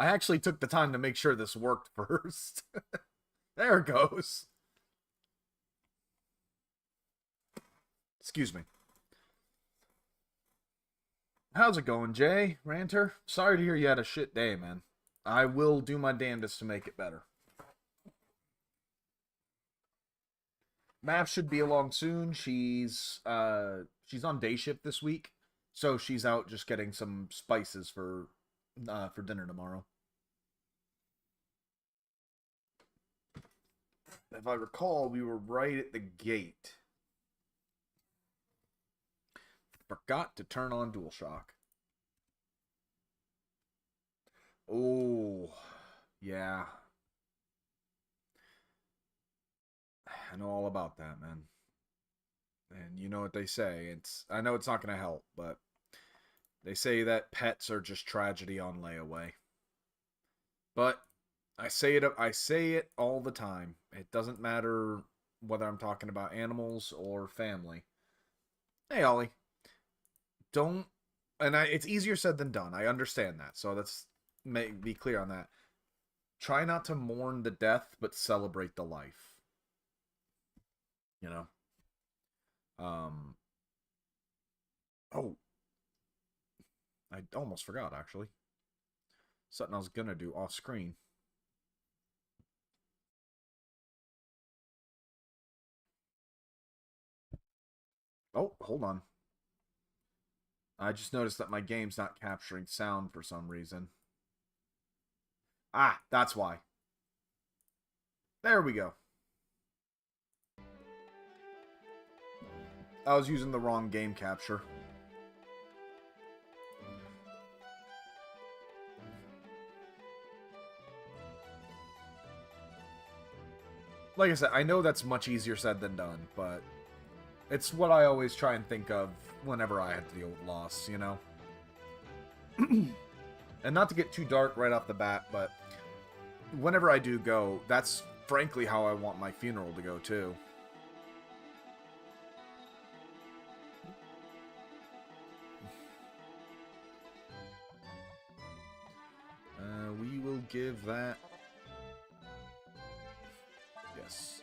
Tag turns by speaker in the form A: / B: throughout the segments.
A: I actually took the time to make sure this worked first. There it goes. Excuse me. How's it going, Jay? Ranter? Sorry to hear you had a shit day, man. I will do my damnedest to make it better. Mav should be along soon. She's on day shift this week, so she's out just getting some spices for dinner tomorrow. If I recall, we were right at the gate. Forgot to turn on DualShock. Oh, yeah. I know all about that, man. And you know what they say. I know it's not going to help, but they say that pets are just tragedy on layaway. But I say it all the time. It doesn't matter whether I'm talking about animals or family. Hey, Ollie. Don't, and it's easier said than done. I understand that. So let's be clear on that. Try not to mourn the death, but celebrate the life. You know? Oh. I almost forgot, actually. Something I was gonna do off screen. Oh, hold on. I just noticed that my game's not capturing sound for some reason. Ah, that's why. There we go. I was using the wrong game capture. Like I said, I know that's much easier said than done, but it's what I always try and think of whenever I have to deal with loss, you know? And not to get too dark right off the bat, but whenever I do go, that's frankly how I want my funeral to go, too. We will give that... Yes.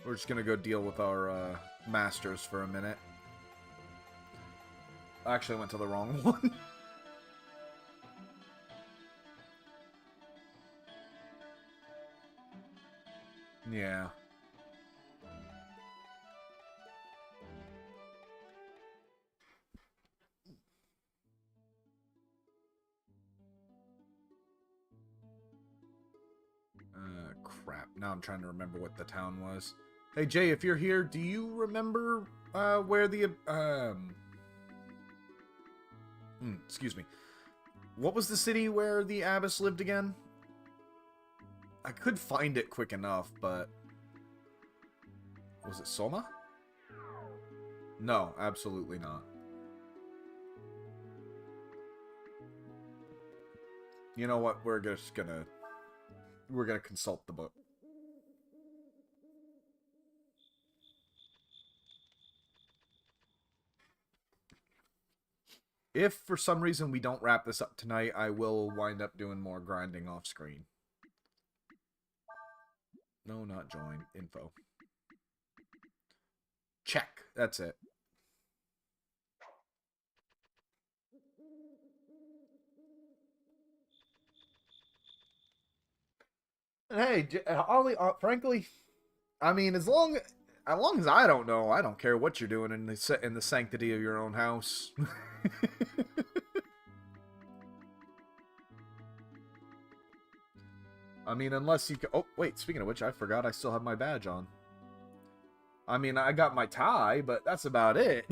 A: We're just gonna go deal with our masters for a minute. I actually went to the wrong one. Yeah. Crap. Now I'm trying to remember what the town was. Hey, Jay, if you're here, do you remember where the... excuse me. What was the city where the abbess lived again? I could find it quick enough, but... Was it Soma? No, absolutely not. You know what? We're gonna consult the book. If for some reason we don't wrap this up tonight, I will wind up doing more grinding off screen. No, not join. Info. Check. That's it. Hey, Ollie, frankly, I mean, as long as I don't know, I don't care what you're doing in the sanctity of your own house. I mean, unless you can... Oh, wait, speaking of which, I forgot I still have my badge on. I mean, I got my tie, but that's about it.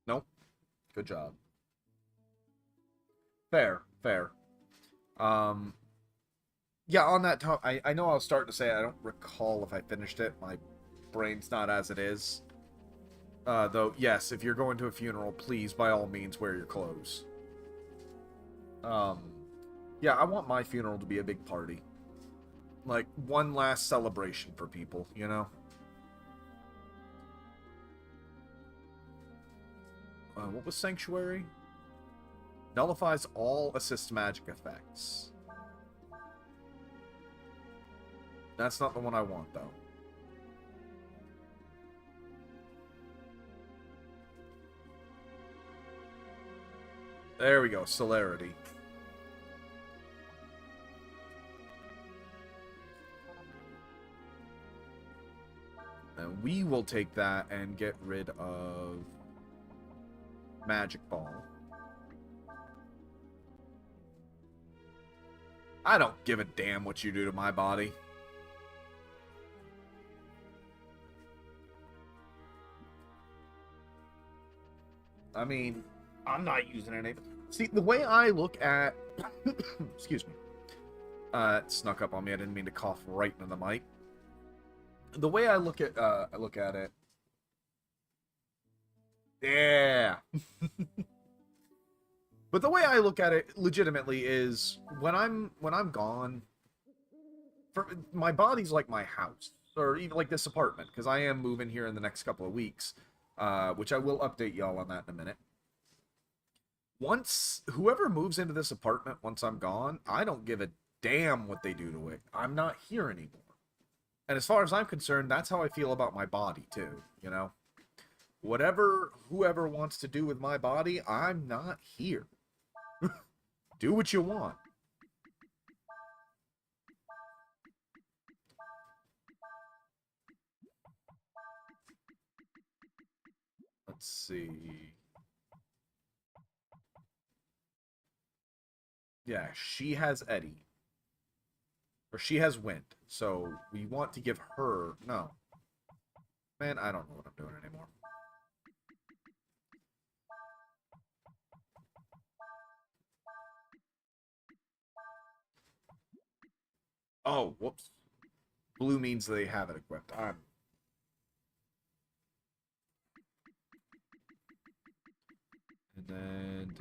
A: Nope. Good job. Fair, fair. Yeah, on that top, I know I was starting to say I don't recall if I finished it. My brain's not as it is. Though, yes, if you're going to a funeral, please, by all means, wear your clothes. Yeah, I want my funeral to be a big party. Like, one last celebration for people, you know? What was Sanctuary? Nullifies all assist magic effects. That's not the one I want, though. There we go, Celerity. And we will take that and get rid of Magic Ball. I don't give a damn what you do to my body. I mean, I'm not using any. See, the way I look at... Excuse me. It snuck up on me. I didn't mean to cough right into the mic. The way I look at it... Yeah! But the way I look at it legitimately is when I'm gone, my body's like my house, or even like this apartment, because I am moving here in the next couple of weeks, which I will update y'all on that in a minute. Once whoever moves into this apartment, once I'm gone, I don't give a damn what they do to it. I'm not here anymore. And as far as I'm concerned, that's how I feel about my body too, you know? Whoever wants to do with my body, I'm not here. Do what you want. Let's see. Yeah, she has Eddie. Or she has Wind. So we want to give her... No. Man, I don't know what I'm doing anymore. Oh, whoops. Blue means they have it equipped. And then...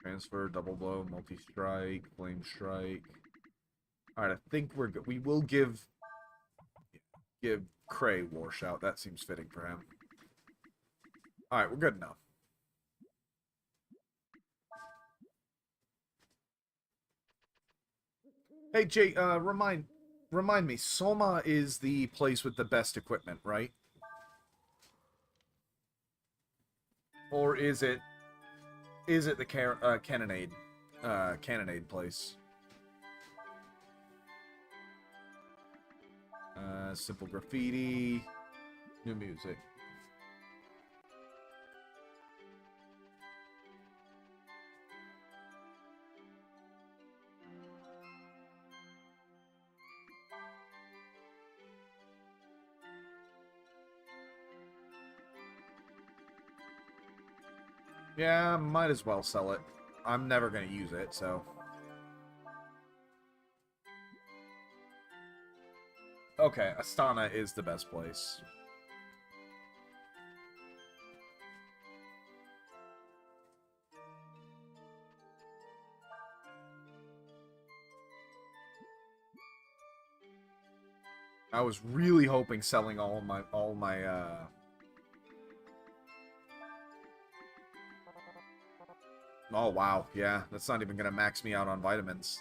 A: Transfer, double blow, multi-strike, flame strike. Alright, I think we're good. We will give Cray War Shout. That seems fitting for him. Alright, we're good now. Hey, Jay, remind me, Soma is the place with the best equipment, right? Or is it the Cannonade place? Simple graffiti, new music. Yeah, might as well sell it. I'm never going to use it, so... Okay, Astana is the best place. I was really hoping selling all my Oh, wow. Yeah, that's not even going to max me out on vitamins.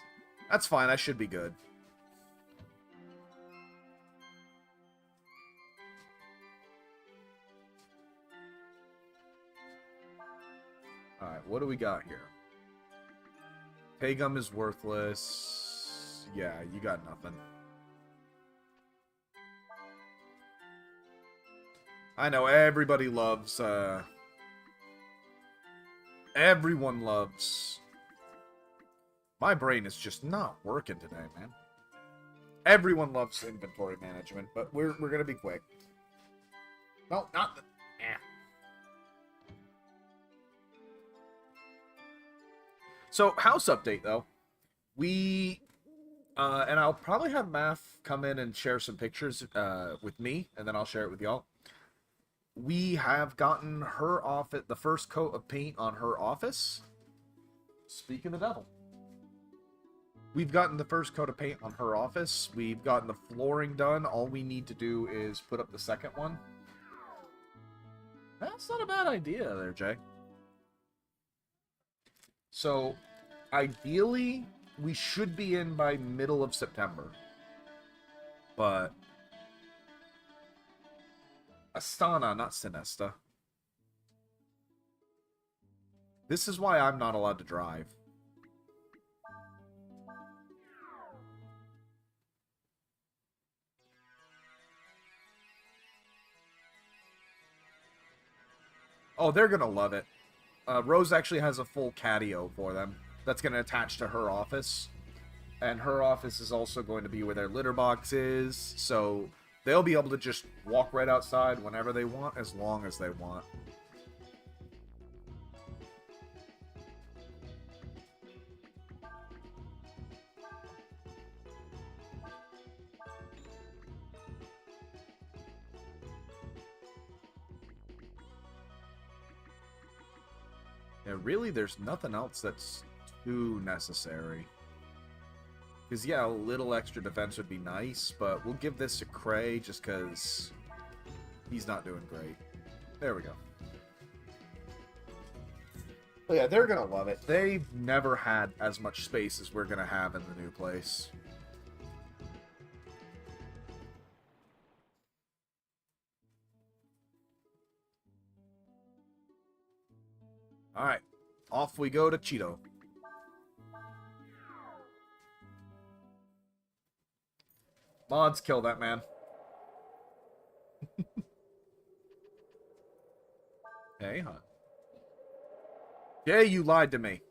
A: That's fine. I should be good. Alright, what do we got here? Paygum is worthless. Yeah, you got nothing. I know, everybody loves, everyone loves... My brain is just not working today, man. Everyone loves inventory management, but we're gonna be quick. No, not the... So, house update, though. We And I'll probably have Math come in and share some pictures with me, and then I'll share it with y'all. We have gotten her off at the first coat of paint on her office. Speaking the devil. We've gotten the first coat of paint on her office. We've gotten the flooring done. All we need to do is put up the second one. That's not a bad idea there, Jay. So, ideally, we should be in by middle of September. But Astana, not Sinesta. This is why I'm not allowed to drive. Oh, they're gonna love it. Rose actually has a full catio for them that's gonna attach to her office. And her office is also going to be where their litter box is, so they'll be able to just walk right outside whenever they want, as long as they want. Yeah, really, there's nothing else that's too necessary. Because, yeah, a little extra defense would be nice, but we'll give this to Cray just because he's not doing great. There we go. But yeah, they're going to love it. They've never had as much space as we're going to have in the new place. Alright, off we go to Chedo. Mods, kill that man. Hey, hon. Yeah, you lied to me.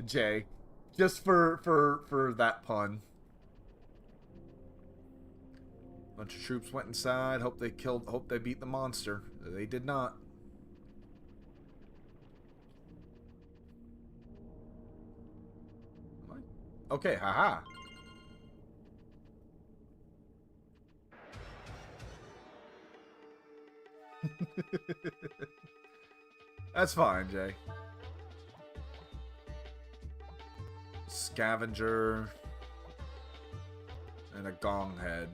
A: Jay, just for that pun. Bunch of troops went inside. Hope they beat the monster. They did not. Okay, haha. That's fine, Jay. Scavenger and a gong head.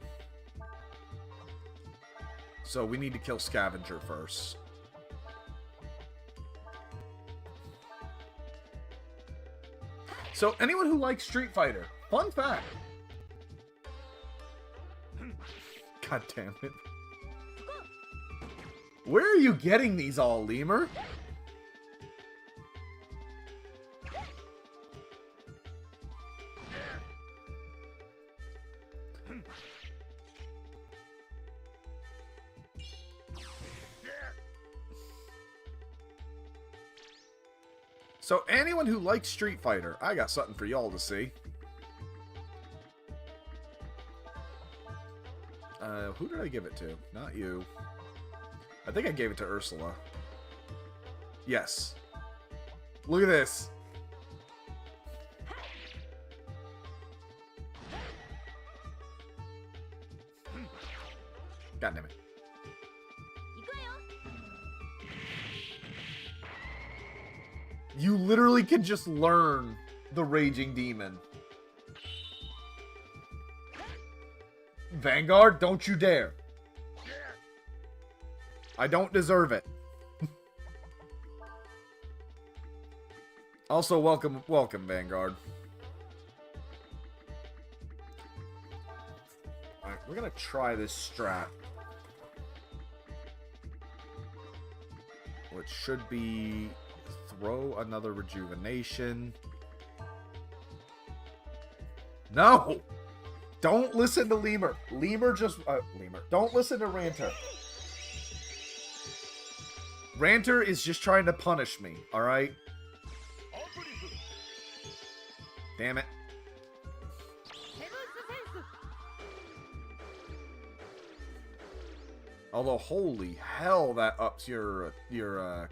A: So we need to kill Scavenger first. So anyone who likes Street Fighter, fun fact. God damn it. Where are you getting these all, Lemur? So anyone who likes Street Fighter, I got something for y'all to see. Who did I give it to? Not you. I think I gave it to Ursula. Yes. Look at this. God damn it. You literally can just learn the Raging Demon. Vanguard, don't you dare. I don't deserve it. Also, welcome, Vanguard. Alright, we're gonna try this strat. Which should be throw another rejuvenation. No! Don't listen to Lemur. Lemur. Don't listen to Ranter. Ranter is just trying to punish me, alright? Damn it. Although, holy hell, that ups your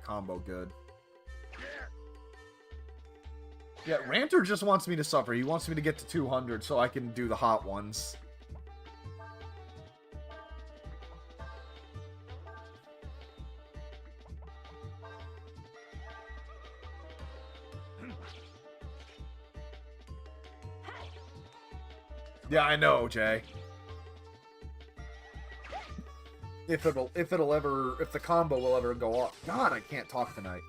A: combo good. Yeah, Ranter just wants me to suffer. He wants me to get to 200 so I can do the hot ones. Yeah, I know, Jay. If the combo will ever go off. God, I can't talk tonight.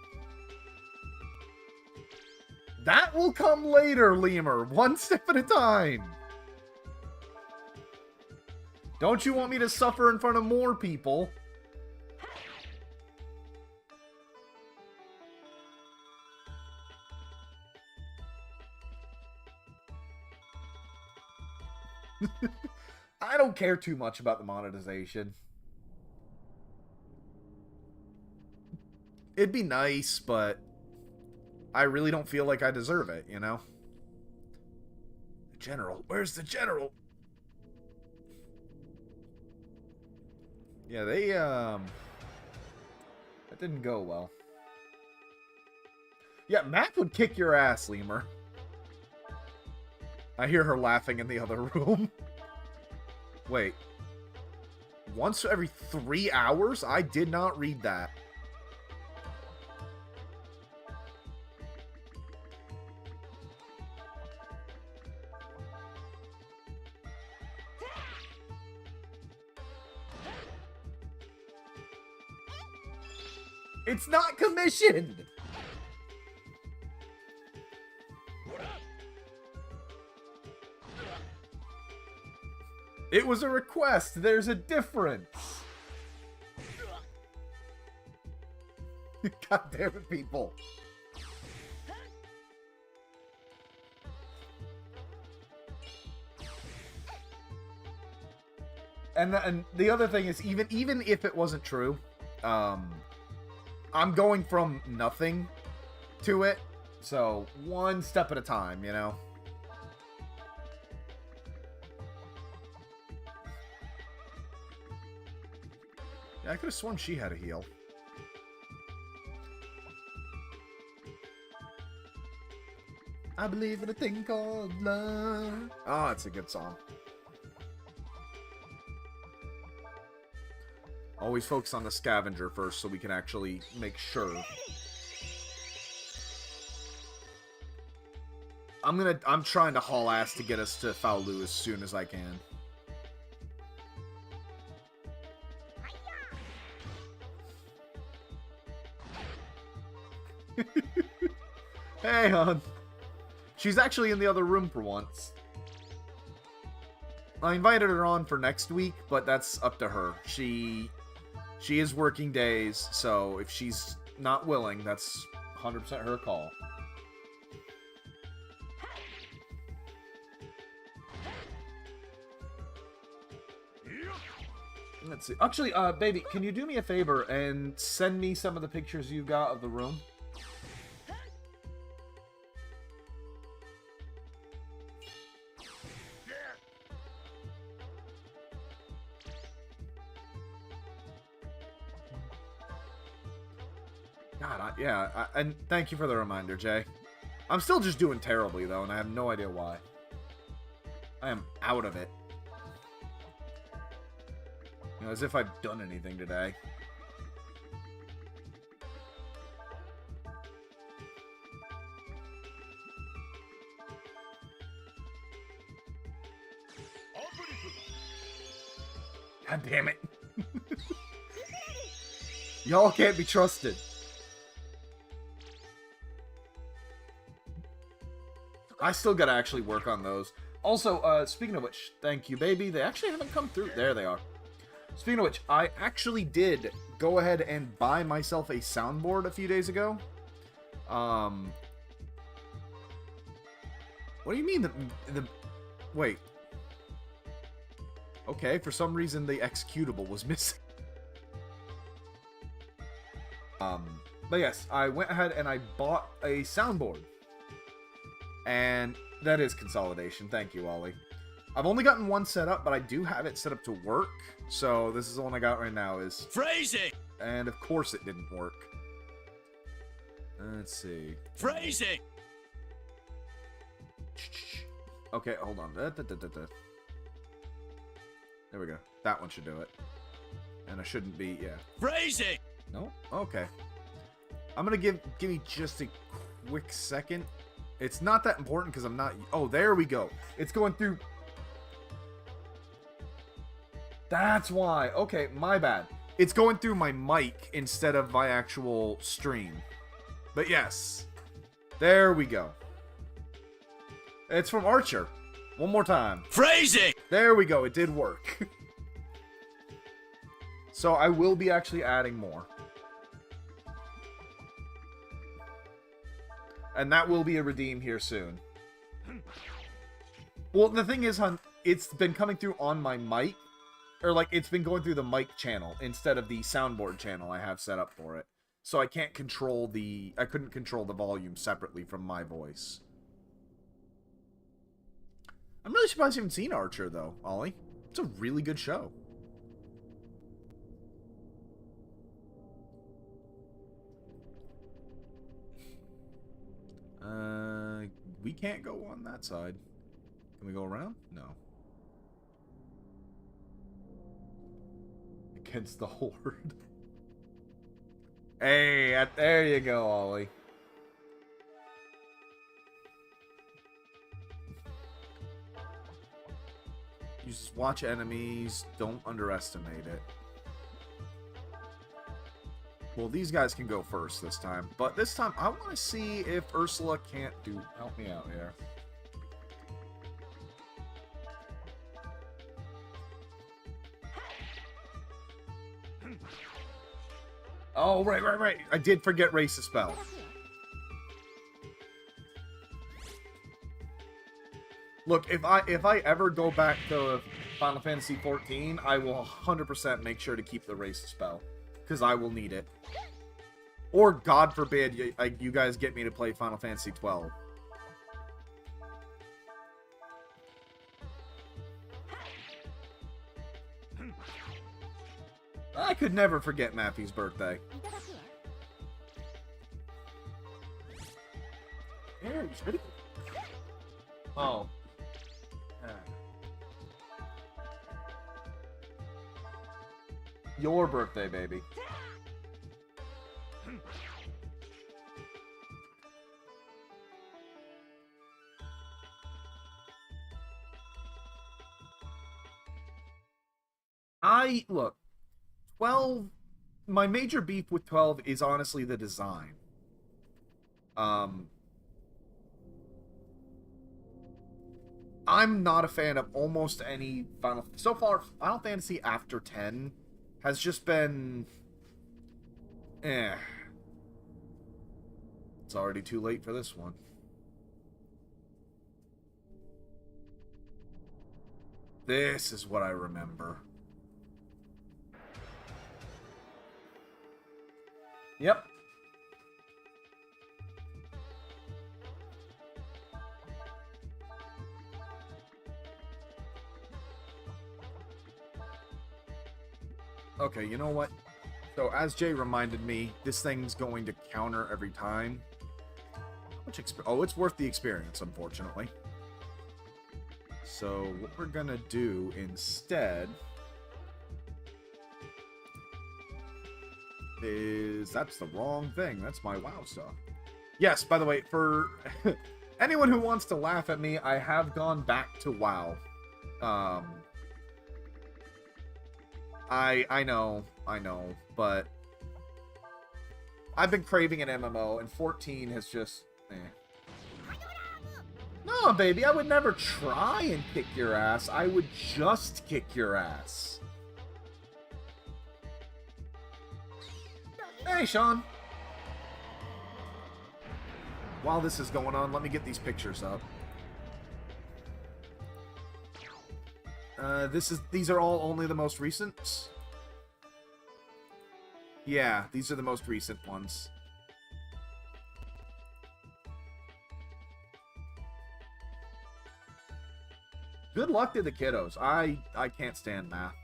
A: That will come later, Lemur. One step at a time. Don't you want me to suffer in front of more people? I don't care too much about the monetization. It'd be nice, but I really don't feel like I deserve it, you know? The general. Where's the general? Yeah, that didn't go well. Yeah, Mac would kick your ass, Lemur. I hear her laughing in the other room. Wait. Once every 3 hours? I did not read that. It's not commissioned! It was a request. There's a difference. God damn it, people. And the other thing is, even if it wasn't true, I'm going from nothing to it, so one step at a time, you know? Yeah, I could have sworn she had a heal. I believe in a thing called love. Oh, it's a good song. Always focus on the scavenger first so we can actually make sure. I'm trying to haul ass to get us to Fou Lu as soon as I can. Hey, hon. She's actually in the other room for once. I invited her on for next week, but that's up to her. She is working days, so if she's not willing, that's 100% her call. Let's see. Actually, baby, can you do me a favor and send me some of the pictures you got of the room? God, and thank you for the reminder, Jay. I'm still just doing terribly, though, and I have no idea why. I am out of it. You know, as if I've done anything today. God damn it. Y'all can't be trusted. I still gotta actually work on those. Also, speaking of which, thank you, baby. They actually haven't come through. There they are. Speaking of which, I actually did go ahead and buy myself a soundboard a few days ago. What do you mean the wait. Okay, for some reason the executable was missing. But yes, I went ahead and I bought a soundboard. And that is consolidation. Thank you, Ollie. I've only gotten one set up, but I do have it set up to work. So this is the one I got right now. Is
B: phrasing.
A: And of course it didn't work. Let's see.
B: Phrasing.
A: Okay, hold on. There we go. That one should do it. And I shouldn't be, yeah.
B: Phrasing.
A: No? Okay. I'm gonna give me just a quick second. It's not that important because I'm not... Oh, there we go. It's going through... That's why. Okay, my bad. It's going through my mic instead of my actual stream. But yes. There we go. It's from Archer. One more time.
B: Phrasing!
A: There we go. It did work. So I will be actually adding more. And that will be a redeem here soon. Well, the thing is, hon, it's been coming through on my mic. Or, like, it's been going through the mic channel instead of the soundboard channel I have set up for it. So I can't control the... I couldn't control the volume separately from my voice. I'm really surprised you haven't seen Archer, though, Ollie. It's a really good show. We can't go on that side. Can we go around? No. Against the Horde. Hey, there you go, Ollie. You just watch enemies. Don't underestimate it. Well, these guys can go first this time. But this time, I want to see if Ursula can't do... Help me out here. Oh, right. I did forget Race's spell. Look, if I ever go back to Final Fantasy XIV, I will 100% make sure to keep the Race spell. Because I will need it. Or, God forbid, you guys get me to play Final Fantasy XII. I could never forget Matthew's birthday. Oh. Your birthday, baby. Look, 12, my major beef with 12 is honestly the design. I'm not a fan of almost any so far, Final Fantasy after 10 has just been... It's already too late for this one. This is what I remember. Yep. Okay, you know what? So, as Jay reminded me, this thing's going to counter every time. Oh, it's worth the experience, unfortunately. So, what we're gonna do instead is... That's the wrong thing. That's my WoW stuff. Yes, by the way, for anyone who wants to laugh at me, I have gone back to WoW. I know, but I've been craving an MMO, and 14 has just... No, baby, I would never try and kick your ass. I would just kick your ass. Hey, Sean. While this is going on, let me get these pictures up. These are all only the most recent? Yeah, these are the most recent ones. Good luck to the kiddos. I can't stand math.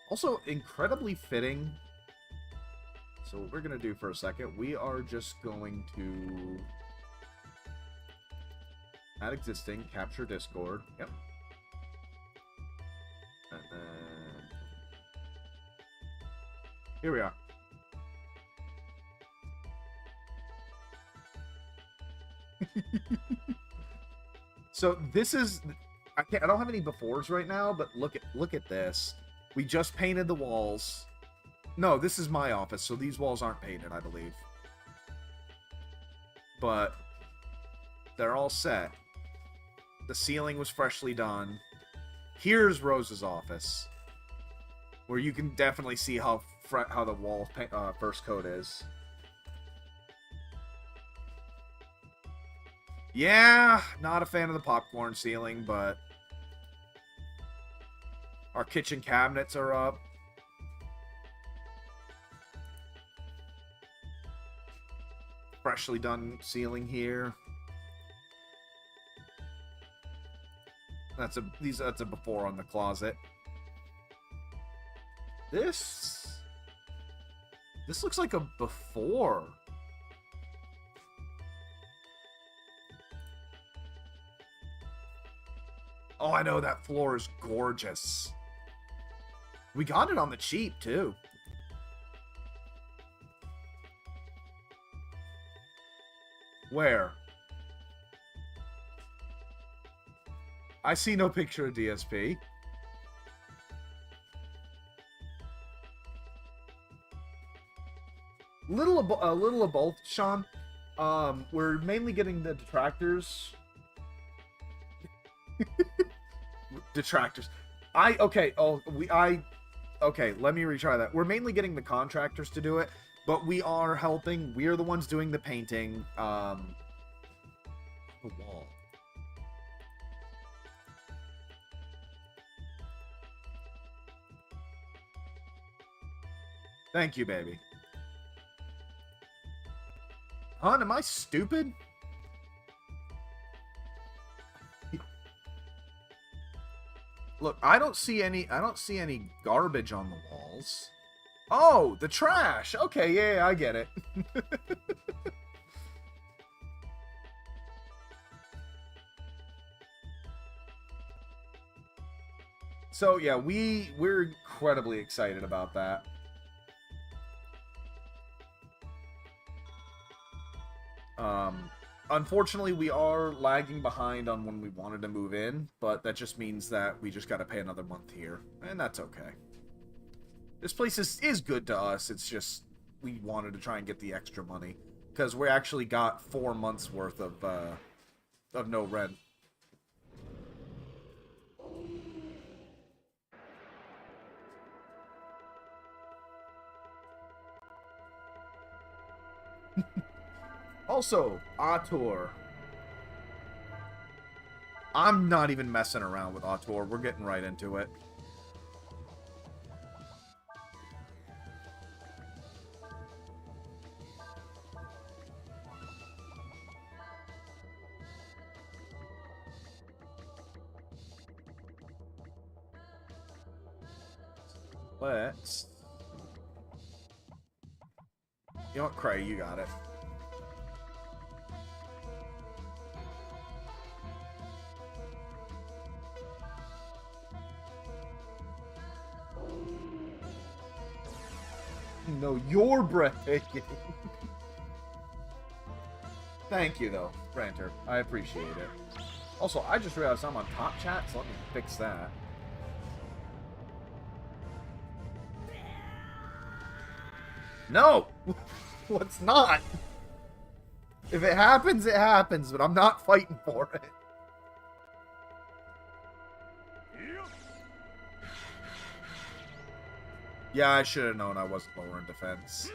A: Also, incredibly fitting. So what we're going to do for a second, we are just going to add existing, capture Discord. Yep. And then here we are. So this is, I don't have any befores right now, but look at this. We just painted the walls. No, this is my office, so these walls aren't painted, I believe. But they're all set. The ceiling was freshly done. Here's Rose's office, where you can definitely see how the wall first coat is. Yeah, not a fan of the popcorn ceiling, but our kitchen cabinets are up. Freshly done ceiling here. That's a before on the closet. This looks like a before. Oh, I know, that floor is gorgeous. We got it on the cheap, too. Where? I see no picture of DSP. A little of both, Sean. We're mainly getting the detractors. Detractors. Okay, let me retry that. We're mainly getting the contractors to do it, but we are helping. We are the ones doing the painting. The wall. Thank you, baby. Hon, am I stupid? Look, I don't see any garbage on the walls. Oh, the trash. Okay, yeah, I get it. So, yeah, we're incredibly excited about that. Unfortunately, we are lagging behind on when we wanted to move in, but that just means that we just got to pay another month here, and that's okay. This place is good to us. It's just we wanted to try and get the extra money because we actually got 4 months worth of no rent. Also, Auteur. I'm not even messing around with Auteur. We're getting right into it. Let's... You know what, Cray, you got it. No, you're breathtaking. Thank you, though, Ranter. I appreciate it. Also, I just realized I'm on top chat, so let me fix that. No! Let's not! If it happens, it happens, but I'm not fighting for it. Yeah, I should have known I wasn't lower in defense.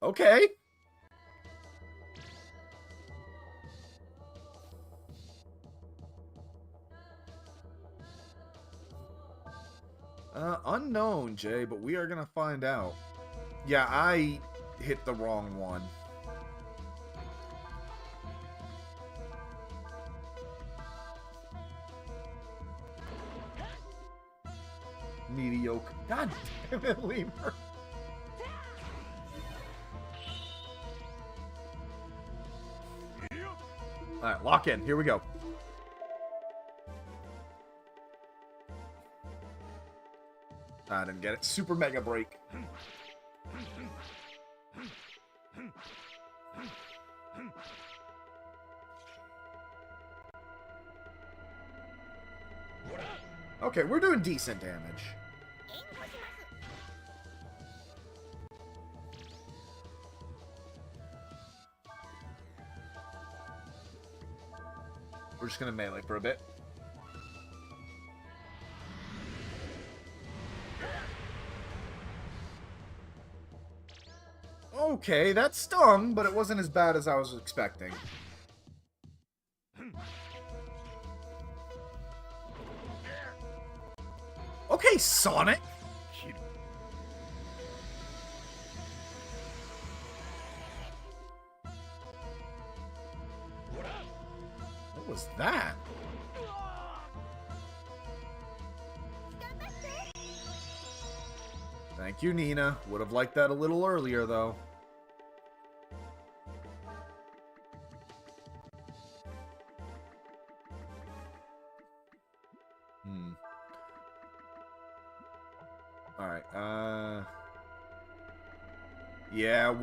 A: Okay. Unknown, Jay, but we are gonna find out. Yeah, I hit the wrong one. Mediocre. God damn it, Lemur. Alright, lock in. Here we go. I didn't get it. Super mega break. Okay, we're doing decent damage. We're just gonna melee for a bit. Okay, that stung, but it wasn't as bad as I was expecting. Okay, Sonic! What was that? Thank you, Nina. Would have liked that a little earlier, though. Alright, yeah,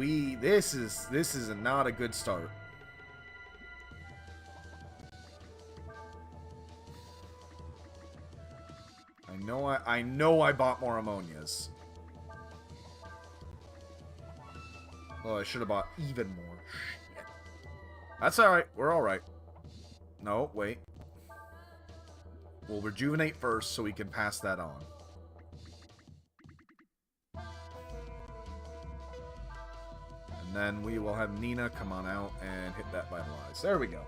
A: this is not a good start. I know I bought more ammonias. Oh, I should have bought even more. Shit. That's alright. We're alright. No, wait. We'll rejuvenate first so we can pass that on. And then we will have Nina come on out and hit that Vitalize. There we go.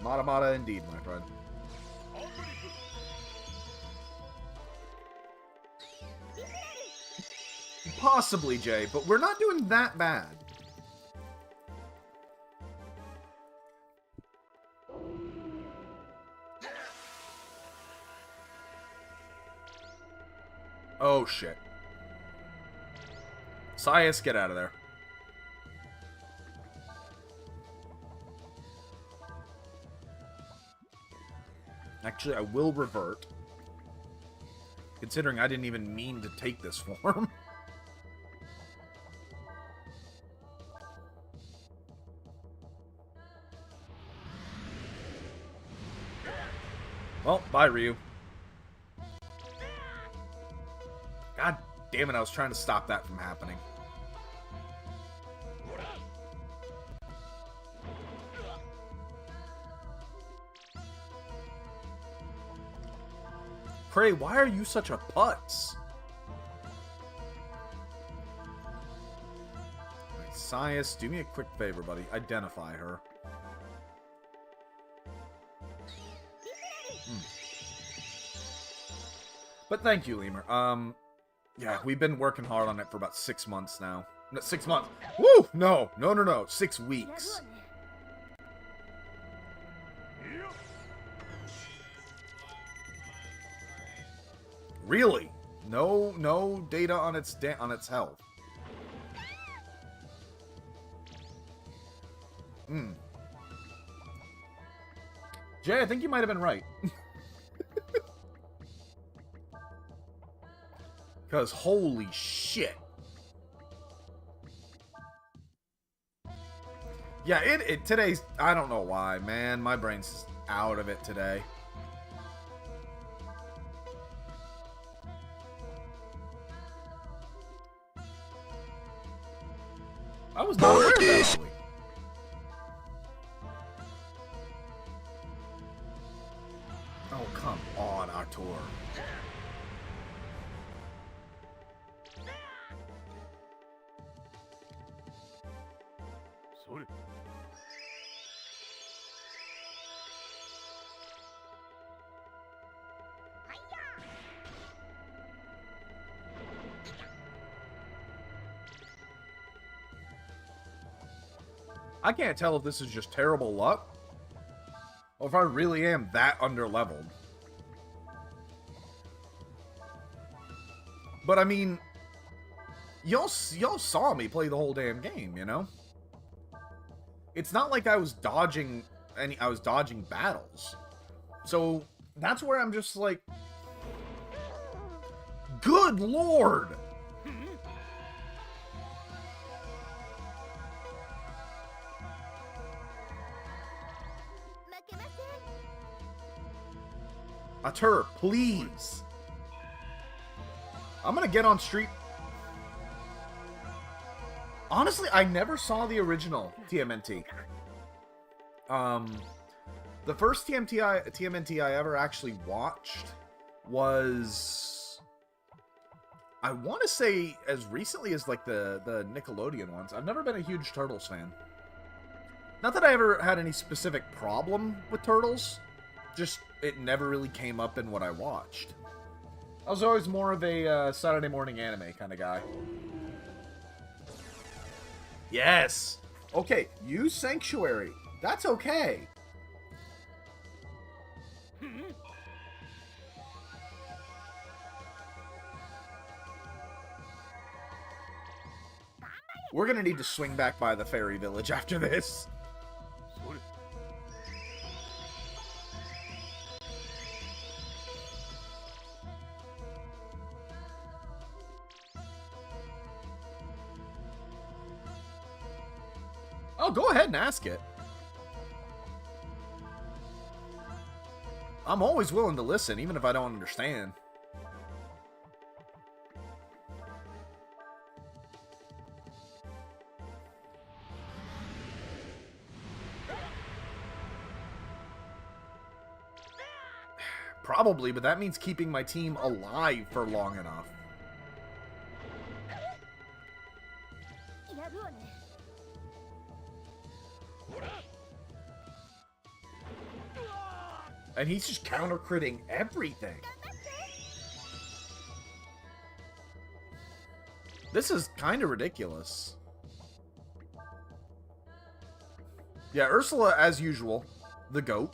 A: Mata Mata indeed, my friend. Possibly, Jay, but we're not doing that bad. Oh, shit. Sias, get out of there. Actually, I will revert. Considering I didn't even mean to take this form. Well, bye, Ryu. God damn it, I was trying to stop that from happening. Prey, why are you such a putz? Right, Sias, do me a quick favor, buddy. Identify her. But thank you, Lemur. Yeah, we've been working hard on it for about 6 months now. No, 6 months. Woo! No. 6 weeks. Really? No data on its health. Jay, I think you might have been right. Because holy shit. Yeah, today's, I don't know why, man. My brain's out of it today. I was not aware of that, actually. Oh, come on, Artur. I can't tell if this is just terrible luck or if I really am that underleveled. But I mean, y'all saw me play the whole damn game, you know? It's not like I was dodging battles. So that's where I'm just like, good lord! Atur, please. I'm gonna get on street. Honestly, I never saw the original TMNT. The first TMNT I ever actually watched was, I want to say, as recently as like the Nickelodeon ones. I've never been a huge Turtles fan. Not that I ever had any specific problem with Turtles, just it never really came up in what I watched. I was always more of a Saturday morning anime kind of guy. Yes! Okay, use Sanctuary. That's okay. We're gonna need to swing back by the fairy village after this. Oh, go ahead and ask it. I'm always willing to listen, even if I don't understand. Probably, but that means keeping my team alive for long enough. And he's just counter-critting everything. This is kind of ridiculous. Yeah, Ursula, as usual, the GOAT.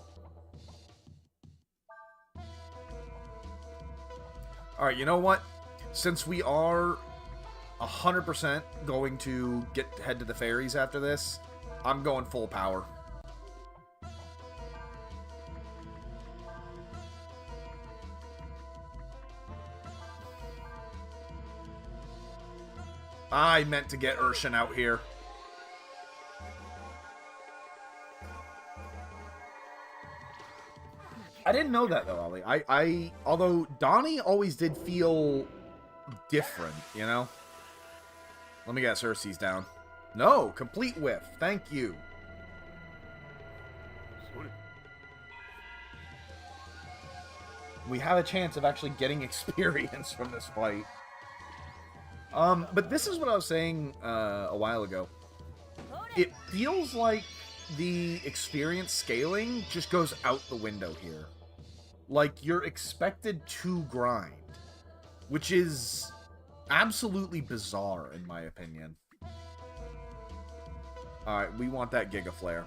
A: Alright, you know what? Since we are 100% going to head to the fairies after this, I'm going full power. I meant to get Urshan out here. I didn't know that though, Ollie. Although Donnie always did feel different, you know? Let me guess, Ursi's down. No, complete whiff. Thank you. We have a chance of actually getting experience from this fight. But this is what I was saying a while ago. It feels like the experience scaling just goes out the window here. Like, you're expected to grind, which is absolutely bizarre, in my opinion. Alright, we want that Giga Flare.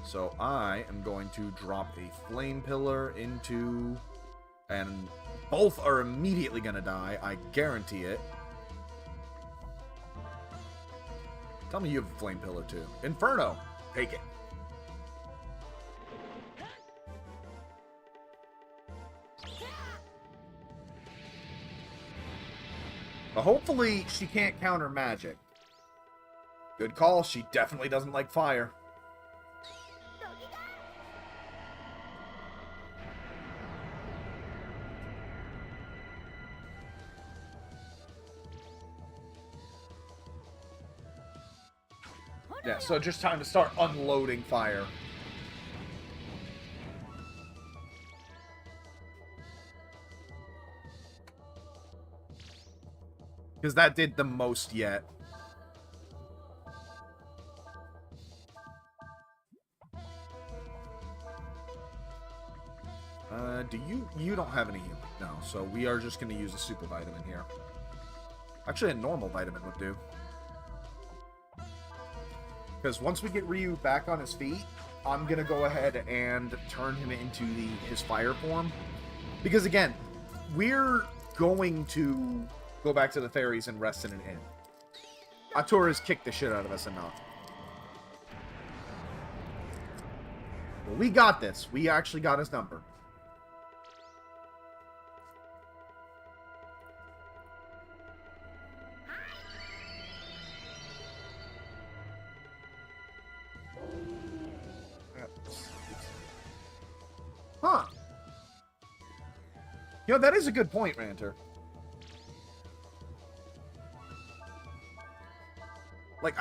A: So I am going to drop a Flame Pillar into... And both are immediately going to die. I guarantee it. Tell me you have a Flame Pillar too. Inferno! Take it. But hopefully she can't counter magic. Good call. She definitely doesn't like fire. Yeah, so just time to start unloading fire. Because that did the most yet. You don't have any healing? No, so we are just going to use a super vitamin here. Actually, a normal vitamin would do. Because once we get Ryu back on his feet, I'm going to go ahead and turn him into his fire form. Because again, we're going to go back to the fairies and rest in an inn. Atur has kicked the shit out of us enough. Well, we got this. We actually got his number. Huh. You know, that is a good point, Ranter. Like,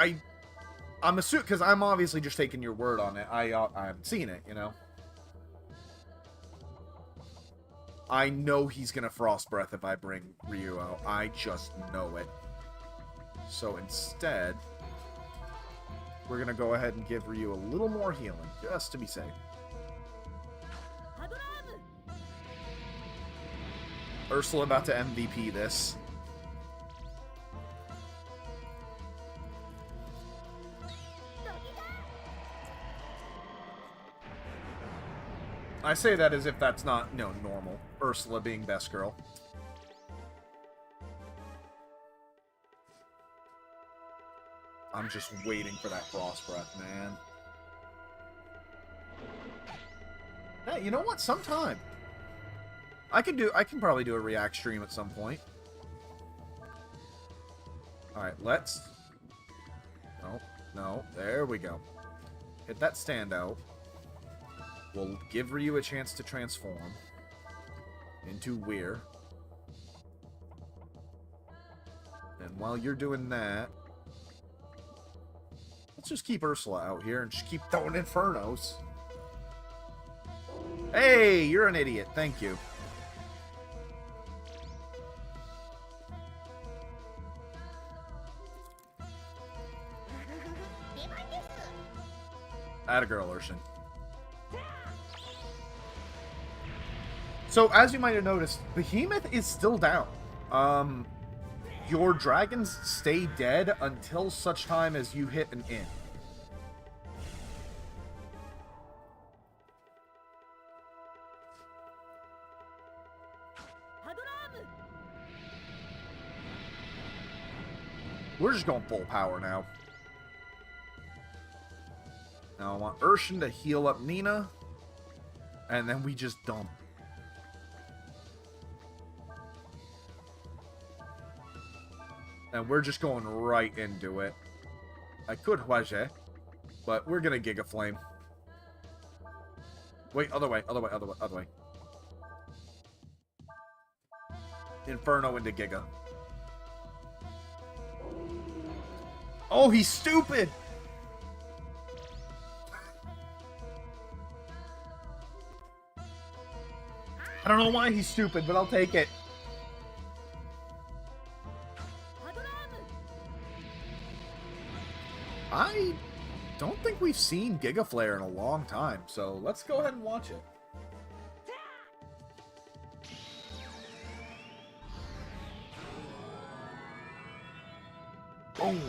A: I'm assuming, because I'm obviously just taking your word on it. I haven't seen it, you know? I know he's gonna Frost Breath if I bring Ryu out. I just know it. So instead, we're gonna go ahead and give Ryu a little more healing, just to be safe. Ursula about to MVP this. I say that as if that's not, you know, normal. Ursula being best girl. I'm just waiting for that Frost Breath, man. Hey, you know what? Sometime. I can probably do a React stream at some point. Alright, let's... No, there we go. Hit that standout. We'll give Ryu a chance to transform into Weir. And while you're doing that, let's just keep Ursula out here and just keep throwing Infernos. Hey, you're an idiot. Thank you. Atta girl, Urshan. So, as you might have noticed, Behemoth is still down. Your dragons stay dead until such time as you hit an inn. We're just going full power now. Now I want Urshan to heal up Nina. And then we just dump. And we're just going right into it. I could Huaje, but we're gonna Giga Flame. Wait, other way. Inferno into Giga. Oh, he's stupid! I don't know why he's stupid, but I'll take it. I don't think we've seen Giga Flare in a long time, so let's go ahead and watch it. Boom.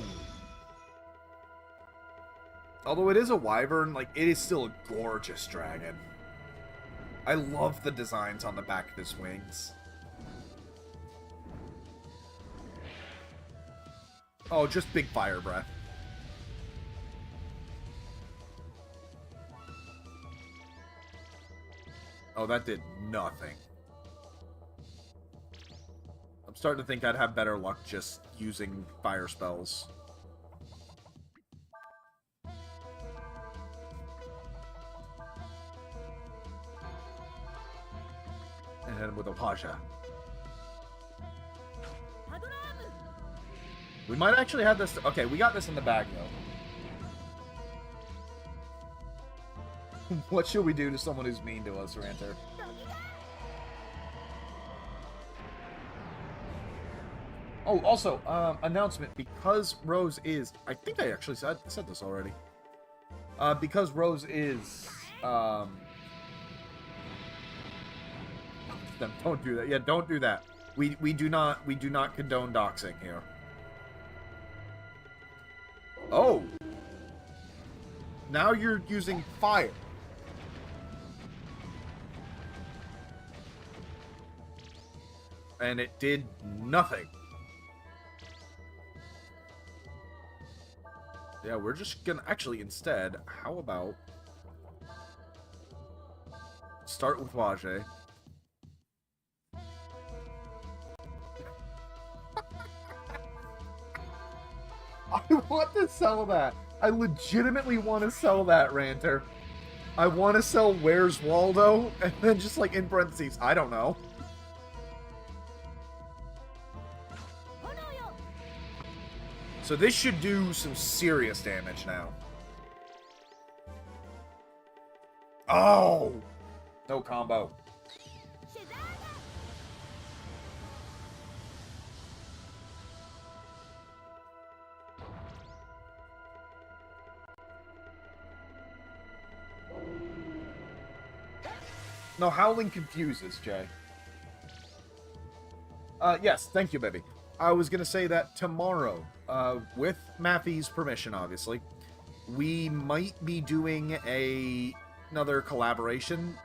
A: Although it is a wyvern, like, it is still a gorgeous dragon. I love the designs on the back of his wings. Oh, just big fire breath. Oh, that did nothing. I'm starting to think I'd have better luck just using fire spells. And hit him with a Pasha. We might actually have this... Okay, we got this in the bag, though. What should we do to someone who's mean to us, Ranter? Oh, also, announcement. Because Rose is... I think I actually said this already. Because Rose is... Don't do that. Yeah, don't do that. We do not condone doxing here. Oh! Now you're using fire. And it did nothing. Yeah, we're just gonna... Actually, instead, how about... Start with Wage. I want to sell that. I legitimately want to sell that, Ranter. I want to sell Where's Waldo, and then just like in parentheses, I don't know. So this should do some serious damage now. Oh! No combo. No, howling confuses, Jay. Yes, thank you, baby. I was gonna say that tomorrow, with Matthew's permission, obviously, we might be doing another collaboration.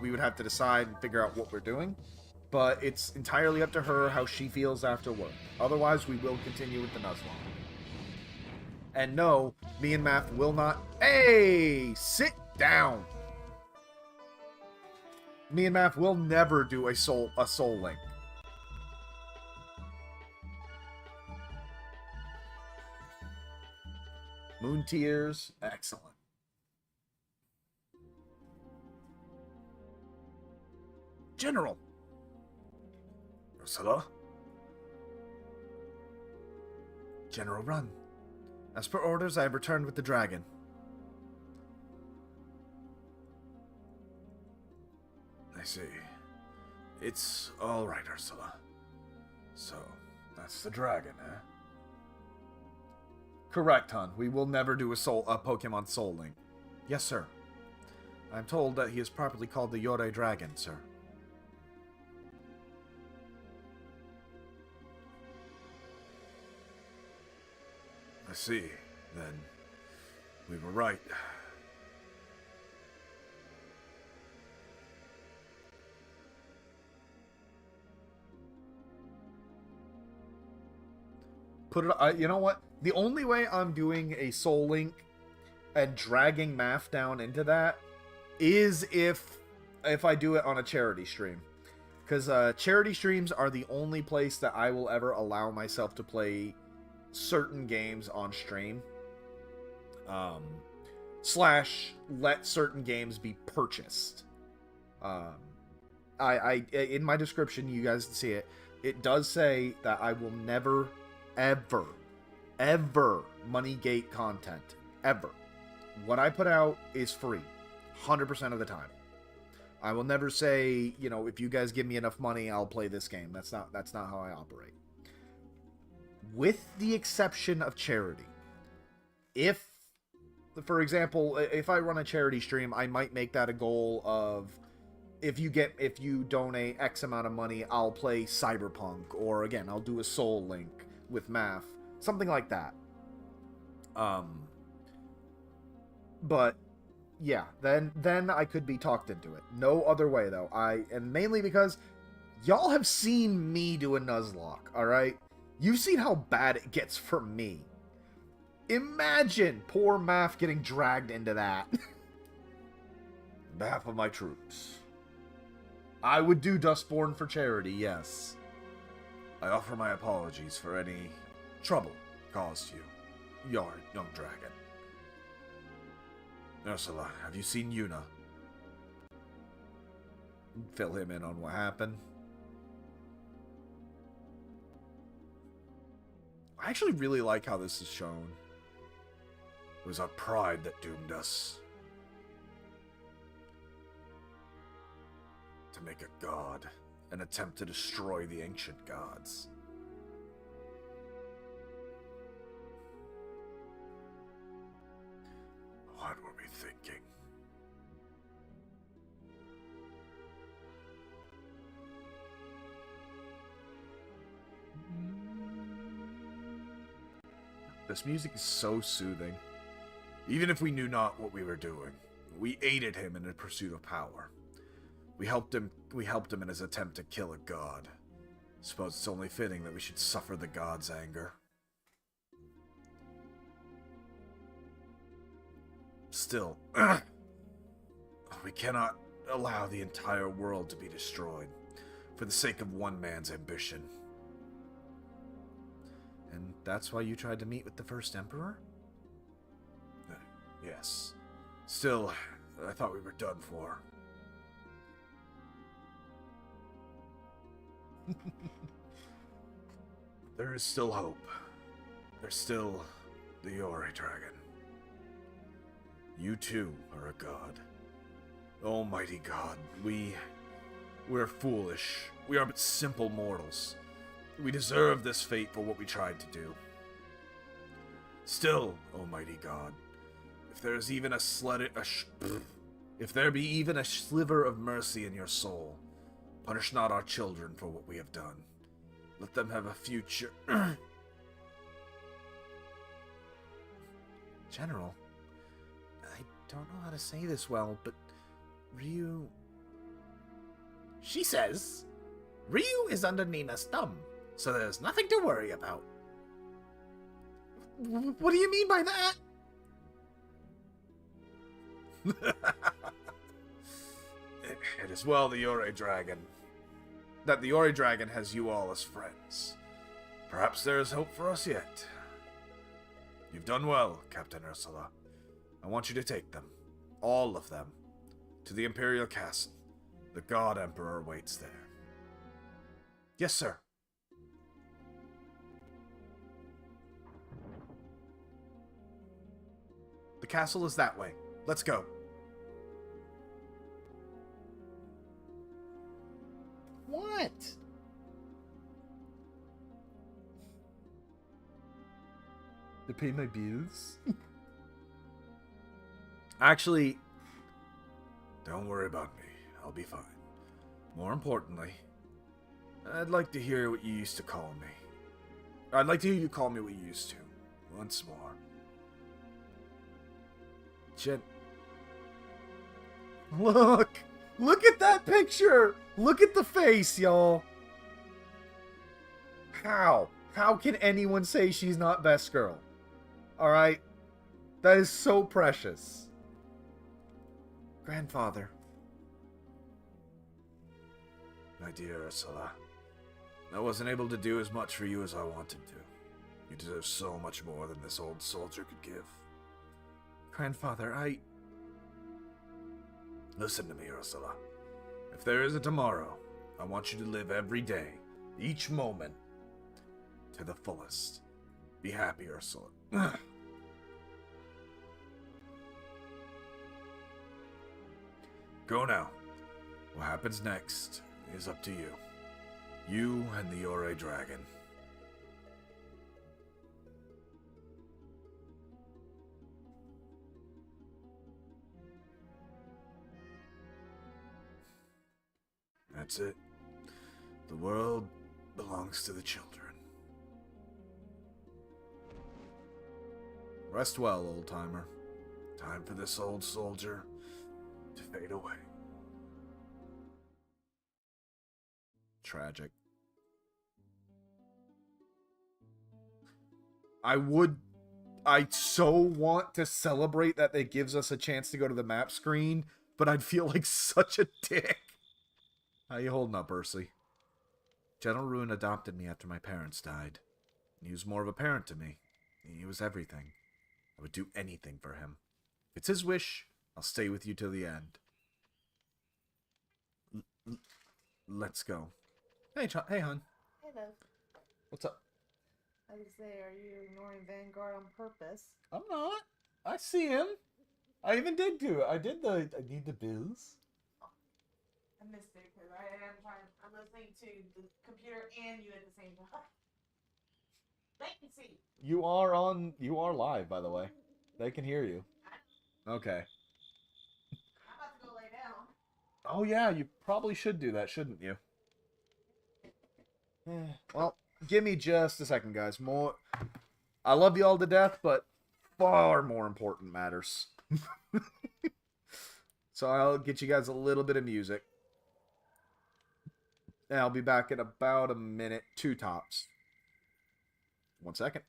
A: We would have to decide and figure out what we're doing, but it's entirely up to her how she feels after work. Otherwise, we will continue with the Nuzlocke. And no, me and Math will not... Hey! Sit down! Me and Math will never do a soul link. Moon Tears, excellent. General. Ursula? General Run. As per orders, I have returned with the dragon. I see. It's all right, Ursula. So, that's the dragon, eh? Correct, hon. We will never do a Pokemon Soul Link. Yes, sir. I'm told that he is properly called the Yore Dragon, sir. I see. Then, we were right. Put it... you know what? The only way I'm doing a Soul Link and dragging Math down into that is if I do it on a charity stream. Because charity streams are the only place that I will ever allow myself to play certain games on stream. Slash let certain games be purchased. I in my description, you guys can see it. It does say that I will never, ever money gate content. Ever. What I put out is free. 100% of the time. I will never say, you know, if you guys give me enough money, I'll play this game. That's not how I operate. With the exception of charity. If, for example, if I run a charity stream, I might make that a goal of, if you donate X amount of money, I'll play Cyberpunk, or again, I'll do a Soul Link with Math, something like that. But yeah, then I could be talked into it. No other way though. And mainly because y'all have seen me do a Nuzlocke, all right? You've seen how bad it gets for me. Imagine poor Math getting dragged into that. On behalf of my troops, I would do Dustborn for charity, yes. I offer my apologies for any trouble caused you, your young dragon. Ursula, have you seen Yuna? Fill him in on what happened. I actually really like how this is shown. It was our pride that doomed us. To make a god, an attempt to destroy the ancient gods. What were we thinking? This music is so soothing. Even if we knew not what we were doing, we aided him in the pursuit of power. We helped him in his attempt to kill a god. Suppose it's only fitting that we should suffer the god's anger. Still, we cannot allow the entire world to be destroyed for the sake of one man's ambition. And that's why you tried to meet with the first emperor? Yes. Still, I thought we were done for. There is still hope. There's still the Yore dragon. You too are a god. Almighty God, we're foolish. We are but simple mortals. We deserve this fate for what we tried to do. Still, Almighty God, if there is even if there be even a sliver of mercy in your soul, punish not our children for what we have done. Let them have a future. General, I don't know how to say this well, but Ryu... She says, Ryu is under Nina's thumb, so there's nothing to worry about. What do you mean by that? It is well the Yore Dragon. That the Yore Dragon has you all as friends. Perhaps there is hope for us yet. You've done well, Captain Ursula. I want you to take them, all of them, to the Imperial Castle. The God Emperor waits there. Yes, sir. The castle is that way. Let's go. What? To pay my bills? Actually, don't worry about me. I'll be fine. More importantly, I'd like to hear what you used to call me. I'd like to hear you call me what you used to. Once more. Look! Look at that picture! Look at the face, y'all! How? How can anyone say she's not best girl? Alright? That is so precious. Grandfather. My dear Ursula, I wasn't able to do as much for you as I wanted to. You deserve so much more than this old soldier could give. Grandfather, Listen to me, Ursula. If there is a tomorrow, I want you to live every day, each moment, to the fullest. Be happy, Ursula. Go now. What happens next is up to you. You and the Yore Dragon. That's it. The world belongs to the children. Rest well, old-timer. Time for this old soldier to fade away. Tragic. I so want to celebrate that it gives us a chance to go to the map screen, but I'd feel like such a dick. How you holding up, Ursi? General Ruin adopted me after my parents died. He was more of a parent to me. He was everything. I would do anything for him. If it's his wish, I'll stay with you till the end. Let's go. Hey, hey, hon.
B: Hey, love.
A: What's up?
B: I would say, are you ignoring Vanguard on purpose?
A: I'm not. I see him. I even did do it. I need the bills.
B: I missed it because I'm listening to the computer and you at the same time. Latency.
A: You are live, by the way. They can hear you. Okay.
B: I'm about to go lay down.
A: Oh yeah, you probably should do that, shouldn't you? Well, give me just a second, guys. I love you all to death, but far more important matters. So I'll get you guys a little bit of music. And I'll be back in about a minute, 2 tops. 1 second.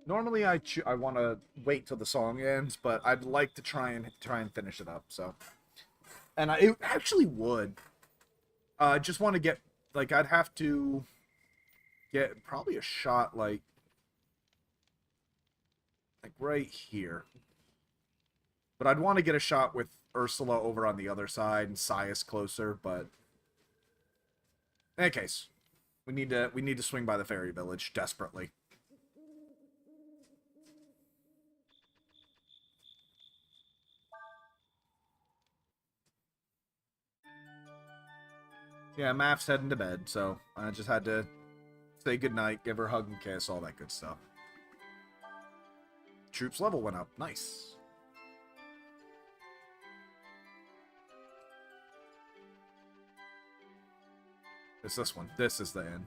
A: Normally I want to wait till the song ends, but I'd like to try and finish it up. So, and it actually would. I just want to get like I'd have to get probably a shot like right here. But I'd want to get a shot with Ursula over on the other side and Sias closer, but in any case, we need to swing by the fairy village desperately. Yeah, Maph's heading to bed, so I just had to say goodnight, give her a hug and kiss, all that good stuff. Troops level went up. Nice. It's this one. This is the end.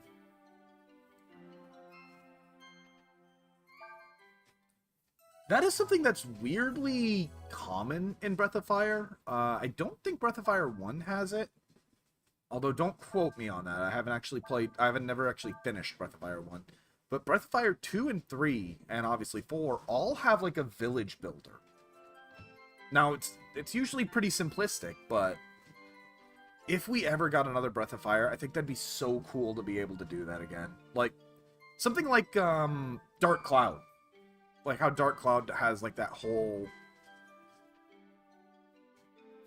A: That is something that's weirdly common in Breath of Fire. I don't think Breath of Fire 1 has it. Although, don't quote me on that. I haven't never actually finished Breath of Fire 1. But Breath of Fire 2 and 3, and obviously 4, all have, like, a village builder. Now, it's usually pretty simplistic, but if we ever got another Breath of Fire, I think that'd be so cool to be able to do that again. Like, something like, Dark Cloud. Like, how Dark Cloud has, like, that whole...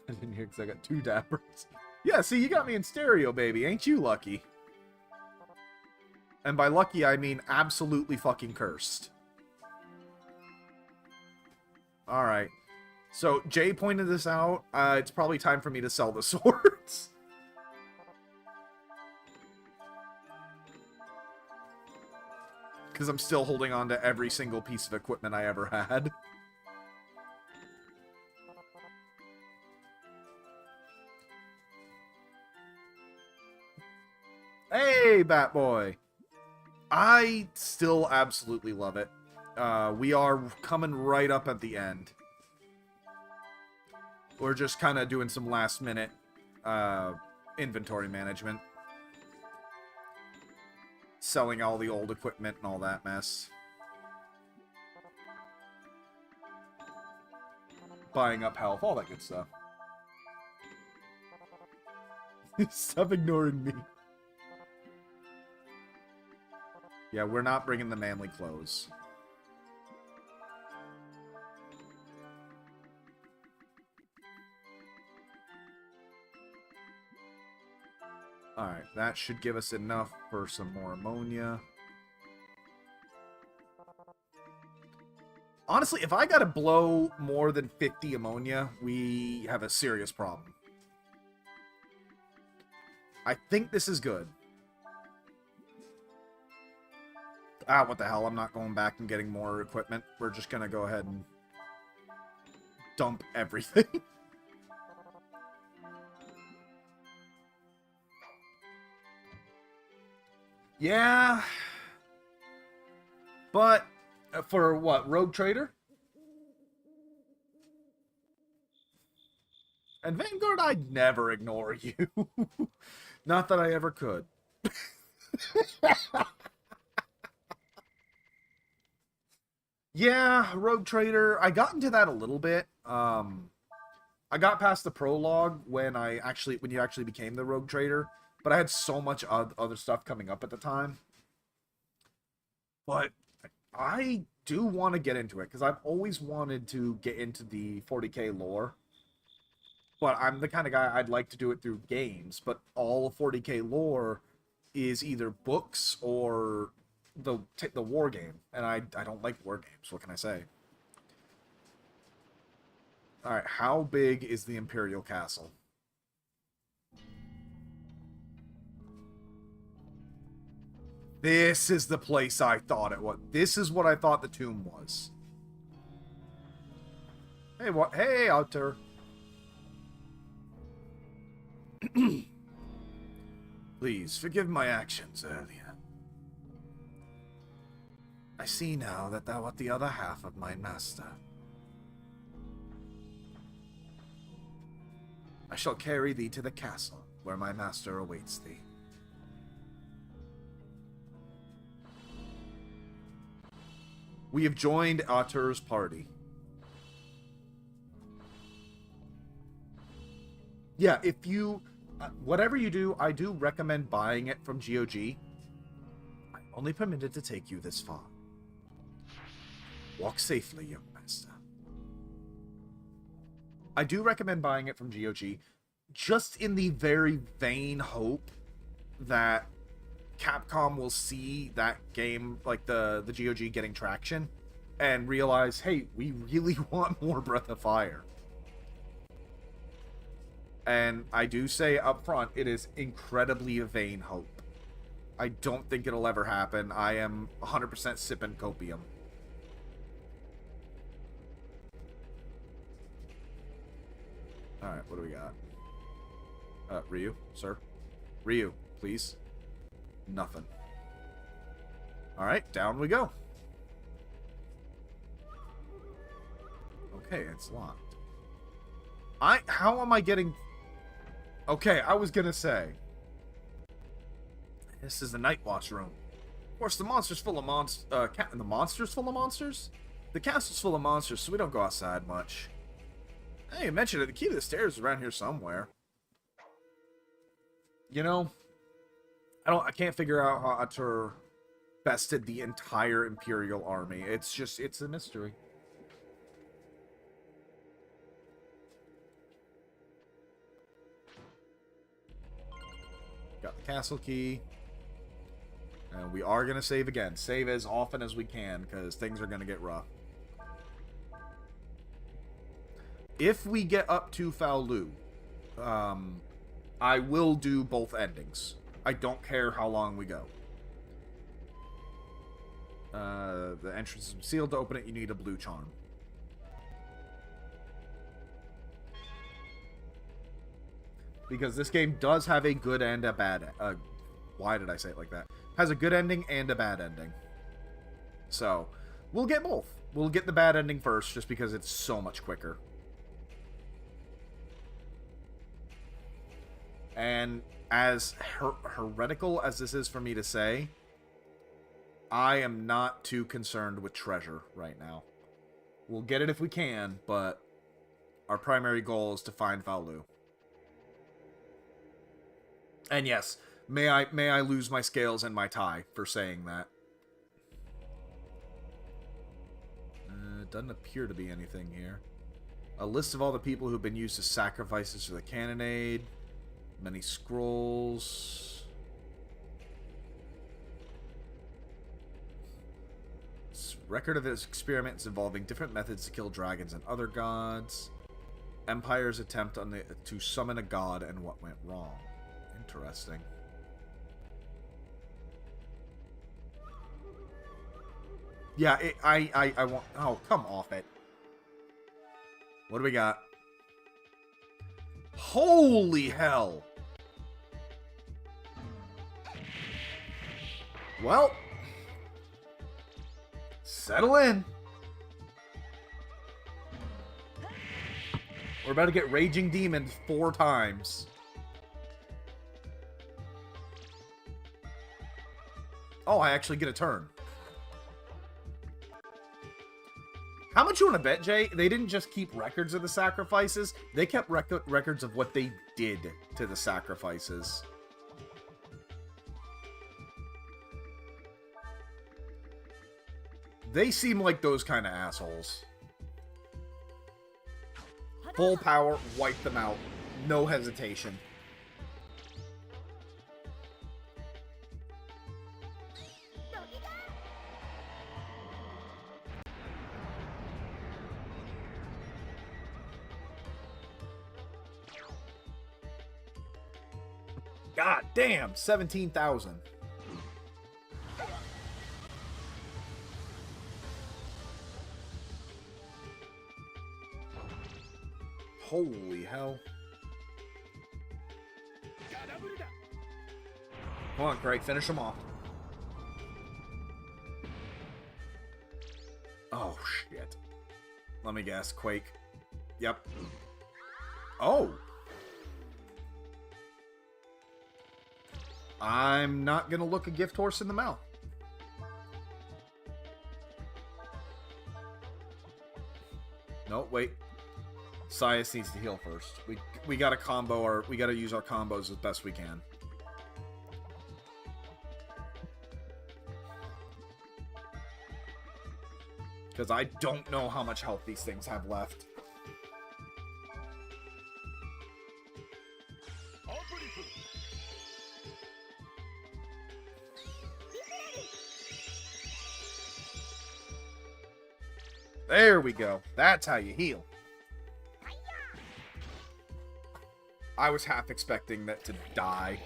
A: I didn't hear because I got 2 dappers. Yeah, see, you got me in stereo, baby. Ain't you lucky? And by lucky, I mean absolutely fucking cursed. Alright. So, Jay pointed this out. It's probably time for me to sell the swords. Because I'm still holding on to every single piece of equipment I ever had. Hey, Batboy! I still absolutely love it. We are coming right up at the end. We're just kind of doing some last-minute inventory management. selling all the old equipment and all that mess. Buying up health, all that good stuff. Stop ignoring me. Yeah, we're not bringing the manly clothes. Alright, that should give us enough for some more ammonia. Honestly, if I gotta blow more than 50 ammonia, we have a serious problem. I think this is good. Ah, what the hell, I'm not going back and getting more equipment. We're just gonna go ahead and dump everything. Yeah. But, for what, Rogue Trader? And Vanguard, I'd never ignore you. Not that I ever could. Yeah, Rogue Trader. I got into that a little bit. I got past the prologue when you actually became the Rogue Trader, but I had so much other stuff coming up at the time. But I do want to get into it because I've always wanted to get into the 40k lore. But I'm the kind of guy I'd like to do it through games, but all of 40k lore is either books or the war game, and I don't like war games. What can I say? All right, how big is the Imperial Castle? This is the place I thought it was. This is what I thought the tomb was. Hey, what? Hey, Outer. Please, forgive my actions earlier. I see now that thou art the other half of my master. I shall carry thee to the castle, where my master awaits thee. We have joined Atur's party. Yeah, if you... whatever you do, I do recommend buying it from GOG. I'm only permitted to take you this far. Walk safely, young master. I do recommend buying it from GOG, just in the very vain hope that Capcom will see that game, like the GOG getting traction, and realize, hey, we really want more Breath of Fire. And I do say up front, it is incredibly a vain hope. I don't think it'll ever happen. I am 100% sipping copium. Alright, what do we got? Ryu, sir? Ryu, please. Nothing. Alright, down we go. Okay, it's locked. How am I getting... Okay, I was gonna say. This is the Night Watch room. Of course, the monster's full of the monster's full of monsters? The castle's full of monsters, so we don't go outside much. Hey, you mentioned it. The key to the stairs is around here somewhere. You know, I can't figure out how Atur bested the entire Imperial army. It's a mystery. Got the castle key. And we are going to save again. Save as often as we can, because things are going to get rough. If we get up to Fou Lu, I will do both endings. I don't care how long we go. The entrance is sealed. To open it, you need a blue charm. Because this game does have a good and a bad... why did I say it like that? Has a good ending and a bad ending. So, we'll get both. We'll get the bad ending first, just because it's so much quicker. And as heretical as this is for me to say, I am not too concerned with treasure right now. We'll get it if we can, but our primary goal is to find Fou Lu. And yes, may I lose my scales and my tie for saying that. Doesn't appear to be anything here. A list of all the people who've been used as sacrifices for the cannonade. Many scrolls. Record of his experiments involving different methods to kill dragons and other gods. Empire's attempt on to summon a god and what went wrong. Interesting. Yeah, I want... Oh, come off it. What do we got? Holy hell! Well... Settle in. We're about to get Raging Demon 4 times. Oh, I actually get a turn. How much you want to bet, Jay? They didn't just keep records of the sacrifices. They kept records of what they did to the sacrifices. They seem like those kind of assholes. Full power, wipe them out. No hesitation. God damn, 17,000. Holy hell. Come on, Craig, finish him off. Oh, shit. Let me guess, Quake. Yep. Oh! I'm not gonna look a gift horse in the mouth. No, wait. Sias needs to heal first. We gotta combo our... We gotta use our combos as best we can. Because I don't know how much health these things have left. There we go. That's how you heal. I was half expecting that to die.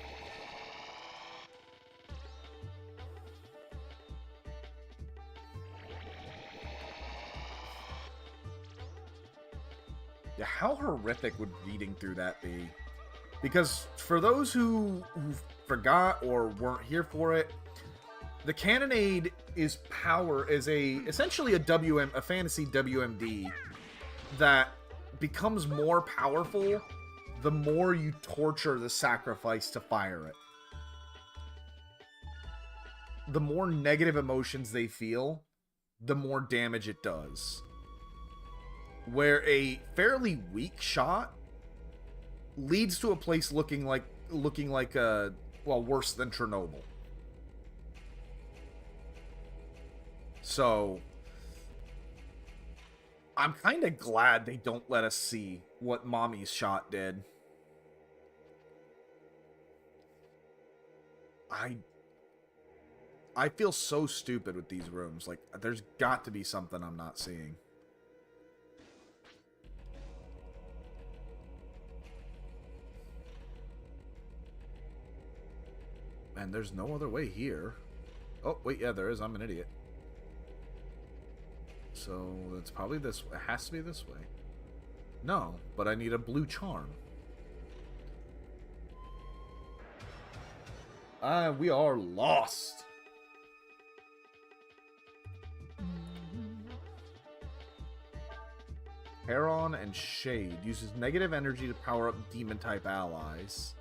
A: Yeah, how horrific would reading through that be? Because for those who forgot or weren't here for it, the cannonade is essentially a fantasy WMD that becomes more powerful the more you torture the sacrifice to fire it. The more negative emotions they feel, the more damage it does. Where a fairly weak shot leads to a place looking like well, worse than Chernobyl. So I'm kind of glad they don't let us see what Mommy's shot did. I feel so stupid with these rooms. Like, there's got to be something I'm not seeing. Man, there's no other way here. Oh, wait, yeah, there is. I'm an idiot. So, it's probably this way. It has to be this way. No, but I need a blue charm. We are lost. Heron and Shade uses negative energy to power up demon-type allies.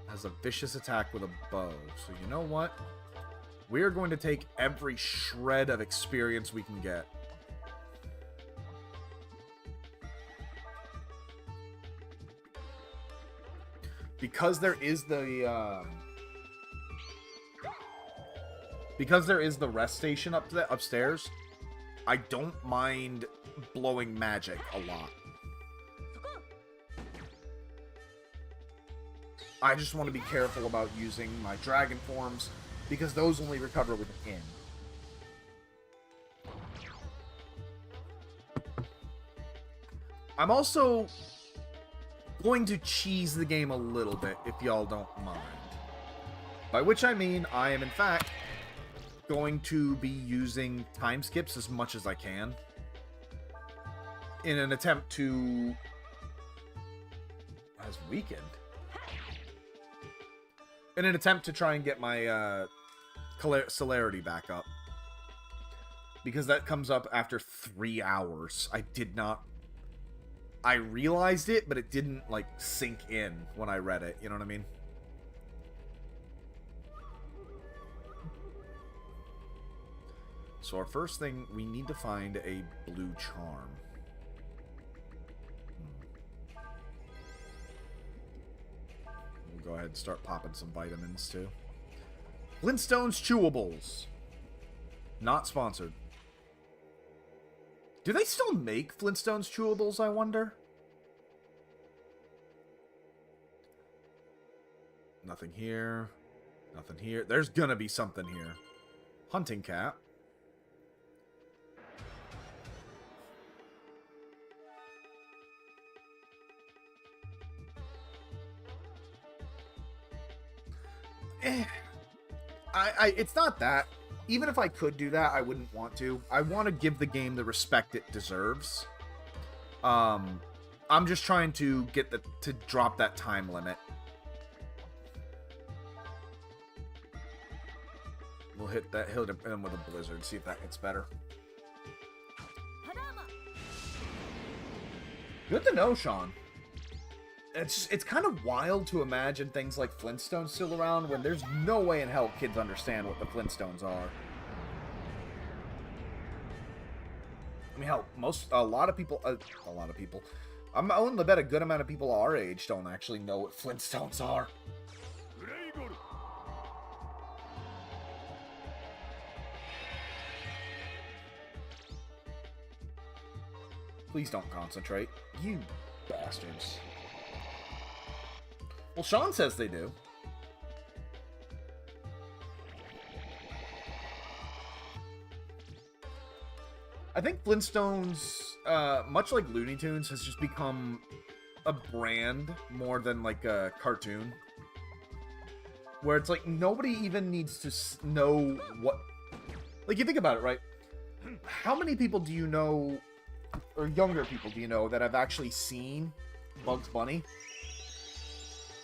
A: Has a vicious attack with a bow. So you know what? We are going to take every shred of experience we can get. Because there is the rest station upstairs, I don't mind blowing magic a lot. I just want to be careful about using my dragon forms, because those only recover with an in. I'm also going to cheese the game a little bit, if y'all don't mind. By which I mean, I am in fact going to be using time skips as much as I can in an attempt to... Has weakened. In an attempt to try and get my celerity back up. Because that comes up after 3 hours. I realized it, but it didn't, like, sink in when I read it. You know what I mean? So our first thing, we need to find a blue charm. We'll go ahead and start popping some vitamins, too. Flintstones Chewables. Not sponsored. Do they still make Flintstones Chewables, I wonder? Nothing here. Nothing here. There's gonna be something here. Hunting cap. It's not that. Even if I could do that, I wouldn't want to. I want to give the game the respect it deserves. I'm just trying to get to drop that time limit. We'll hit him with a blizzard, see if that hits better. Good to know, Sean. It's kind of wild to imagine things like Flintstones still around when there's no way in hell kids understand what the Flintstones are. I mean, hell, a lot of people, I'm willing to bet a good amount of people our age don't actually know what Flintstones are. Please don't concentrate, you bastards. Well, Sean says they do. I think Flintstones, much like Looney Tunes, has just become a brand more than like a cartoon. Where it's like nobody even needs to know what... Like, you think about it, right? How many people do you know, or younger people do you know, that have actually seen Bugs Bunny?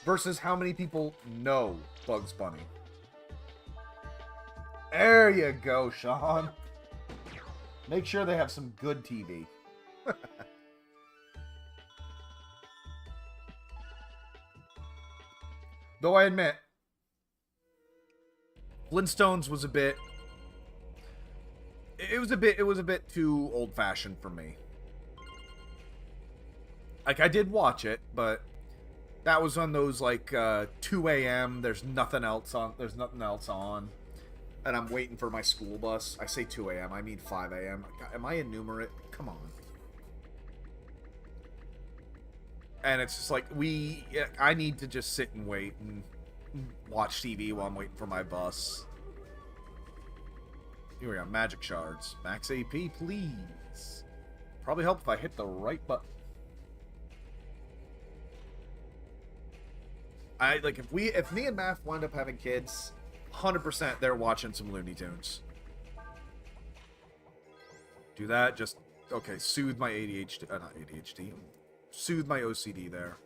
A: Versus how many people know Bugs Bunny. There you go, Sean. Make sure they have some good TV. Though I admit, Flintstones was a bit... It was a bit too old-fashioned for me. Like, I did watch it, but... That was on those, like, 2 a.m. There's nothing else on. And I'm waiting for my school bus. I say 2 a.m. I mean 5 a.m. Am I enumerate? Come on. And it's just like, I need to just sit and wait and watch TV while I'm waiting for my bus. Here we go. Magic shards. Max AP, please. Probably help if I hit the right button. If me and Math wind up having kids, 100% they're watching some Looney Tunes. Do that, just, okay, soothe my ADHD, not ADHD, soothe my OCD there.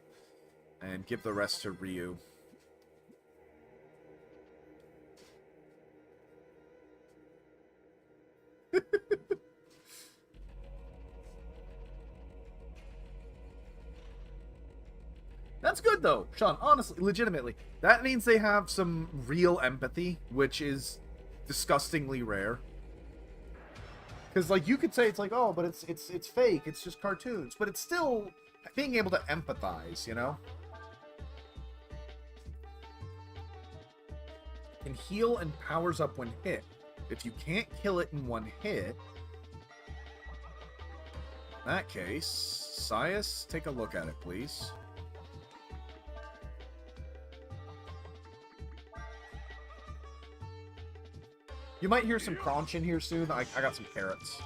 A: And give the rest to Ryu. That's good, though, Sean. Honestly, legitimately. That means they have some real empathy, which is disgustingly rare. Because, like, you could say it's like, oh, but it's fake, it's just cartoons. But it's still being able to empathize, you know? Can heal and powers up when hit. If you can't kill it in one hit, in that case, Sias, take a look at it, please. You might hear some crunch in here soon. I got some carrots.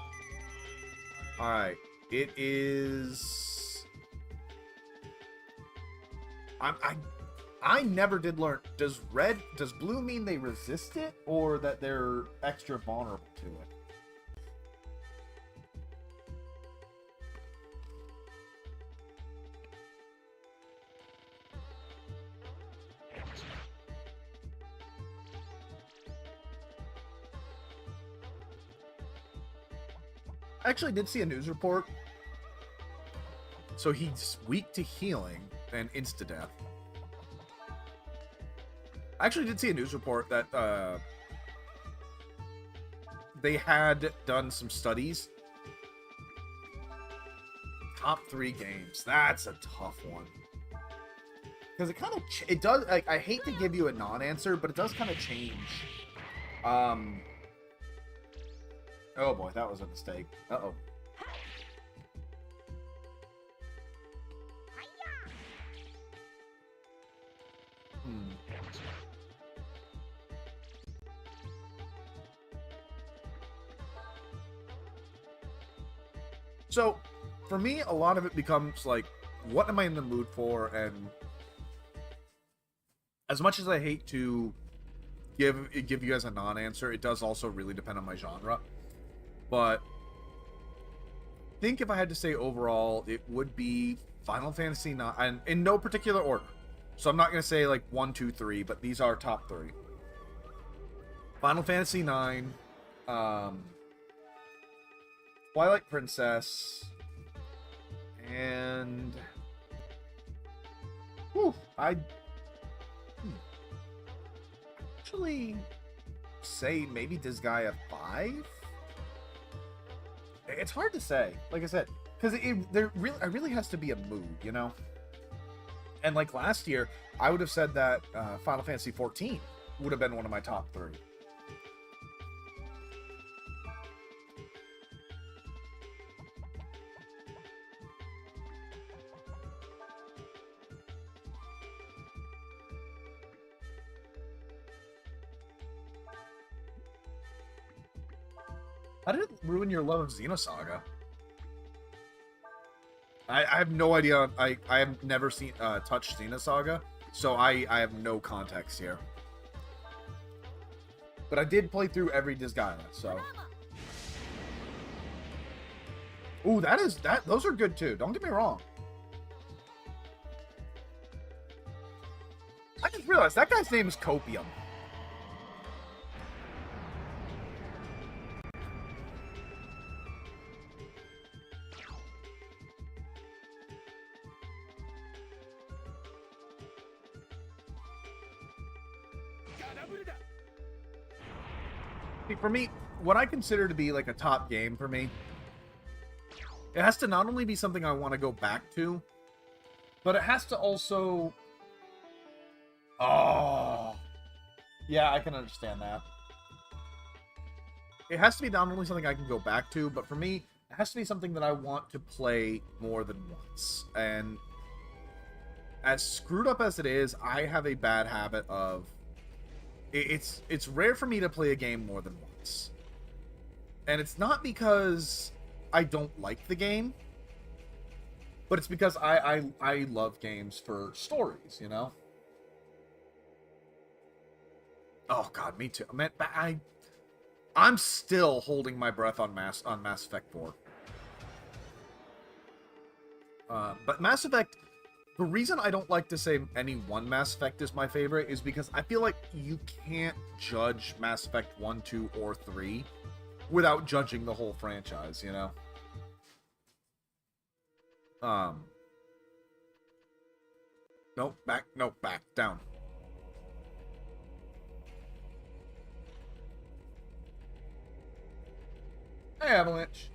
A: Alright. It is... I never did learn. Does blue mean they resist it, or that they're extra vulnerable to it? I actually did see a news report. So he's weak to healing and insta-death. I actually did see a news report that they had done some studies. Top 3 games. That's a tough one. Because it kind of... it does... like, I hate to give you a non-answer, but it does kind of change. Oh boy, that was a mistake. Uh-oh. So, for me, a lot of it becomes like, what am I in the mood for? And as much as I hate to give you guys a non-answer, it does also really depend on my genre. But I think if I had to say overall, it would be Final Fantasy IX, and in no particular order. So I'm not going to say like 1, 2, 3, but these are top 3. Final Fantasy IX, Twilight Princess, and I'd actually say maybe Disgaea 5. It's hard to say, like I said, because it really has to be a mood, you know. And like last year, I would have said that Final Fantasy 14 would have been one of my top 3. How did it ruin your love of Xenosaga? I have no idea. I have never seen touched Xenosaga, so I have no context here. But I did play through every Disgaea, so. Ooh, those are good too. Don't get me wrong. I just realized that guy's name is Copium. For me, what I consider to be like a top game for me, it has to not only be something I want to go back to, but it has to also... Oh, yeah, I can understand that. It has to be not only something I can go back to, but for me, it has to be something that I want to play more than once. And as screwed up as it is, I have a bad habit of... It's rare for me to play a game more than once. And it's not because I don't like the game, but it's because I love games for stories, you know? Oh god, me too. Man, I'm still holding my breath on Mass Effect 4. But Mass Effect... The reason I don't like to say any one Mass Effect is my favorite is because I feel like you can't judge Mass Effect 1, 2, or 3 without judging the whole franchise, you know? Nope, back, down. Hey, Avalanche.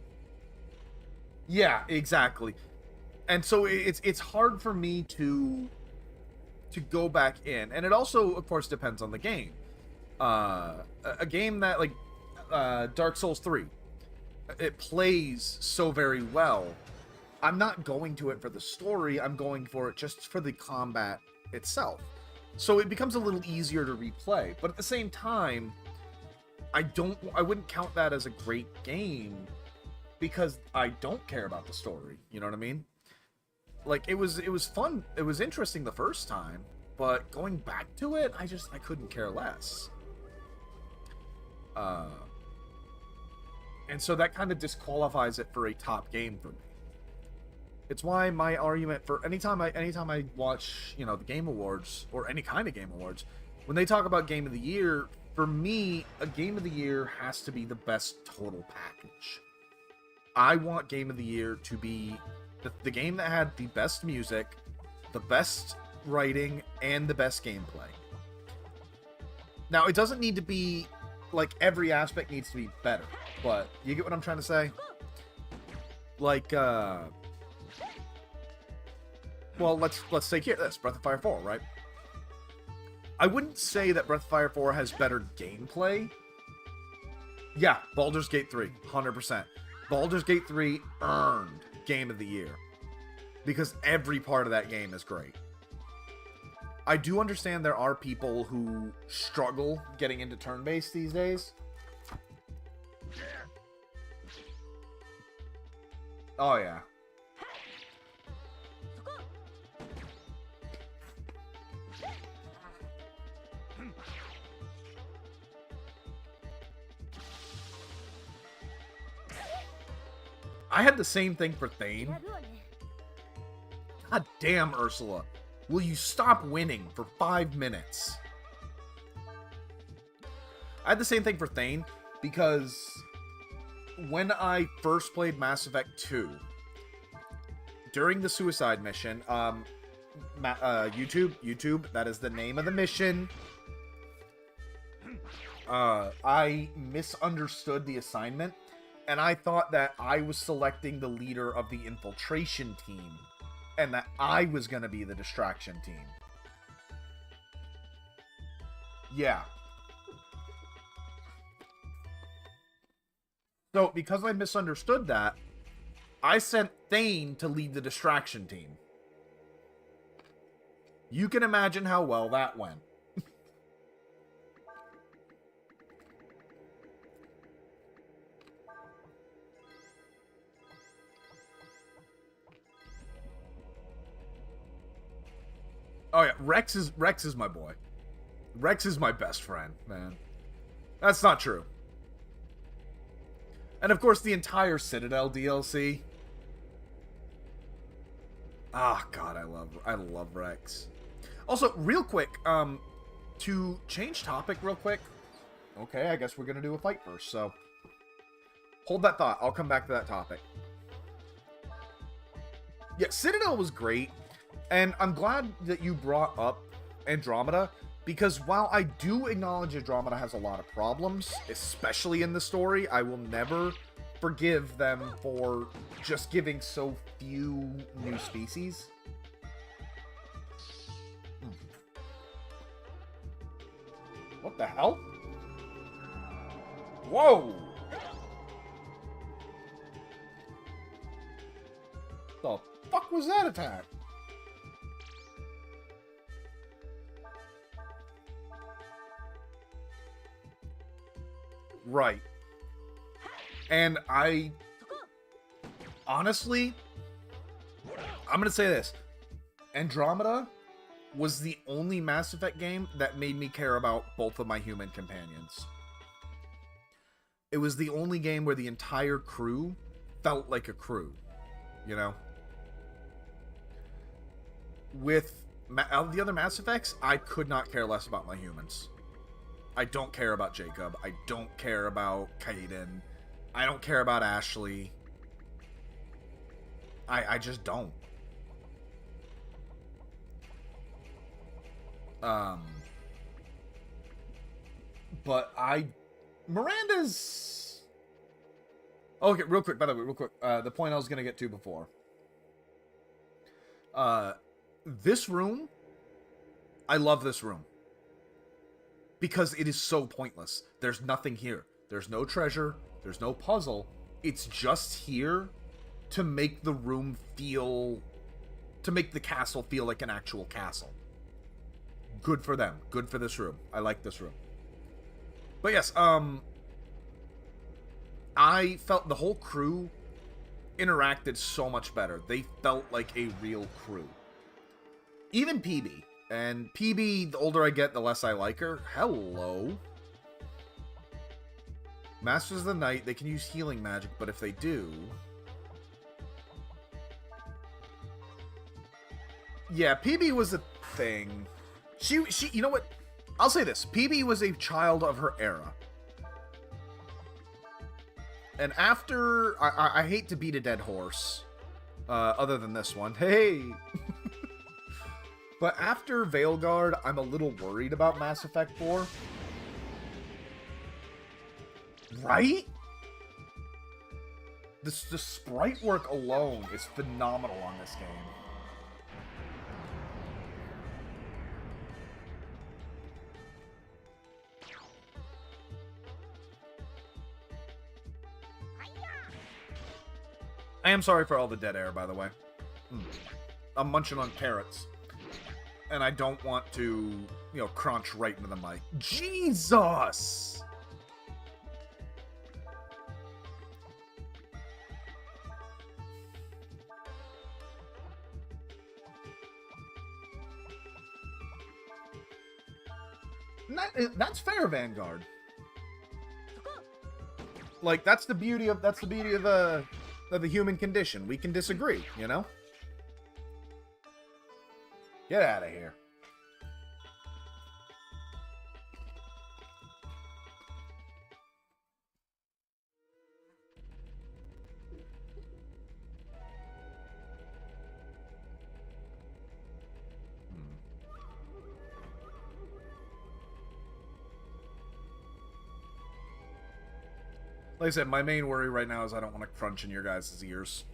A: Yeah, exactly. And so it's hard for me to go back in, and it also, of course, depends on the game. A game that like Dark Souls 3, it plays so very well. I'm not going to it for the story. I'm going for it just for the combat itself. So it becomes a little easier to replay. But at the same time, I wouldn't count that as a great game because I don't care about the story. You know what I mean? Like it was fun. It was interesting the first time, but going back to it, I couldn't care less. Uh and so that kind of disqualifies it for a top game for me. It's why my argument for anytime I watch, you know, the Game Awards or any kind of Game Awards, when they talk about Game of the Year, for me, a Game of the Year has to be the best total package. I want Game of the Year to be the game that had the best music, the best writing, and the best gameplay. Now, it doesn't need to be like every aspect needs to be better, but you get what I'm trying to say? Like, well, let's take this Breath of Fire 4, right? I wouldn't say that Breath of Fire 4 has better gameplay. Yeah, Baldur's Gate 3, 100%. Baldur's Gate 3 earned Game of the Year because every part of that game is great. I do understand there are people who struggle getting into turn-based these days. Oh, yeah. I had the same thing for Thane. God damn, Ursula. Will you stop winning for 5 minutes? I had the same thing for Thane because when I first played Mass Effect 2, during the suicide mission, YouTube, that is the name of the mission. I misunderstood the assignment, and I thought that I was selecting the leader of the infiltration team, and that I was going to be the distraction team. Yeah. So, because I misunderstood that, I sent Thane to lead the distraction team. You can imagine how well that went. Oh yeah, Rex is my boy. Rex is my best friend, man. That's not true. And of course, the entire Citadel DLC. Ah, God, I love Rex. Also, real quick, to change topic real quick. Okay, I guess we're gonna do a fight first. So, hold that thought. I'll come back to that topic. Yeah, Citadel was great. And I'm glad that you brought up Andromeda, because while I do acknowledge Andromeda has a lot of problems, especially in the story, I will never forgive them for just giving so few new species. What the hell? Whoa! The fuck was that attack? Right. And honestly, I'm going to say this. Andromeda was the only Mass Effect game that made me care about both of my human companions. It was the only game where the entire crew felt like a crew, you know? With the other Mass Effects, I could not care less about my humans. I don't care about Jacob. I don't care about Kaiden. I don't care about Ashley. I just don't. But Miranda's Okay, real quick, by the way, real quick. The point I was going to get to before. This room, I love this room. Because it is so pointless. There's nothing here. There's no treasure. There's no puzzle. It's just here to make the room feel... to make the castle feel like an actual castle. Good for them. Good for this room. I like this room. But yes, I felt the whole crew interacted so much better. They felt like a real crew. Even PB. And PB, the older I get, the less I like her. Hello. Masters of the Night, they can use healing magic, but if they do... Yeah, PB was a thing. She, you know what? I'll say this. PB was a child of her era. And after... I hate to beat a dead horse. Other than this one. Hey! But after Veilguard, I'm a little worried about Mass Effect 4. Right? The sprite work alone is phenomenal on this game. I am sorry for all the dead air, by the way. I'm munching on carrots. And I don't want to, you know, crunch right into the mic. Jesus! That's fair, Vanguard. Like, that's the beauty of the human condition. We can disagree, you know? Get out of here. Like I said, my main worry right now is I don't want to crunch in your guys' ears.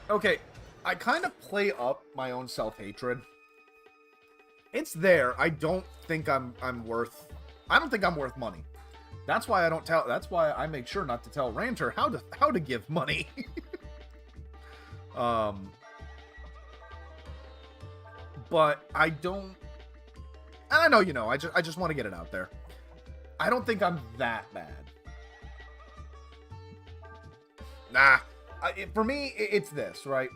A: Okay, I kind of play up my own self-hatred. It's there. I don't think I'm worth... I don't think I'm worth money. That's why I don't tell... That's why I make sure not to tell Ranter how to give money. But I don't... And I know you know. I just want to get it out there. I don't think I'm that bad. Nah. For me, it's this, right?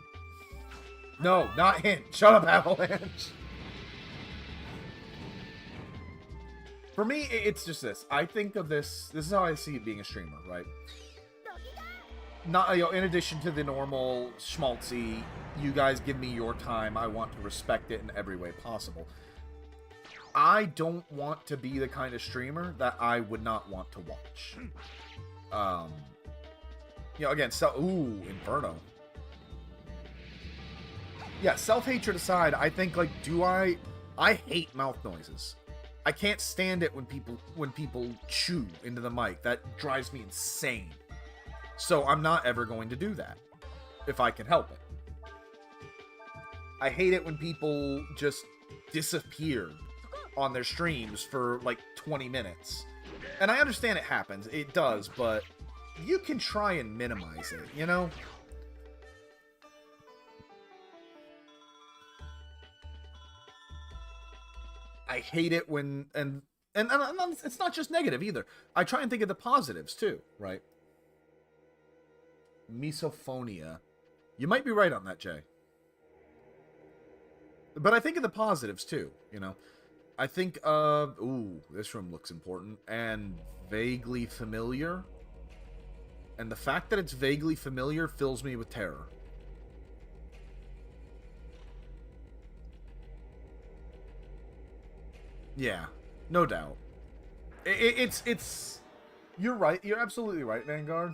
A: No, not hint. Shut up, Avalanche. For me, it's just this. I think of this... This is how I see it being a streamer, right? Not, you know, in addition to the normal schmaltzy, you guys give me your time, I want to respect it in every way possible. I don't want to be the kind of streamer that I would not want to watch. You know, again, ooh, Inferno. Yeah, self-hatred aside, I think, like, I hate mouth noises. I can't stand it when people chew into the mic. That drives me insane. So I'm not ever going to do that, if I can help it. I hate it when people just disappear on their streams for, like, 20 minutes. And I understand it happens. It does, but... You can try and minimize it, you know? I hate it when... And it's not just negative, either. I try and think of the positives, too, right? Misophonia. You might be right on that, Jay. But I think of the positives, too, you know? I think of... Ooh, this room looks important. And vaguely familiar... And the fact that it's vaguely familiar fills me with terror. Yeah, no doubt. It's... You're right. You're absolutely right, Vanguard.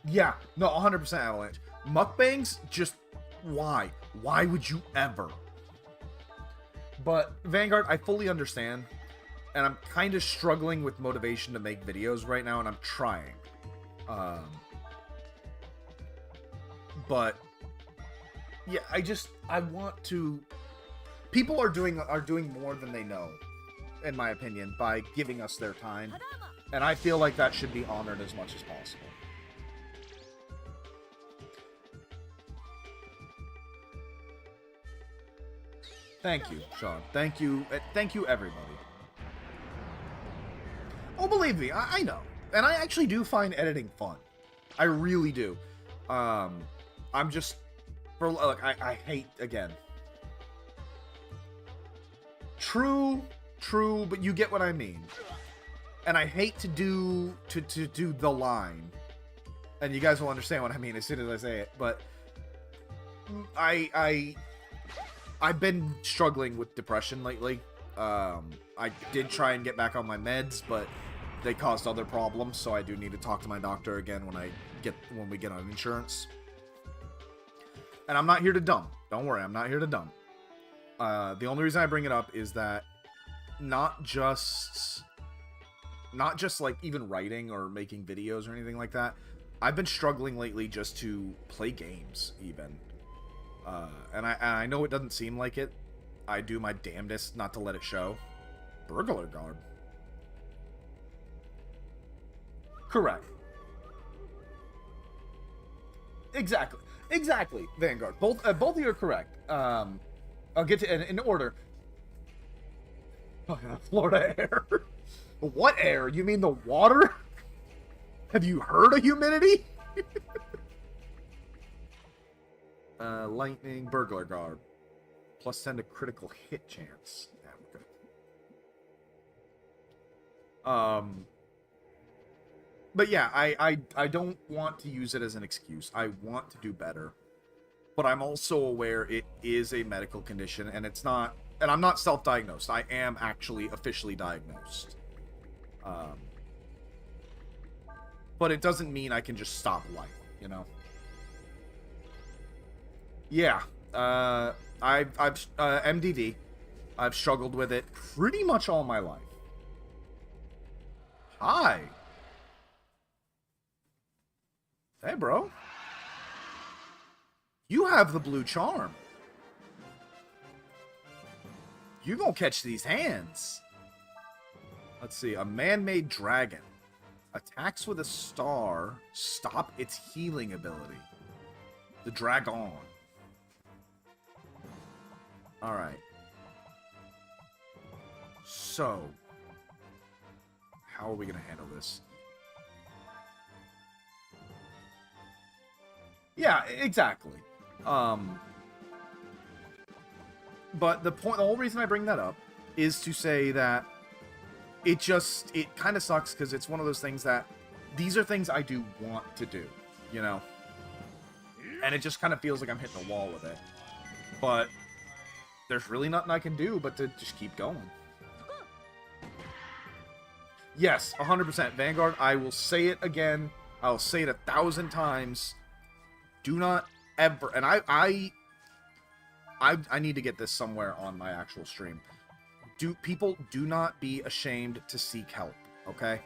A: Yeah, no, 100% Avalanche. Mukbangs, just why? Why would you ever? But Vanguard, I fully understand. And I'm kind of struggling with motivation to make videos right now, and I'm trying. But yeah, I want to. People are doing more than they know, in my opinion, by giving us their time, and I feel like that should be honored as much as possible. Thank you, Sean. Thank you, everybody. Oh, believe me, I know. And I actually do find editing fun. I really do. I'm just... Look, I hate, again. True, but you get what I mean. And I hate to do the line. And you guys will understand what I mean as soon as I say it. But I've been struggling with depression lately. I did try and get back on my meds, but they caused other problems, so I do need to talk to my doctor again when we get on insurance. And I'm not here to dump. Don't worry, I'm not here to dump. The only reason I bring it up is that not just like even writing or making videos or anything like that. I've been struggling lately just to play games, even. And I know it doesn't seem like it. I do my damnedest not to let it show. Burglar guard. Correct. Exactly, Vanguard. Both of you are correct. I'll get to in order. Florida air. What air? You mean the water? Have you heard of humidity? Lightning, burglar guard. Plus 10 to critical hit chance. Yeah, we're good. But yeah, I don't want to use it as an excuse. I want to do better. But I'm also aware it is a medical condition, and it's not... And I'm not self-diagnosed. I am actually officially diagnosed. But it doesn't mean I can just stop life, you know? Yeah. I've MDD. I've struggled with it pretty much all my life. Hi. Hey, bro. You have the blue charm. You gonna catch these hands. Let's see. A man-made dragon. Attacks with a star. Stop its healing ability. The dragon. Alright. So. How are we gonna handle this? Yeah, exactly. But the whole reason I bring that up is to say that it kind of sucks because it's one of those things that these are things I do want to do, you know? And it just kind of feels like I'm hitting a wall with it. But there's really nothing I can do but to just keep going. Yes, 100%. Vanguard, I will say it again. I'll say it 1,000 times. Do not ever... And I need to get this somewhere on my actual stream. People do not be ashamed to seek help, okay?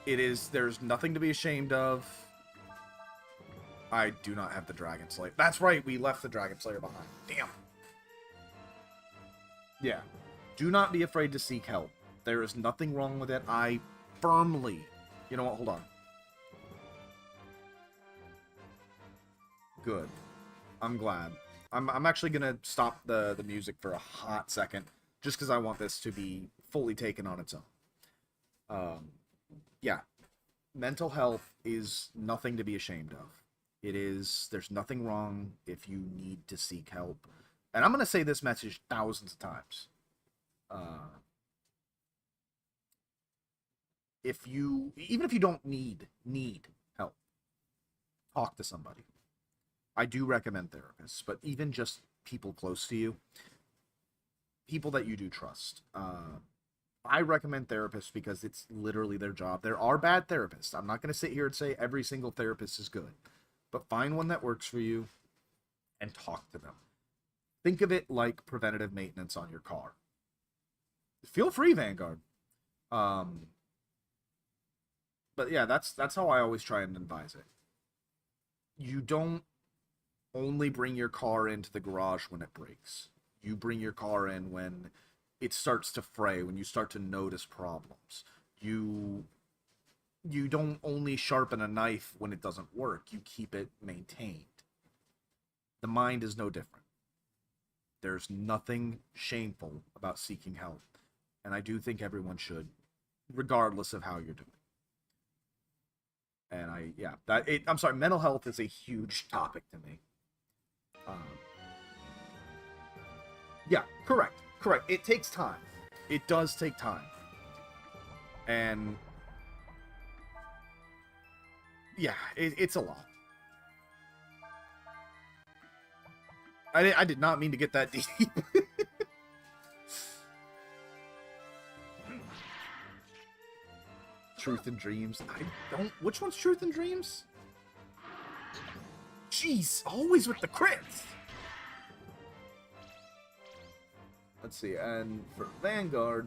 A: There's nothing to be ashamed of. I do not have the Dragon Slayer. That's right, we left the Dragon Slayer behind. Damn. Yeah. Do not be afraid to seek help. There is nothing wrong with it. I firmly... You know what? Hold on. Good. I'm glad. I'm actually going to stop the music for a hot second, just because I want this to be fully taken on its own. Yeah. Mental health is nothing to be ashamed of. There's nothing wrong if you need to seek help. And I'm going to say this message thousands of times. Even if you don't need help, talk to somebody. I do recommend therapists, but even just people close to you, people that you do trust. I recommend therapists because it's literally their job. There are bad therapists. I'm not going to sit here and say every single therapist is good. but find one that works for you and talk to them. Think of it like preventative maintenance on your car. Feel free, Vanguard. But yeah, that's how I always try and advise it. You don't only bring your car into the garage when it breaks. You bring your car in when it starts to fray, when you start to notice problems. You don't only sharpen a knife when it doesn't work. You keep it maintained. The mind is no different. There's nothing shameful about seeking help. And I do think everyone should, regardless of how you're doing. And I'm sorry, mental health is a huge topic to me. Yeah, correct. It takes time. It does take time. And yeah, it's a lot. I did not mean to get that deep. Truth and Dreams. Which one's Truth and Dreams? Jeez, always with the crits. Let's see, and for Vanguard,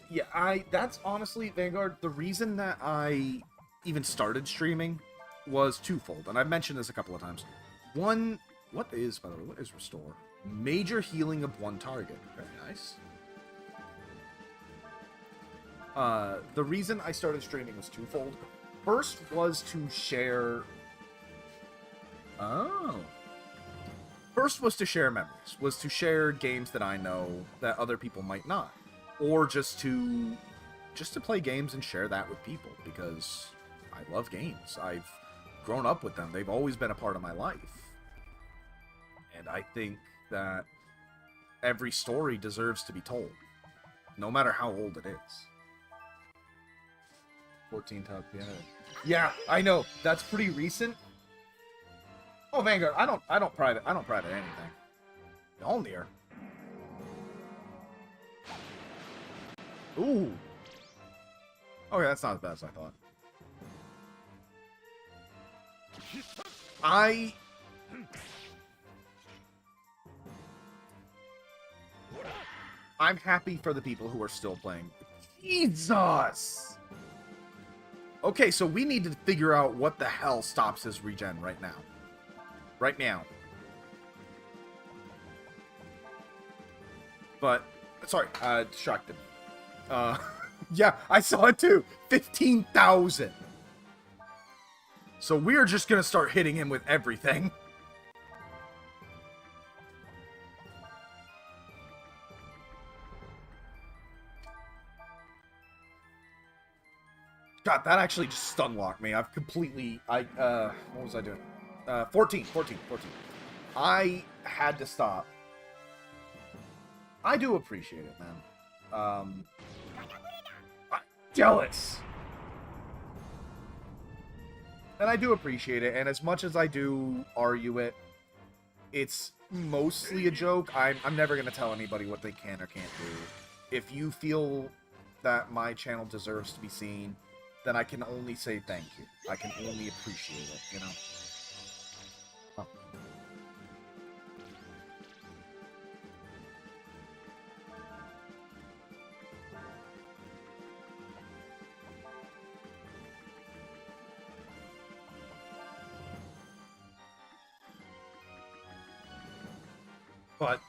A: yeah, that's honestly, Vanguard, the reason that I even started streaming was twofold, and I've mentioned this a couple of times. One, what is Restore? Major healing of one target. Very nice. The reason I started streaming was twofold. First was to share... First was to share memories, was to share games that I know that other people might not. Or just to play games and share that with people, because I love games. I've grown up with them. They've always been a part of my life. And I think that every story deserves to be told, no matter how old it is. 14 top piano. Yeah, I know. That's pretty recent. Oh, Vanguard, I don't private anything. Mjolnir. Ooh. Okay, that's not as bad as I thought. I'm happy for the people who are still playing. Jesus! Okay, so we need to figure out what the hell stops his regen right now. Right now. But, sorry, distracted. Yeah, I saw it too. 15,000. So we're just gonna start hitting him with everything. God, that actually just stun locked me. I've completely... what was I doing? 14. I had to stop. I do appreciate it, man. I'm jealous. And I do appreciate it, and as much as I do argue it, it's mostly a joke. I'm never going to tell anybody what they can or can't do. If you feel that my channel deserves to be seen, then I can only say thank you. I can only appreciate it, you know? Oh. But,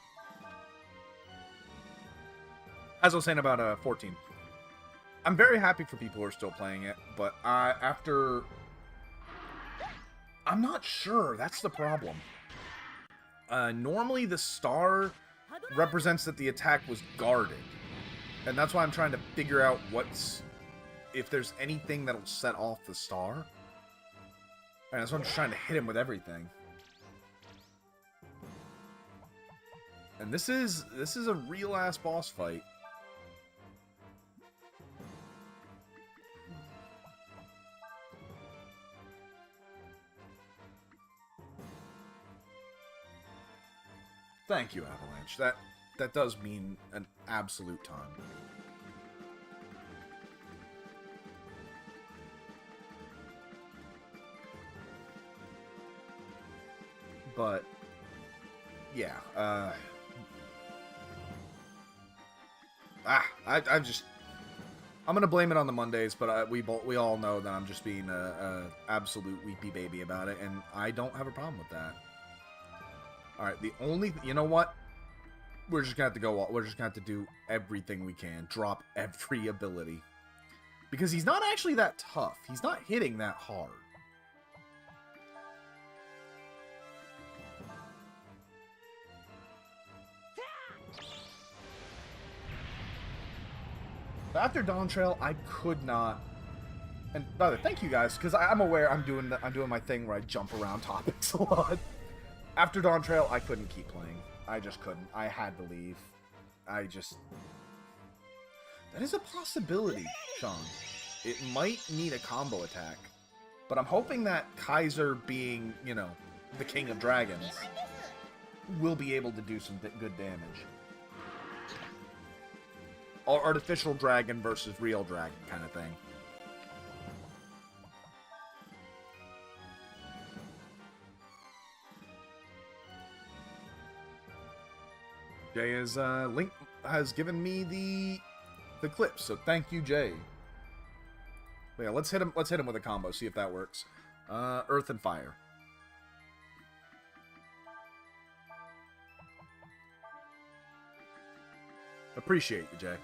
A: as I was saying about 14, I'm very happy for people who are still playing it, but I'm not sure. That's the problem. Normally the star represents that the attack was guarded, and that's why I'm trying to figure out if there's anything that'll set off the star. And that's why I'm just trying to hit him with everything. And this is a real ass boss fight. Thank you, Avalanche. That does mean an absolute ton. But yeah, I'm gonna blame it on the Mondays, but we all know that I'm just being a absolute weepy baby about it, and I don't have a problem with that. All right, you know what? We're just gonna have to go. We're just gonna have to do everything we can, drop every ability, because he's not actually that tough. He's not hitting that hard. After Dawn Trail, I could not. And by the way, thank you guys, because I'm aware I'm doing my thing where I jump around topics a lot. After Dawn Trail, I couldn't keep playing. I just couldn't. I had to leave. That is a possibility, Sean. It might need a combo attack, but I'm hoping that Kaiser, being, you know, the king of dragons, will be able to do some good damage. Or artificial dragon versus real dragon kind of thing. Jay has given me the clips, so thank you, Jay. But yeah, let's hit him with a combo, see if that works. Earth and fire. Appreciate you, Jay.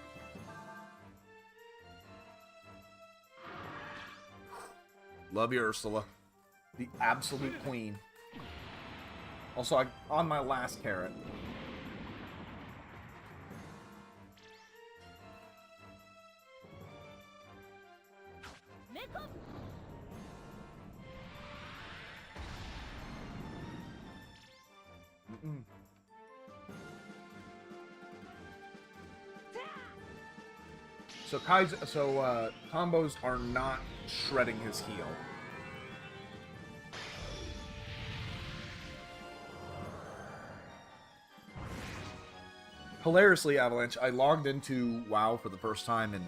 A: Love you, Ursula. The absolute queen. Also, on my last carrot. So combos are not shredding his heal. Hilariously, Avalanche, I logged into WoW for the first time in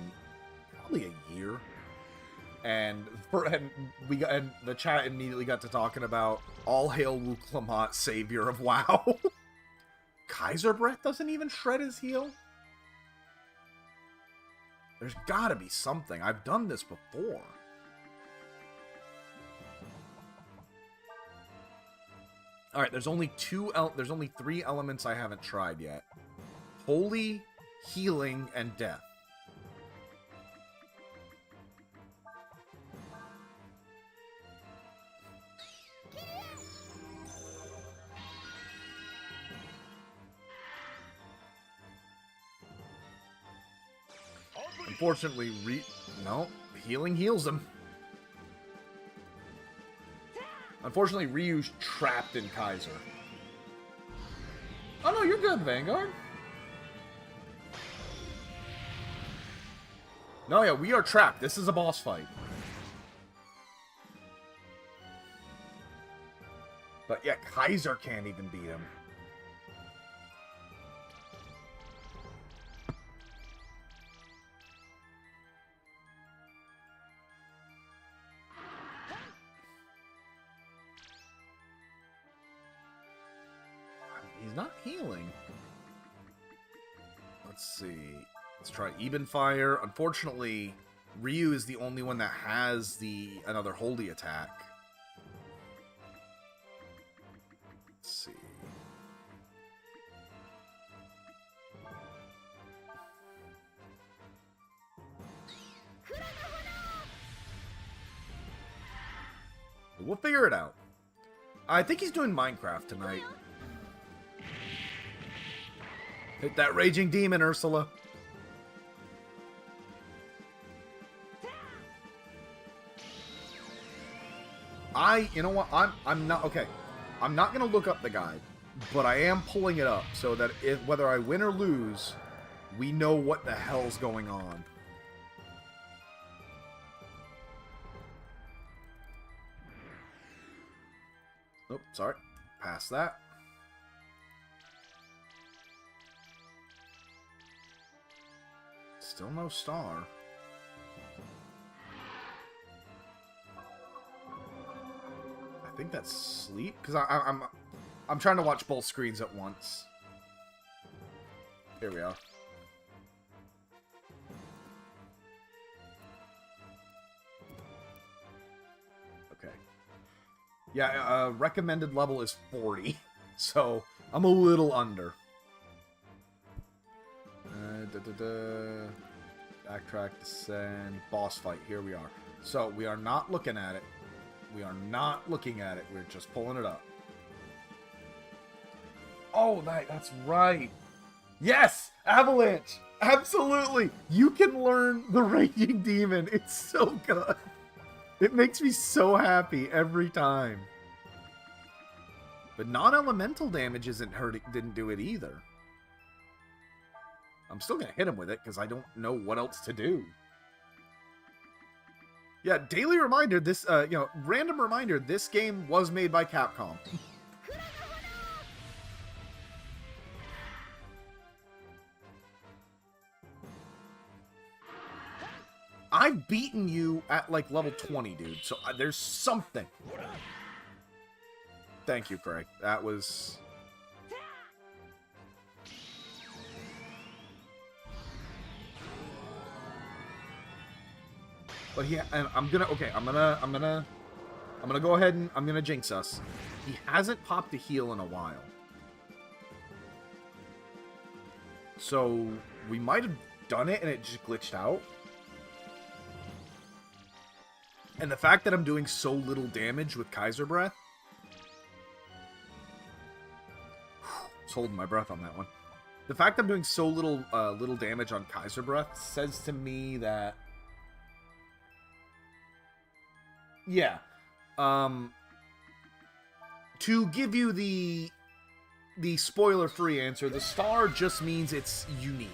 A: probably a year, and the chat immediately got to talking about all hail Wu Clamont, savior of WoW. Kaiser Breath doesn't even shred his heal. There's gotta be something. I've done this before. Alright, there's only 3 elements I haven't tried yet. Holy, healing, and death. Unfortunately, no, healing heals him. Unfortunately, Ryu's trapped in Kaiser. Oh no, you're good, Vanguard. No, yeah, we are trapped. This is a boss fight. But yeah, Kaiser can't even beat him. He's not healing. Let's see. Let's try Even Fire. Unfortunately, Ryu is the only one that has another holy attack. Let's see. We'll figure it out. I think he's doing Minecraft tonight. Hit that raging demon, Ursula. You know what? I'm not okay. I'm not gonna look up the guide, but I am pulling it up so that whether I win or lose, we know what the hell's going on. Oh, sorry. Past that. Still no star. I think that's sleep, because I'm trying to watch both screens at once. Here we are. Okay. Yeah, recommended level is 40. So, I'm a little under. Backtrack, descend, boss fight. Here we are. So, we are not looking at it. We are not looking at it. We're just pulling it up. Oh, that's right. Yes! Avalanche! Absolutely! You can learn the Raging Demon. It's so good. It makes me so happy every time. But non-elemental damage didn't do it either. I'm still gonna hit him with it because I don't know what else to do. Yeah, daily reminder, this, random reminder, this game was made by Capcom. I've beaten you at, like, level 20, dude, so there's something. Thank you, Craig. That was... But I'm gonna go ahead and I'm gonna jinx us. He hasn't popped a heal in a while. So, we might have done it and it just glitched out. And the fact that I'm doing so little damage with Kaiser Breath... I was holding my breath on that one. The fact that I'm doing so little damage on Kaiser Breath says to me that... Yeah. To give you the spoiler-free answer, the star just means it's unique.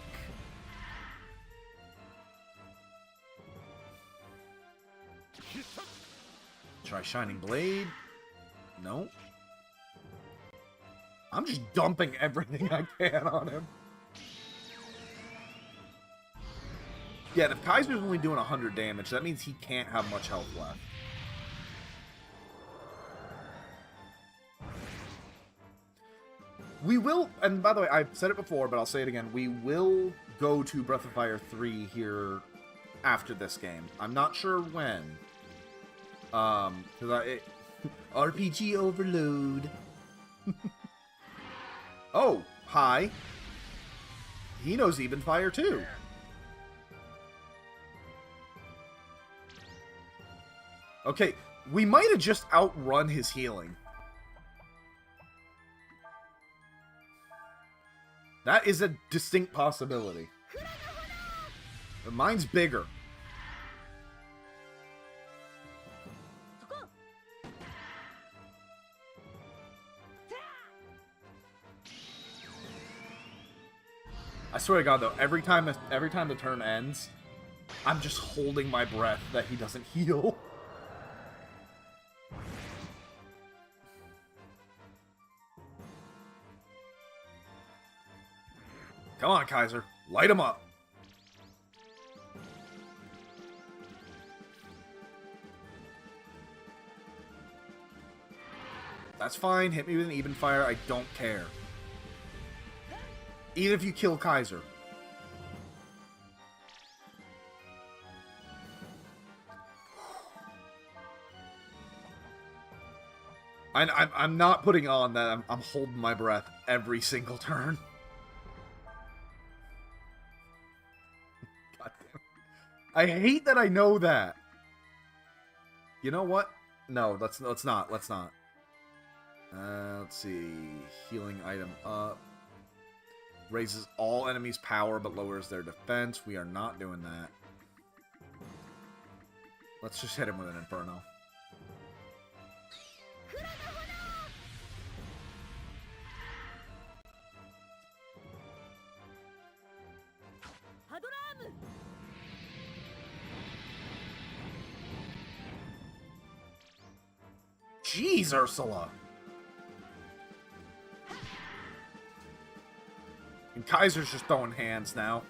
A: Try Shining Blade. No. I'm just dumping everything I can on him. Yeah, if Kaiser's only doing 100 damage, that means he can't have much health left. We will, and by the way, I've said it before, but I'll say it again, we will go to Breath of Fire 3 here after this game. I'm not sure when. Because RPG overload. Oh, hi. He knows Even Fire too. Okay, we might have just outrun his healing. That is a distinct possibility. But mine's bigger. I swear to God, though, every time the turn ends, I'm just holding my breath that he doesn't heal. Come on, Kaiser. Light him up. That's fine. Hit me with an even fire. I don't care. Even if you kill Kaiser. I'm not putting on that I'm holding my breath every single turn. God damn. I hate that I know that. You know what? No, let's not. Let's see. Healing item up. Raises all enemies' power but lowers their defense. We are not doing that. Let's just hit him with an Inferno. Jeez, Ursula! And Kaiser's just throwing hands now.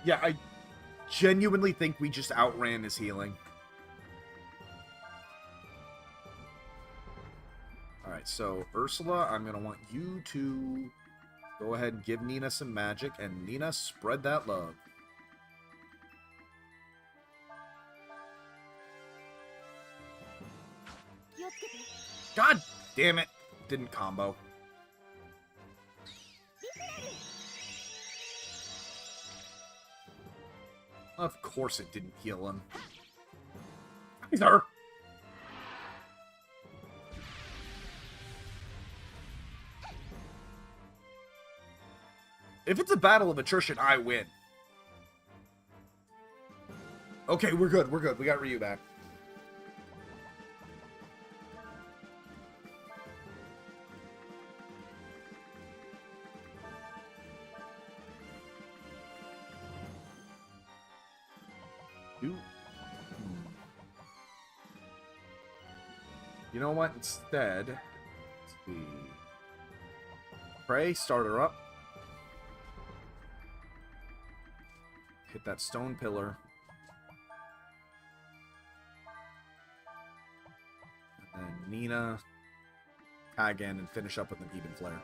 A: Yeah, I genuinely think we just outran his healing. Alright, so Ursula, I'm going to want you to go ahead and give Nina some magic, and Nina, spread that love. God damn it! Didn't combo. Of course it didn't heal him. Either. If it's a battle of attrition, I win. Okay, we're good. We're good. We got Ryu back. You know what? Instead, let's see. Pray, start her up. Hit that stone pillar. And then Nina, tag in, and finish up with an even flare.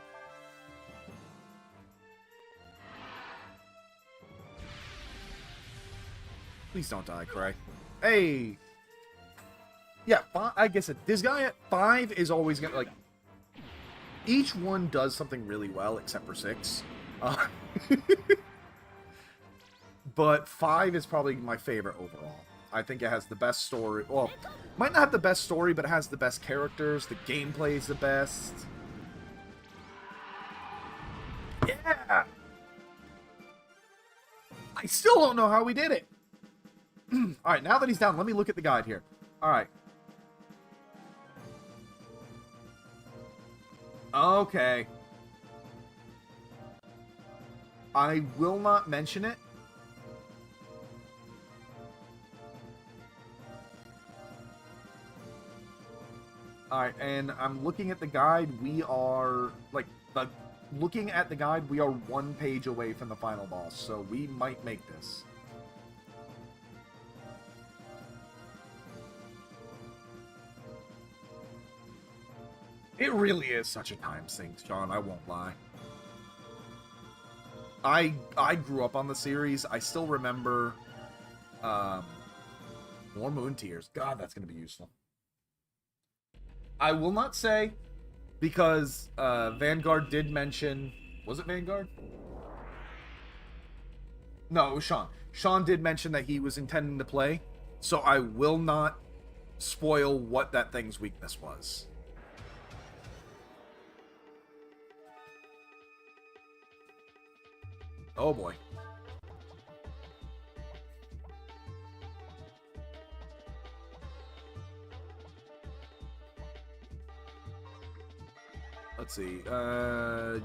A: Please don't die, Cray. Hey! Yeah, I guess this guy at 5 is always gonna, like... Each one does something really well, except for 6. But 5 is probably my favorite overall. I think it has the best story. Well, might not have the best story, but it has the best characters. The gameplay is the best. Yeah! I still don't know how we did it. Alright, now that he's down, let me look at the guide here. Alright. Okay. I will not mention it. Alright, and I'm looking at the guide. We are, like, looking at the guide, we are 1 page away from the final boss, so we might make this. It really is such a time sink, Sean, I won't lie. I grew up on the series. I still remember more Moon Tears. God, that's going to be useful. I will not say, because Vanguard did mention... Was it Vanguard? No, it was Sean. Sean did mention that he was intending to play, so I will not spoil what that thing's weakness was. Oh boy. Let's see. The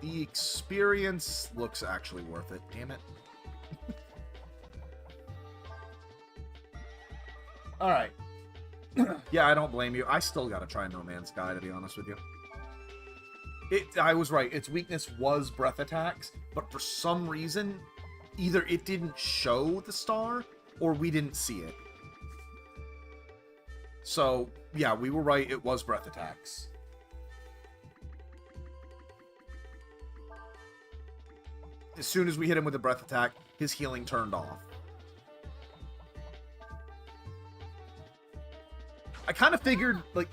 A: experience looks actually worth it. Damn it. Alright. Yeah, I don't blame you. I still gotta try No Man's Sky, to be honest with you. I was right. Its weakness was breath attacks, but for some reason, either it didn't show the star, or we didn't see it. So, yeah, we were right. It was breath attacks. As soon as we hit him with a breath attack, his healing turned off. I kind of figured, like...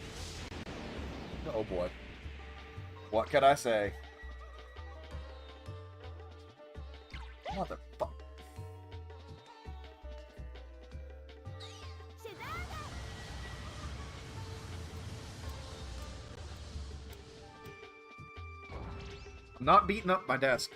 A: Oh boy. What could I say? Motherfucker. I'm not beating up my desk.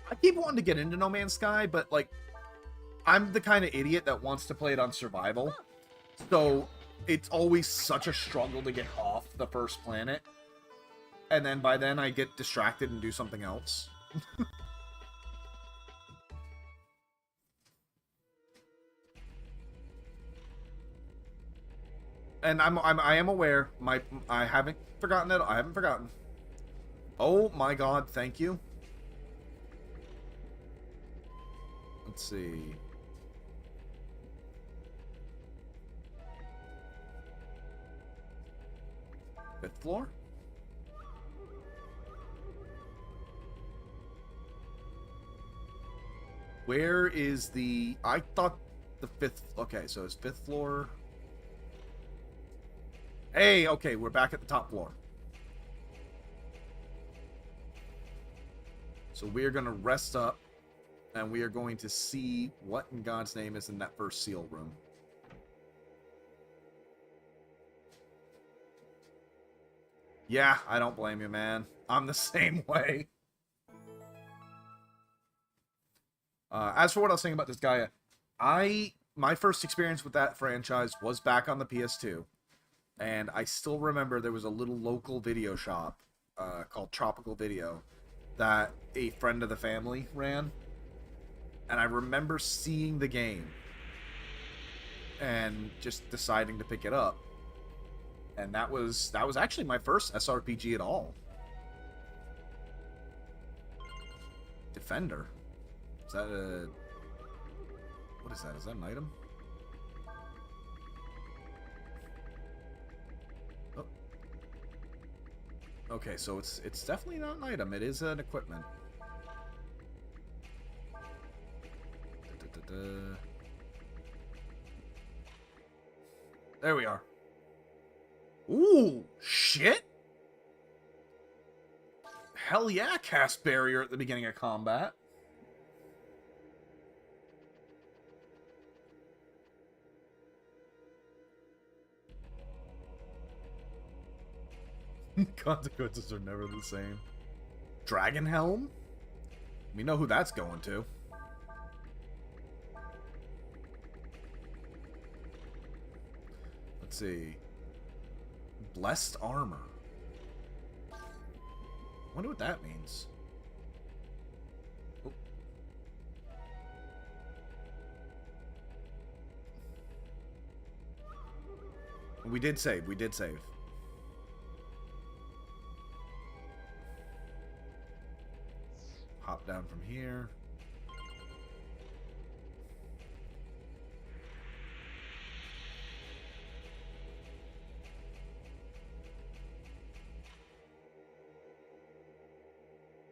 A: I keep wanting to get into No Man's Sky, but, like, I'm the kind of idiot that wants to play it on survival. So, it's always such a struggle to get off the first planet. And then by then I get distracted and do something else. And I am aware. I haven't forgotten it. I haven't forgotten. Oh my god, thank you. Let's see. Fifth floor? Where is the... I thought the fifth... Okay, so it's fifth floor. Hey, okay, we're back at the top floor. So we are going to rest up, and we are going to see what in God's name is in that first seal room. Yeah, I don't blame you, man. I'm the same way. As for what I was saying about this guy, my first experience with that franchise was back on the PS2, and I still remember there was a little local video shop called Tropical Video that a friend of the family ran, and I remember seeing the game and just deciding to pick it up, and that was actually my first SRPG at all. Defender. Is that a... What is that? Is that an item? Oh. Okay, so it's definitely not an item. It is an equipment. There we are. Ooh, shit! Hell yeah, cast barrier at the beginning of combat. Consequences are never the same. Dragon Helm? We know who that's going to. Let's see. Blessed Armor. Wonder what that means. Oh. We did save. We did save. Hop down from here.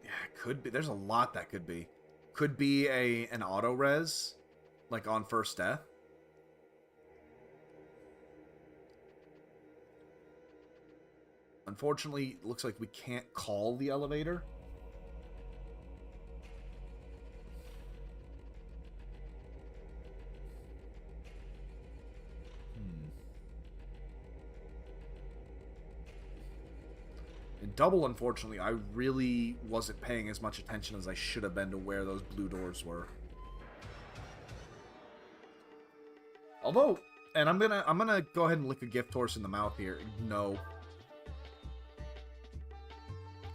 A: Yeah, it could be. There's a lot that could be. Could be an auto res, like on first death. Unfortunately, it looks like we can't call the elevator. Double, unfortunately, I really wasn't paying as much attention as I should have been to where those blue doors were. Although, and I'm gonna go ahead and lick a gift horse in the mouth here. No.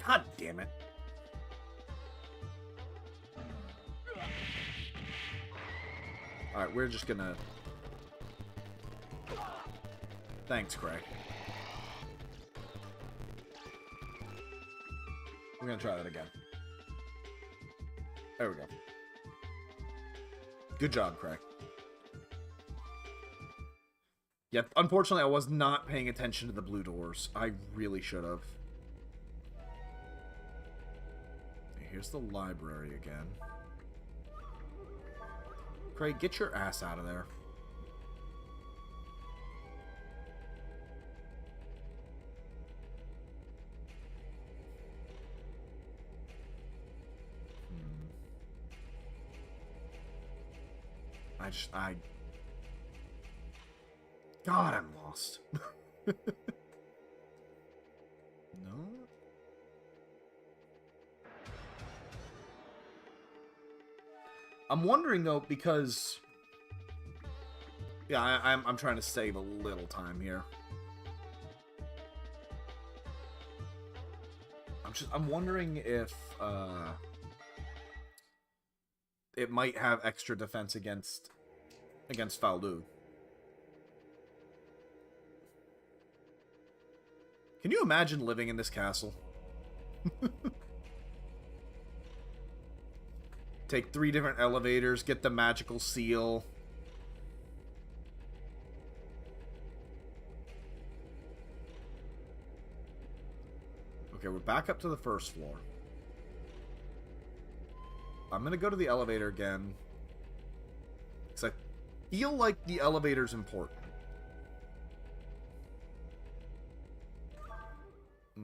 A: God damn it. Alright, we're just gonna... Thanks, Craig. We're gonna try that again. There we go. Good job, Craig. Yeah, unfortunately, I was not paying attention to the blue doors. I really should have. Here's the library again. Craig, get your ass out of there. God, I'm lost. No? I'm wondering, though, because... Yeah, I'm trying to save a little time here. I'm wondering if, it might have extra defense against Fou Lu. Can you imagine living in this castle? Take 3 different elevators, get the magical seal. Okay, we're back up to the first floor. I'm gonna go to the elevator again. Because I feel like the elevator's important.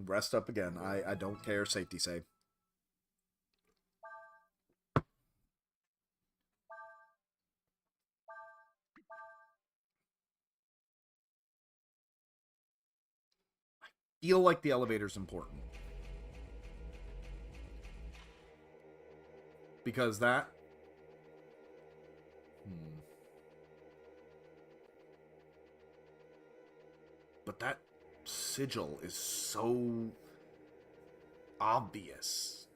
A: Rest up again. I don't care. Safety save. Feel like the elevator's important. Because that... But that sigil is so obvious.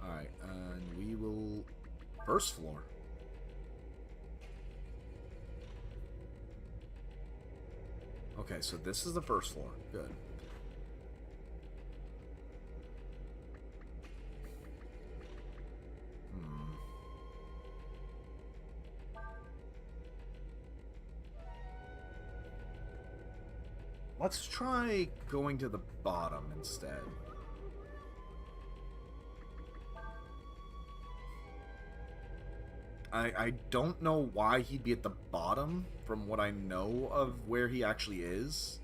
A: Alright, and we will... First floor. Okay, so this is the first floor. Good. Let's try going to the bottom instead. I don't know why he'd be at the bottom from what I know of where he actually is.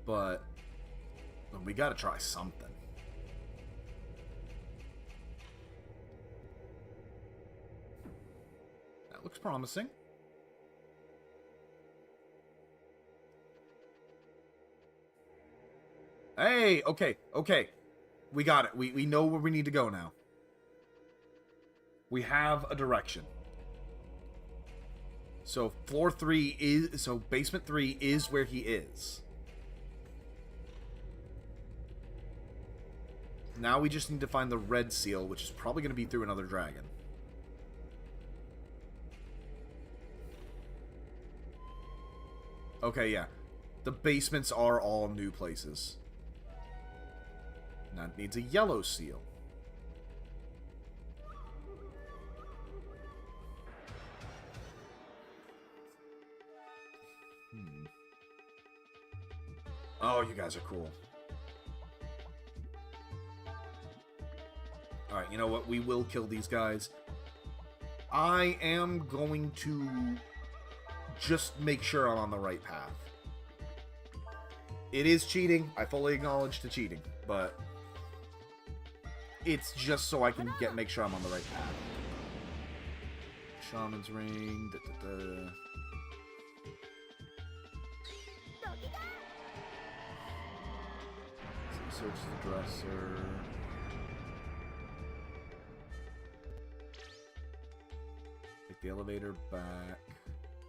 A: But we gotta try something. That looks promising. Hey, okay, okay. We got it. We know where we need to go now. We have a direction. So floor 3 is... So basement 3 is where he is. Now we just need to find the red seal, which is probably going to be through another dragon. Okay, yeah. The basements are all new places. Now it needs a yellow seal. Oh, you guys are cool. Alright, you know what? We will kill these guys. I am going to just make sure I'm on the right path. It is cheating. I fully acknowledge the cheating, but it's just so I can make sure I'm on the right path. Shaman's ring. Search the dresser. Take the elevator back.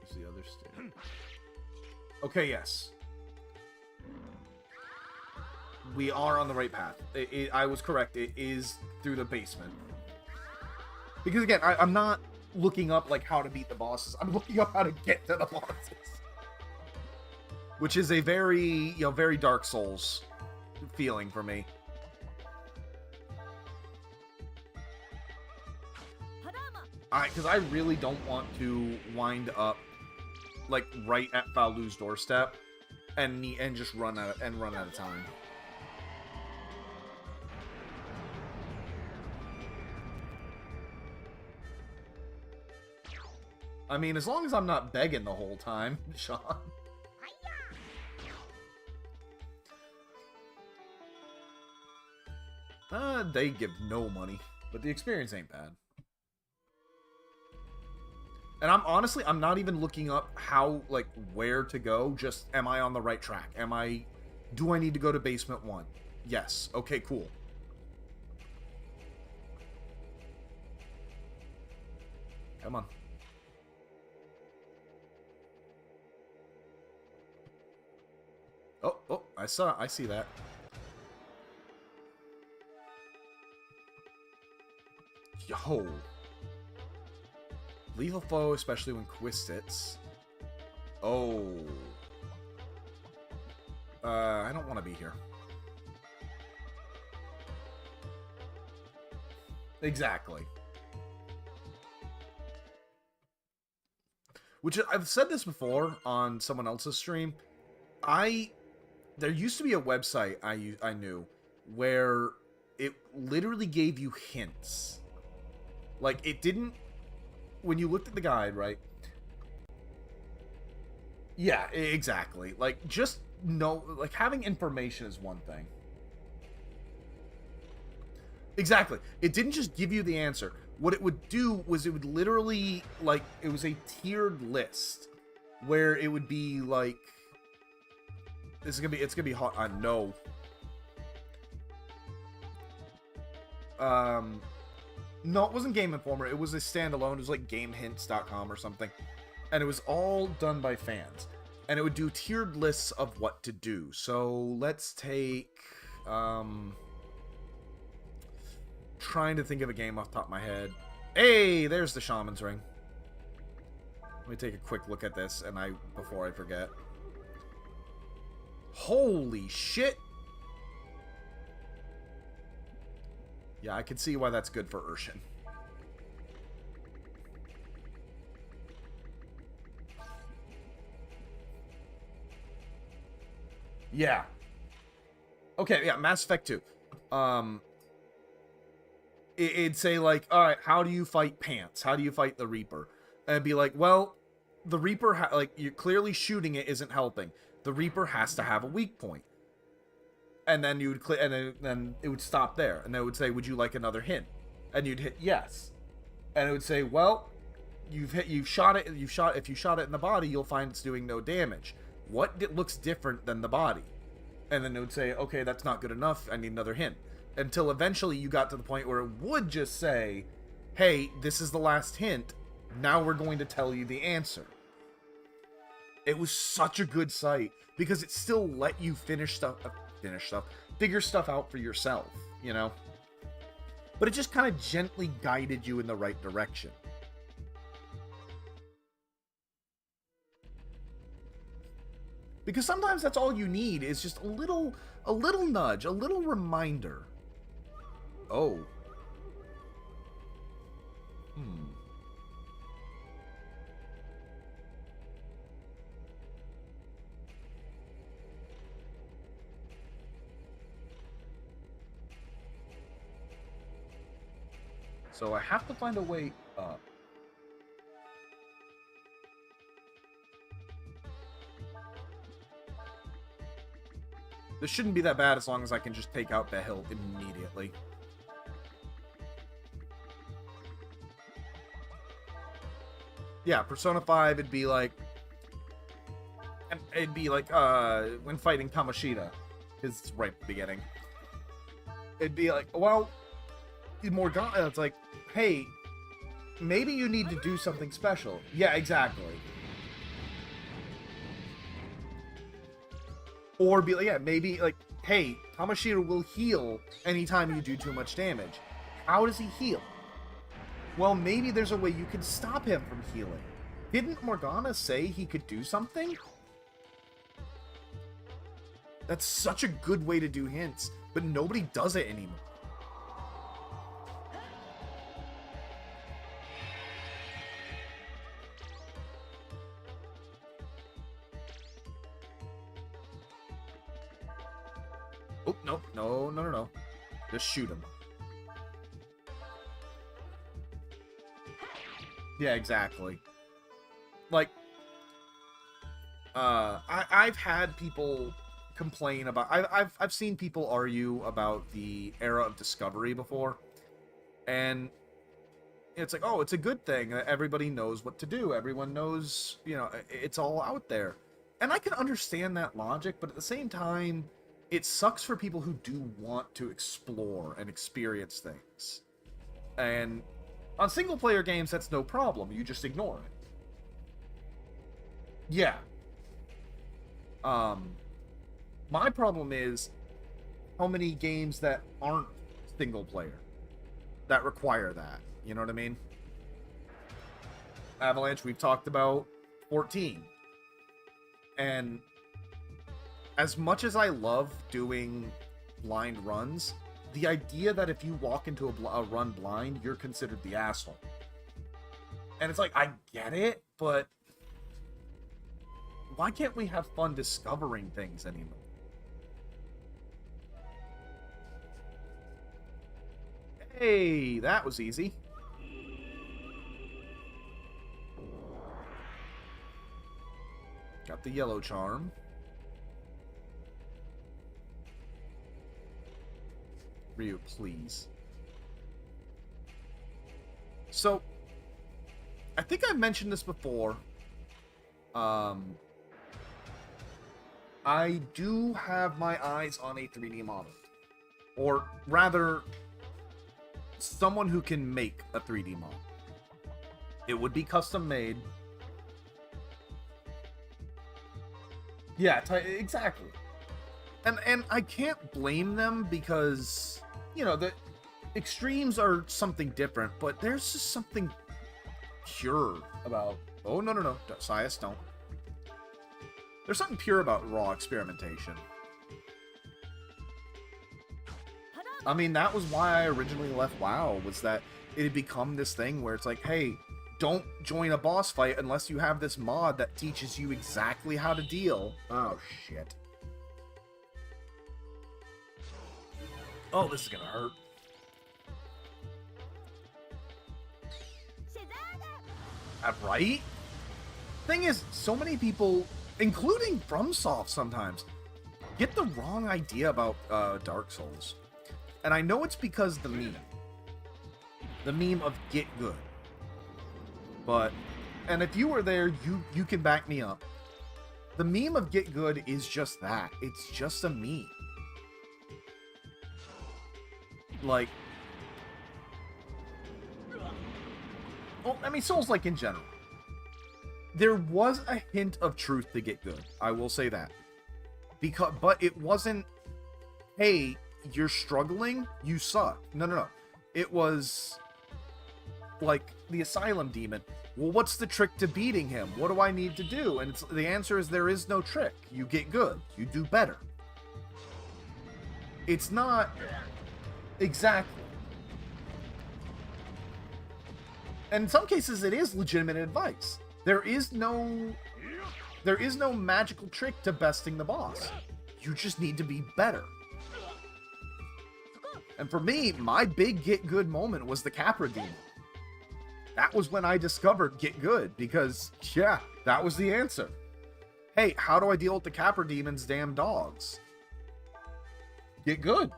A: Use the other stair. Okay, yes. We are on the right path. I was correct. It is through the basement. Because again, I'm not looking up like how to beat the bosses. I'm looking up how to get to the bosses. Which is a very, very Dark Souls feeling for me. Because I really don't want to wind up like right at Fou Lu's doorstep and just run out of time. I mean, as long as I'm not begging the whole time, Sean. They give no money, but the experience ain't bad. And I'm not even looking up how, like, where to go, just, am I on the right track? Do I need to go to basement 1? Yes. Okay, cool. Come on. Oh, I see that. Yo. Lethal foe, especially when Quistits. Oh. I don't want to be here. Exactly. Which, I've said this before on someone else's stream. There used to be a website I knew where it literally gave you hints. Like, it didn't... When you looked at the guide, right? Yeah, exactly. Like, just know... Like, having information is one thing. Exactly. It didn't just give you the answer. What it would do was it would literally, like, it was a tiered list where it would be like, it's gonna be hot. I know. No, it wasn't Game Informer. It was a standalone. It was like GameHints.com or something, and it was all done by fans, and it would do tiered lists of what to do. So let's take, trying to think of a game off the top of my head. Hey, there's the Shaman's Ring. Let me take a quick look at this, and before I forget. Holy shit! Yeah, I can see why that's good for Urshan. Yeah. Okay, yeah, Mass Effect 2. It'd say, like, alright, how do you fight Pants? How do you fight the Reaper? And it'd be like, well, the Reaper, like, you're clearly shooting it isn't helping. The Reaper has to have a weak point. And then you would click, and then it would stop there. And then it would say, would you like another hint? And you'd hit yes. And it would say, well, if you shot it in the body, you'll find it's doing no damage. What looks different than the body? And then it would say, okay, that's not good enough. I need another hint. Until eventually you got to the point where it would just say, hey, this is the last hint. Now we're going to tell you the answer. It was such a good site because it still let you figure stuff out for yourself, you know? But it just kind of gently guided you in the right direction. Because sometimes that's all you need is just a little nudge, a little reminder. Oh. So I have to find a way up. This shouldn't be that bad as long as I can just take out the hill immediately. Yeah, Persona 5, it'd be like... when fighting Kamoshida. Because it's right at the beginning. It'd be like, well... Morgana, it's like, hey, maybe you need to do something special. Yeah, exactly. Or be like, yeah, maybe, like, hey, Kamoshida will heal anytime you do too much damage. How does he heal? Well, maybe there's a way you can stop him from healing. Didn't Morgana say he could do something? That's such a good way to do hints, but nobody does it anymore. Oh, no. Just shoot him. Yeah, exactly. Like, I've had people complain about... I've seen people argue about the era of Discovery before. And it's like, oh, it's a good thing. Everybody knows what to do. Everyone knows, you know, it's all out there. And I can understand that logic, but at the same time... It sucks for people who do want to explore and experience things. And on single-player games, that's no problem. You just ignore it. Yeah. My problem is how many games that aren't single-player that require that. You know what I mean? Avalanche, we've talked about 14. And as much as I love doing blind runs, the idea that if you walk into a run blind, you're considered the asshole. And it's like, I get it, but why can't we have fun discovering things anymore? Hey, that was easy. Got the yellow charm. Ryu, please. So, I think I've mentioned this before. I do have my eyes on a 3D model. Or rather, someone who can make a 3D model. It would be custom made. Yeah, exactly. And I can't blame them because, you know, the extremes are something different, but there's just something pure about... Oh, no. Sias, don't. There's something pure about raw experimentation. I mean, that was why I originally left WoW, was that it had become this thing where it's like, hey, don't join a boss fight unless you have this mod that teaches you exactly how to deal. Oh, shit. Oh, this is gonna hurt. Right? Thing is, so many people, including FromSoft sometimes, get the wrong idea about Dark Souls. And I know it's because the meme. The meme of get good. But, and if you were there, you can back me up. The meme of get good is just that. It's just a meme. Like, well, I mean, Souls-like in general. There was a hint of truth to get good. I will say that. But it wasn't, hey, you're struggling, you suck. No. It was like the Asylum Demon. Well, what's the trick to beating him? What do I need to do? And the answer is there is no trick. You get good. You do better. It's not... Exactly. And in some cases, it is legitimate advice. There is no magical trick to besting the boss. You just need to be better. And for me, my big get good moment was the Capra Demon. That was when I discovered get good, because, yeah, that was the answer. Hey, how do I deal with the Capra Demon's damn dogs? Get good.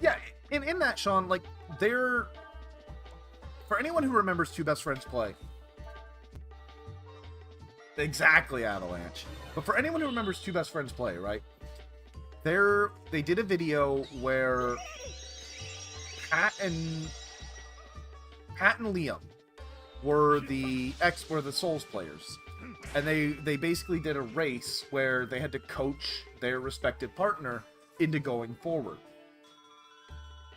A: Yeah, in that, Sean, like, for anyone who remembers Two Best Friends Play, exactly, Avalanche, but for anyone who remembers Two Best Friends Play, right, they did a video where Pat and Liam were the Souls players, and they basically did a race where they had to coach their respective partner into going forward.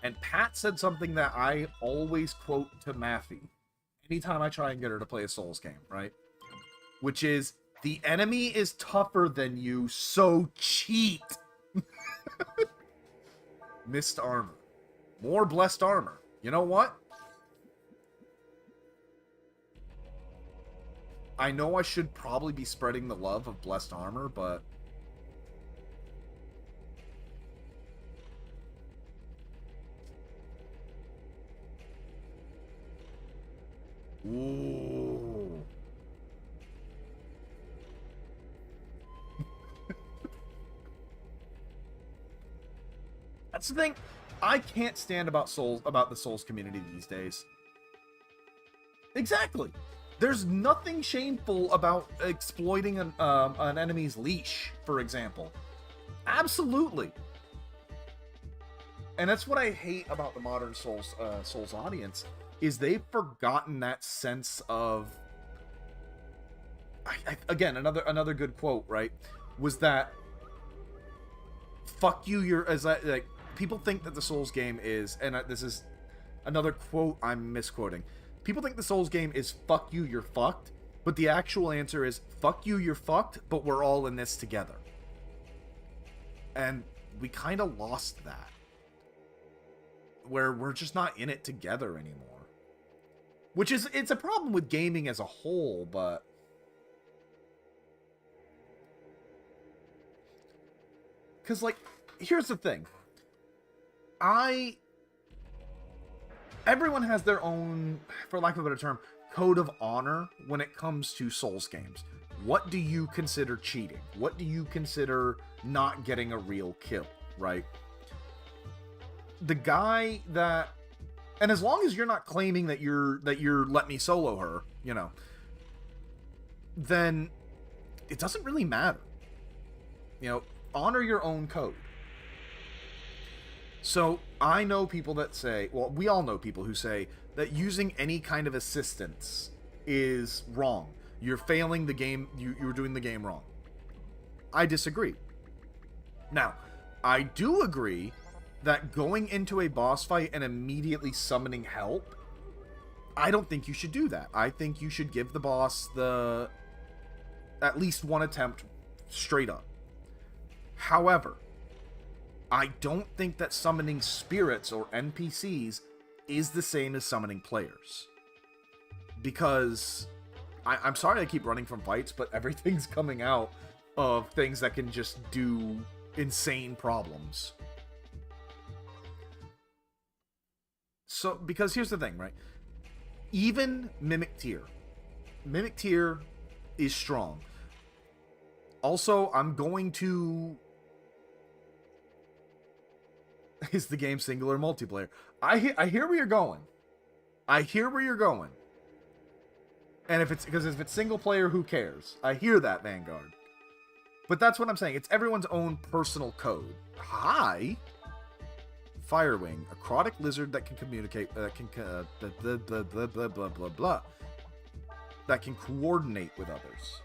A: And Pat said something that I always quote to Maffy anytime I try and get her to play a Souls game, right? Which is, the enemy is tougher than you, so cheat. Missed armor. More blessed armor. You know what? I know I should probably be spreading the love of blessed armor, but... Ooh. That's the thing I can't stand about the Souls community these days. Exactly. There's nothing shameful about exploiting an enemy's leash, for example. Absolutely. And that's what I hate about the modern Souls audience, is they've forgotten that sense of... again, another good quote, right? Was that... Fuck you, like, people think that the Souls game is... And this is Another quote I'm misquoting. People think the Souls game is fuck you, you're fucked. But the actual answer is fuck you, you're fucked, but we're all in this together. And we kind of lost that. Where we're just not in it together anymore. Which is, it's a problem with gaming as a whole, but... Because, like, here's the thing. Everyone has their own, for lack of a better term, code of honor when it comes to Souls games. What do you consider cheating? What do you consider not getting a real kill, right? The guy that... And as long as you're not claiming that you're let me solo her, you know, then it doesn't really matter. You know, honor your own code. So I know people that say, well, we all know people who say that using any kind of assistance is wrong. You're failing the game. You're doing the game wrong. I disagree. Now, I do agree that going into a boss fight and immediately summoning help, I don't think you should do that. I think you should give the boss at least one attempt straight up. However, I don't think that summoning spirits or NPCs is the same as summoning players. Because, I'm sorry I keep running from fights, but everything's coming out of things that can just do insane problems. So, because here's the thing, right? Even Mimic Tier is strong. Also, I'm going to... Is the game single or multiplayer? I hear where you're going. I hear where you're going. And if it's single player, who cares? I hear that, Vanguard. But that's what I'm saying. It's everyone's own personal code. Hi. Firewing, aquatic lizard that can communicate, that can coordinate with others.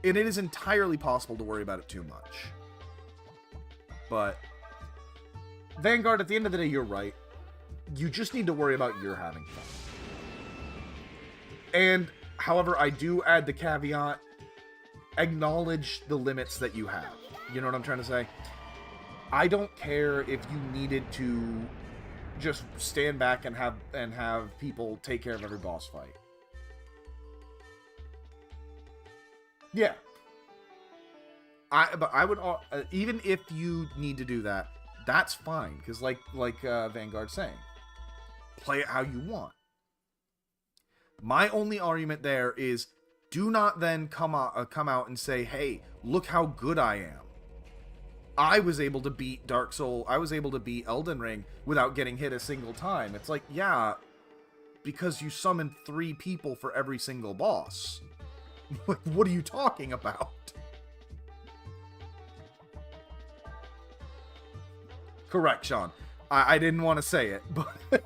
A: And it is entirely possible to worry about it too much. But Vanguard, at the end of the day, you're right. You just need to worry about your having fun. And, however, I do add the caveat, acknowledge the limits that you have. You know what I'm trying to say? I don't care if you needed to just stand back and have people take care of every boss fight. Yeah. But I would even if you need to do that, that's fine, because like Vanguard's saying, play it how you want. My only argument there is, do not then come out and say, hey, look how good I am. I was able to beat Dark Soul. I was able to beat Elden Ring without getting hit a single time. It's like, yeah, because you summoned 3 people for every single boss. Like, what are you talking about? Correct, Sean. I didn't want to say it, but...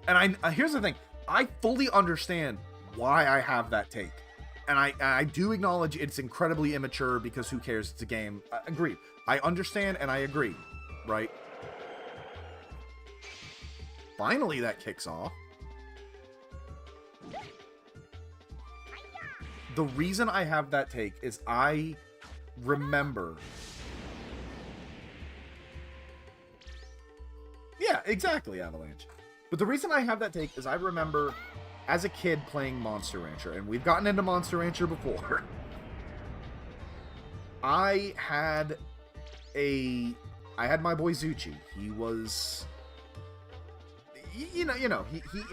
A: And here's the thing. I fully understand why I have that take. And I do acknowledge it's incredibly immature, because who cares? It's a game. Agreed. I understand and I agree. Right? Finally, that kicks off. The reason I have that take is I remember... Yeah, exactly, Avalanche. But the reason I have that take is I remember as a kid playing Monster Rancher, and we've gotten into Monster Rancher before. I had my boy Zuchi. He was,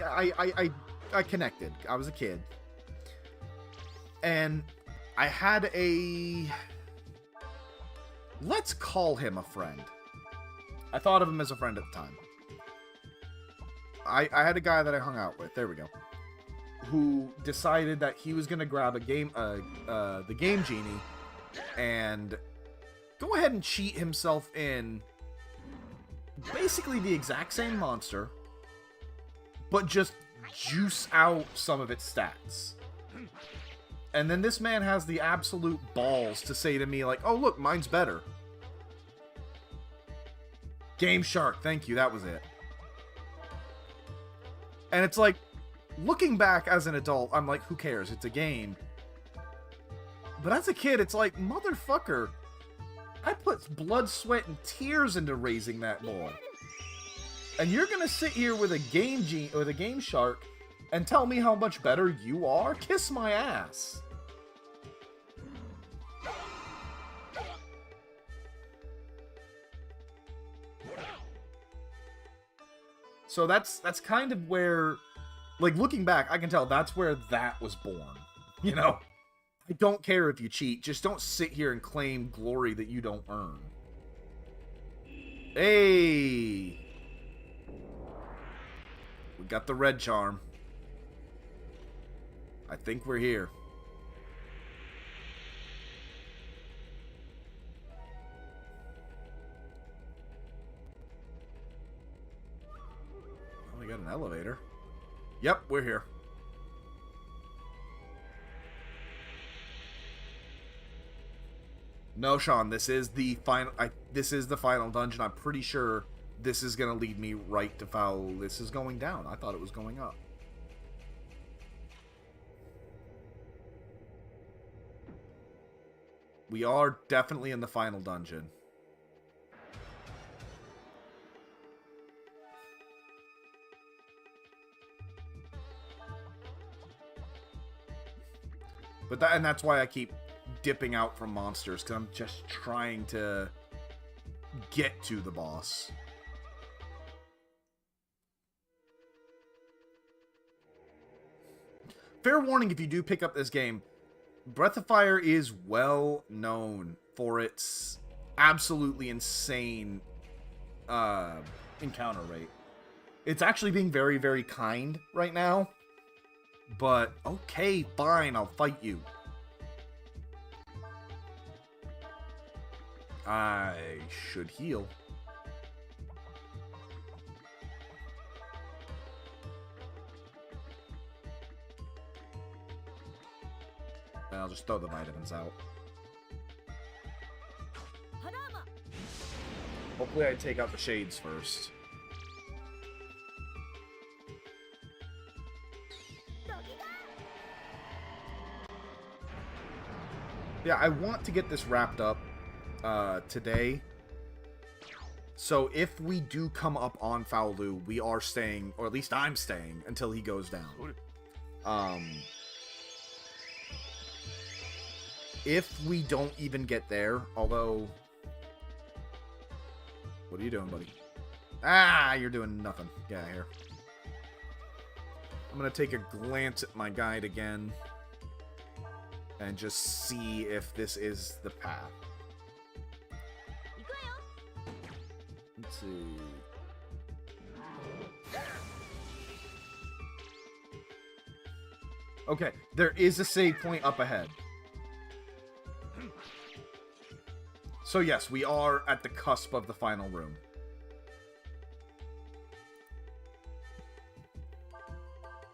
A: I connected. I was a kid, and I had let's call him a friend. I thought of him as a friend at the time. I had a guy that I hung out with. There we go. Who decided that he was going to grab the Game Genie and go ahead and cheat himself in basically the exact same monster, but just juice out some of its stats. And then this man has the absolute balls to say to me, like, oh, look, mine's better. Game Shark, thank you, that was it. And it's like, looking back as an adult, I'm like, who cares? It's a game. But as a kid, it's like, motherfucker, I put blood, sweat, and tears into raising that ball. And you're gonna sit here with a Game Shark and tell me how much better you are? Kiss my ass. So that's kind of where, like, looking back, I can tell that's where that was born. You know? I don't care if you cheat. Just don't sit here and claim glory that you don't earn. Hey! We got the red charm. I think we're here. Oh, we got an elevator. Yep, we're here. No, Sean, this is the final. This is the final dungeon. I'm pretty sure this is gonna lead me right to Fou Lu. This is going down. I thought it was going up. We are definitely in the final dungeon. But that's why I keep dipping out from monsters, because I'm just trying to get to the boss. Fair warning, if you do pick up this game, Breath of Fire is well known for its absolutely insane encounter rate. It's actually being very, very kind right now. But, okay, fine, I'll fight you. I should heal. And I'll just throw the vitamins out. Hopefully I take out the shades first. Yeah, I want to get this wrapped up today. So if we do come up on Fou Lu, we are staying, or at least I'm staying, until he goes down. If we don't even get there, although... What are you doing, buddy? Ah, you're doing nothing. Get out of here. I'm gonna take a glance at my guide again. And just see if this is the path. Let's see. Okay, there is a save point up ahead. So yes, we are at the cusp of the final room.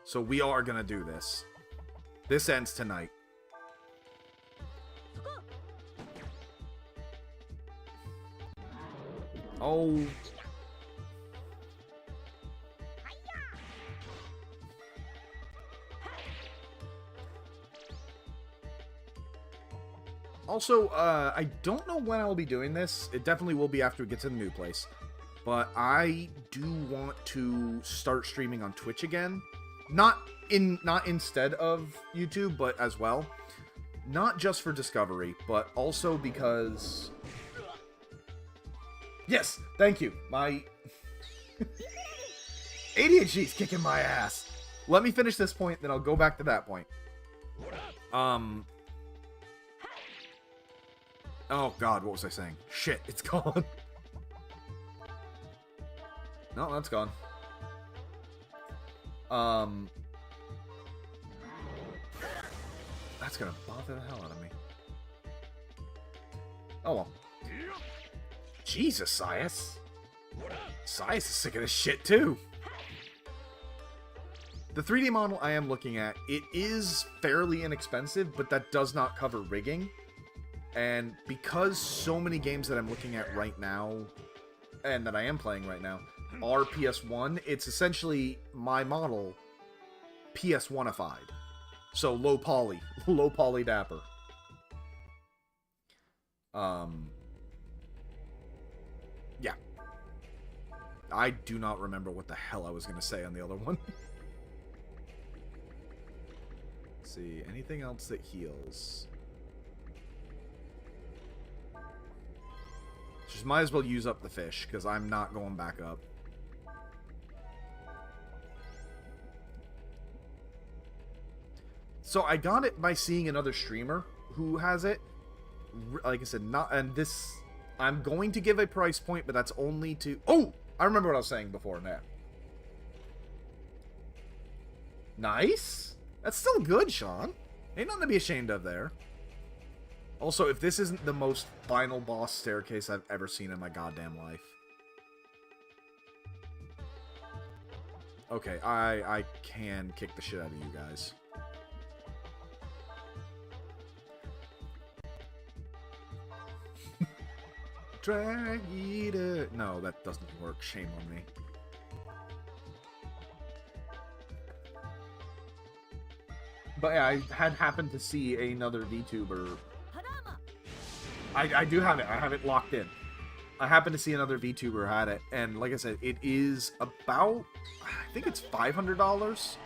A: So we are gonna do this. This ends tonight. Oh. Also, I don't know when I'll be doing this. It definitely will be after we get to the new place. But I do want to start streaming on Twitch again. Not instead of YouTube, but as well. Not just for Discovery, but also because... Yes, thank you. My ADHD's kicking my ass. Let me finish this point, then I'll go back to that point. Oh god, what was I saying? Shit, it's gone. No, that's gone. That's gonna bother the hell out of me. Oh well. Jesus, Sias. Sias is sick of this shit too. The 3D model I am looking at, it is fairly inexpensive, but that does not cover rigging. And because so many games that I'm looking at right now, and that I am playing right now, are PS1, it's essentially my model PS1ified. So low poly dapper. Yeah. I do not remember what the hell I was going to say on the other one. Let's see, anything else that heals? Just might as well use up the fish, because I'm not going back up. So I got it by seeing another streamer who has it. Like I said, I'm going to give a price point, but that's only to... Oh! I remember what I was saying before now. Nice! That's still good, Sean. Ain't nothing to be ashamed of there. Also, if this isn't the most final boss staircase I've ever seen in my goddamn life. Okay, I can kick the shit out of you guys. Drag eater. No, that doesn't work. Shame on me. But yeah, I had happened to see another VTuber. I do have it. I have it locked in. I happened to see another VTuber had it, and like I said, it is about, I think it's $500.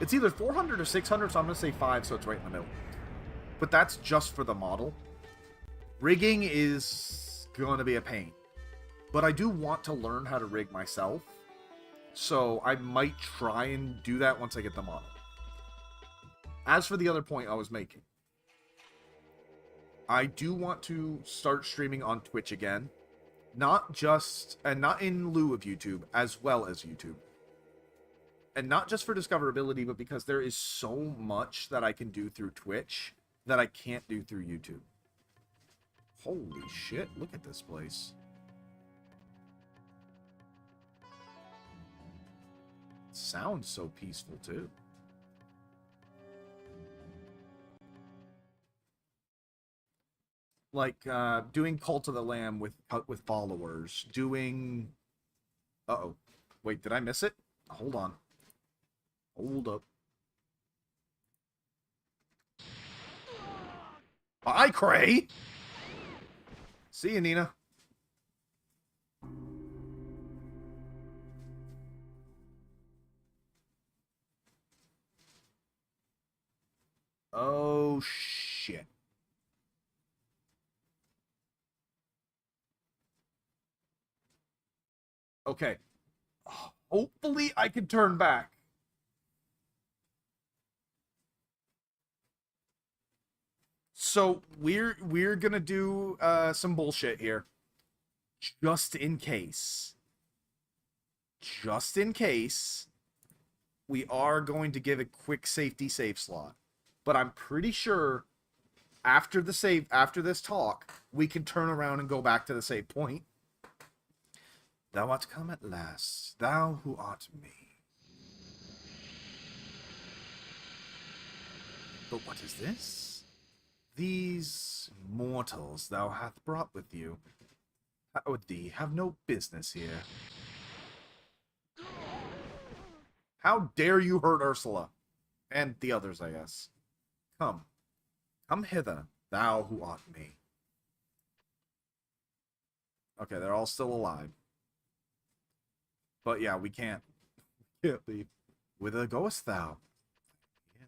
A: It's either 400 or 600, so I'm gonna say 5, so it's right in the middle. But that's just for the model. Rigging is gonna be a pain, but I do want to learn how to rig myself, so I might try and do that once I get the model. As for the other point I was making, I do want to start streaming on Twitch again. Not just, and not in lieu of YouTube, as well as YouTube. And not just for discoverability, but because there is so much that I can do through Twitch that I can't do through YouTube. Holy shit, look at this place. It sounds so peaceful, too. Like, doing Cult of the Lamb with followers. Doing... Uh-oh. Wait, did I miss it? Hold on. Hold up. Bye, Cray! See you, Nina. Oh, shit. Okay. Hopefully I can turn back. So we're gonna do some bullshit here. Just in case. Just in case. We are going to give a quick safety save slot. But I'm pretty sure after this talk, we can turn around and go back to the save point. Thou art come at last, thou who art me. But what is this? These mortals thou hath brought with you, with thee, have no business here. How dare you hurt Ursula? And the others, I guess. Come. Come hither, thou who art me. Okay, they're all still alive. But yeah, we can't leave. Whither goest thou? Yeah.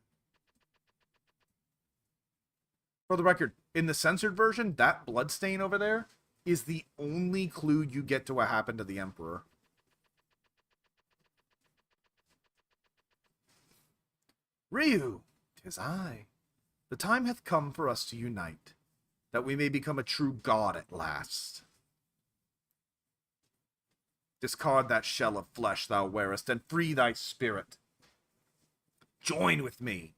A: For the record, in the censored version, that bloodstain over there is the only clue you get to what happened to the Emperor. Ryu, 'tis I. The time hath come for us to unite, that we may become a true god at last. Discard that shell of flesh thou wearest, and free thy spirit. Join with me.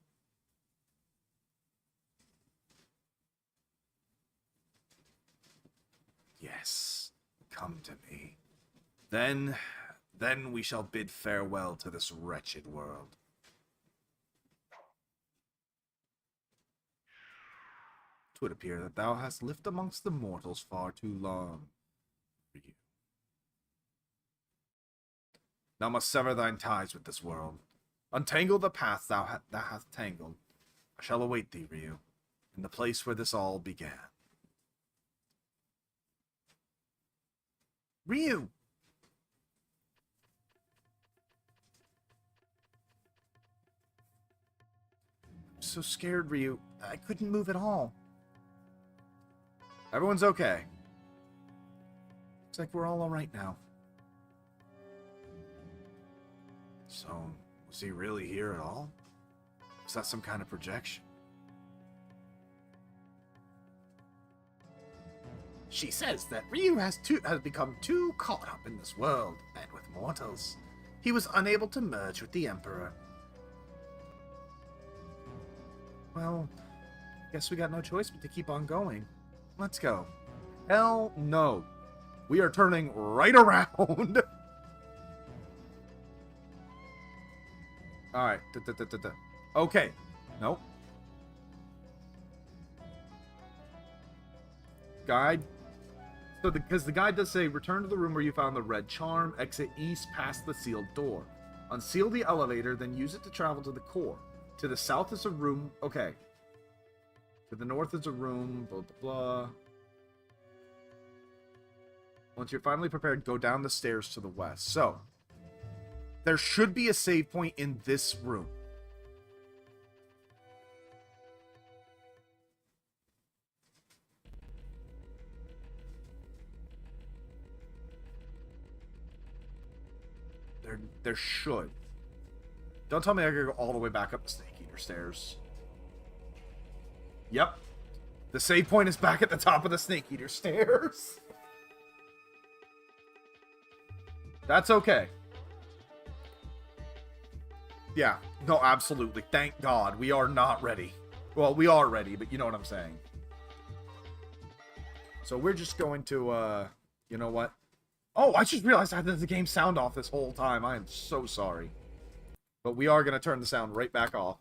A: Yes, come to me. Then Then we shall bid farewell to this wretched world. Twould appear that thou hast lived amongst the mortals far too long. Thou must sever thine ties with this world. Untangle the path thou hast tangled. I shall await thee, Ryu, in the place where this all began. Ryu! I'm so scared, Ryu. I couldn't move at all. Everyone's okay. Looks like we're all alright now. So, was he really here at all? Was that some kind of projection? She says that Ryu has become too caught up in this world and with mortals. He was unable to merge with the Emperor. Well, guess we got no choice but to keep on going. Let's go. Hell no. We are turning right around. Alright. Okay. Nope. Guide. So, because the guide does say, return to the room where you found the red charm, exit east past the sealed door. Unseal the elevator, then use it to travel to the core. To the south is a room. Okay. To the north is a room. Blah, blah, blah. Once you're finally prepared, go down the stairs to the west. So, there should be a save point in this room. There should. Don't tell me I gotta go all the way back up the Snake Eater stairs. Yep. The save point is back at the top of the Snake Eater stairs. That's okay. Yeah. No, absolutely. Thank God. We are not ready. Well, we are ready, but you know what I'm saying. So we're just going to, you know what? Oh, I just realized I had the game sound off this whole time. I am so sorry. But we are going to turn the sound right back off.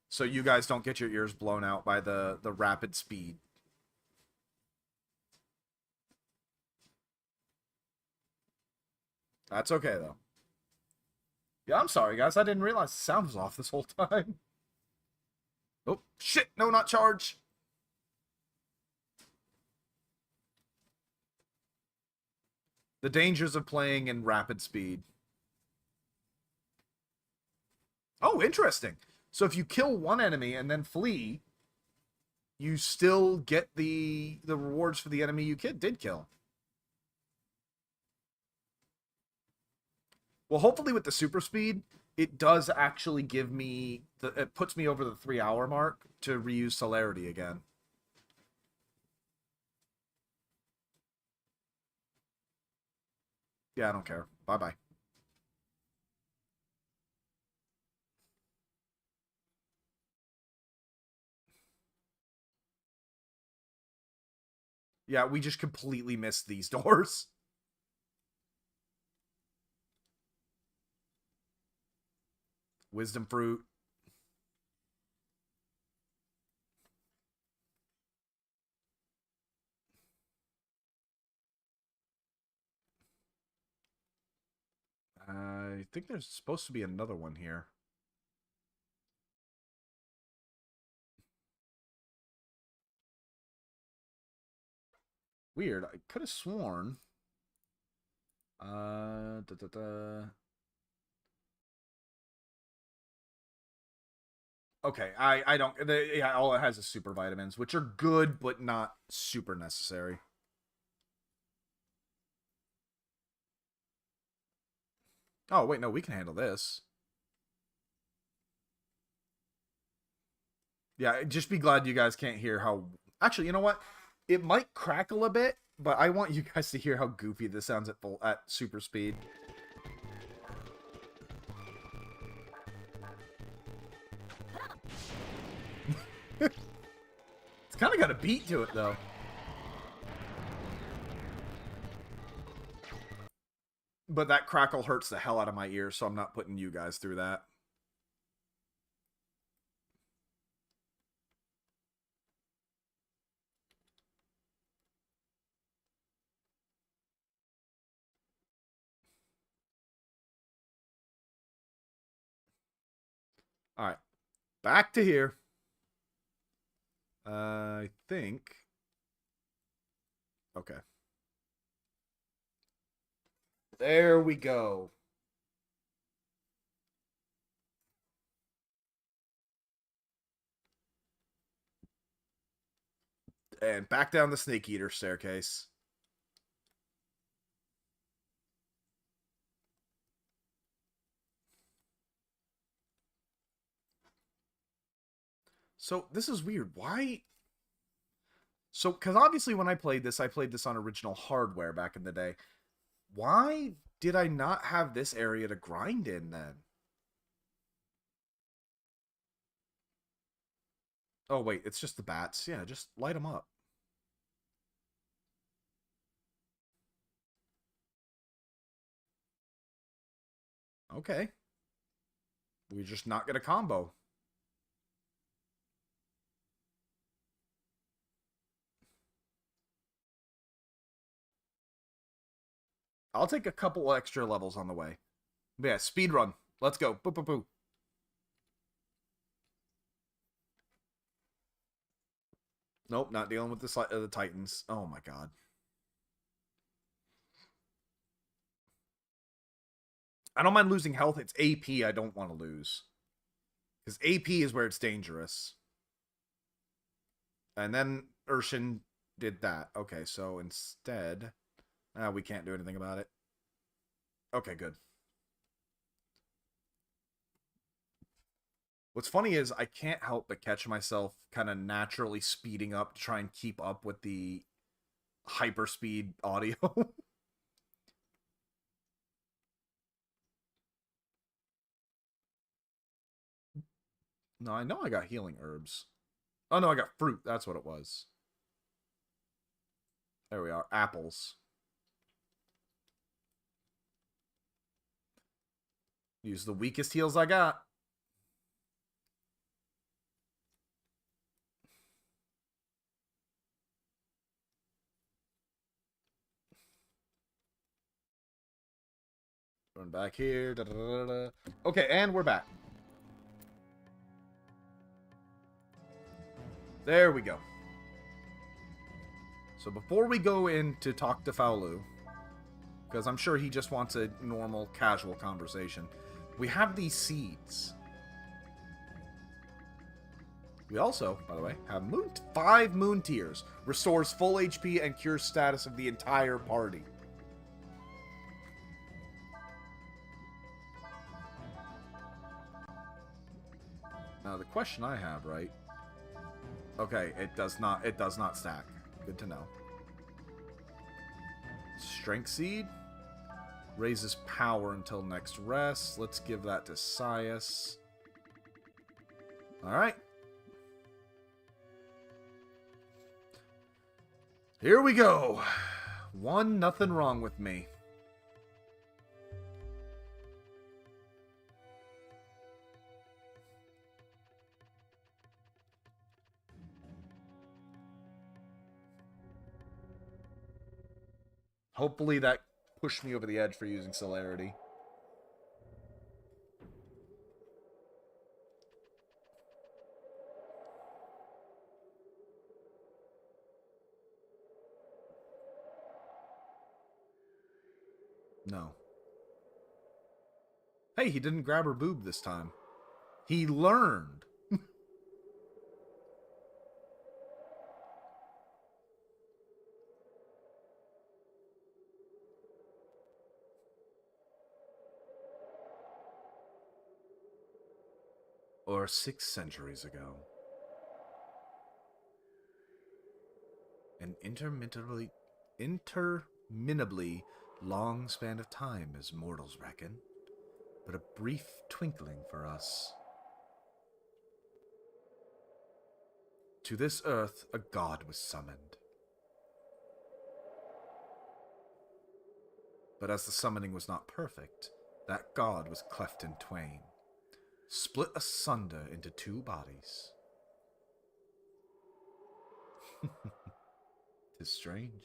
A: So you guys don't get your ears blown out by the rapid speed. That's okay, though. Yeah, I'm sorry, guys. I didn't realize the sound was off this whole time. Oh, shit! No, not charge! The dangers of playing in rapid speed. Oh, interesting. So if you kill one enemy and then flee, you still get the rewards for the enemy you did kill. Well, hopefully with the super speed, it does actually give me... it puts me over the 3-hour mark to reuse celerity again. Yeah, I don't care. Bye-bye. Yeah, we just completely missed these doors. Wisdom fruit. I think there's supposed to be another one here. Weird. I could have sworn. Okay, I don't... yeah, all it has is super vitamins, which are good, but not super necessary. Oh, wait, no, we can handle this. Yeah, just be glad you guys can't hear how... Actually, you know what? It might crackle a bit, but I want you guys to hear how goofy this sounds at super speed. It's kind of got a beat to it, though. But that crackle hurts the hell out of my ears, so I'm not putting you guys through that. All right. Back to here. I think. Okay. There we go. And back down the snake eater staircase. So this is weird. Why? So, because obviously when I played this on original hardware back in the day. Why did I not have this area to grind in then? Oh, wait, it's just the bats. Yeah, just light them up. Okay. We're just not going to combo. I'll take a couple extra levels on the way. But yeah, speed run. Let's go. Boo, boo, boo. Nope, not dealing with the Titans. Oh my god. I don't mind losing health. It's AP I don't want to lose. Because AP is where it's dangerous. And then Urshan did that. Okay, so instead... we can't do anything about it. Okay, good. What's funny is I can't help but catch myself kind of naturally speeding up to try and keep up with the hyperspeed audio. No, I know I got healing herbs. Oh, no, I got fruit. That's what it was. There we are. Apples. Use the weakest heals I got. Run back here. Da, da, da, da. Okay, and we're back. There we go. So before we go in to talk to Fou Lu, because I'm sure he just wants a normal, casual conversation, we have these seeds. We also, by the way, have 5 moon tears. Restores full HP and cures status of the entire party. Now the question I have, right? Okay, it does not stack. Good to know. Strength seed raises power until next rest. Let's give that to Sias. All right. Here we go. 1, nothing wrong with me. Hopefully that pushed me over the edge for using celerity. No. Hey, he didn't grab her boob this time. He learned. Or 6 centuries ago. An interminably long span of time as mortals reckon, but a brief twinkling for us. To this earth a god was summoned. But as the summoning was not perfect, that god was cleft in twain, split asunder into two bodies. 'Tis strange.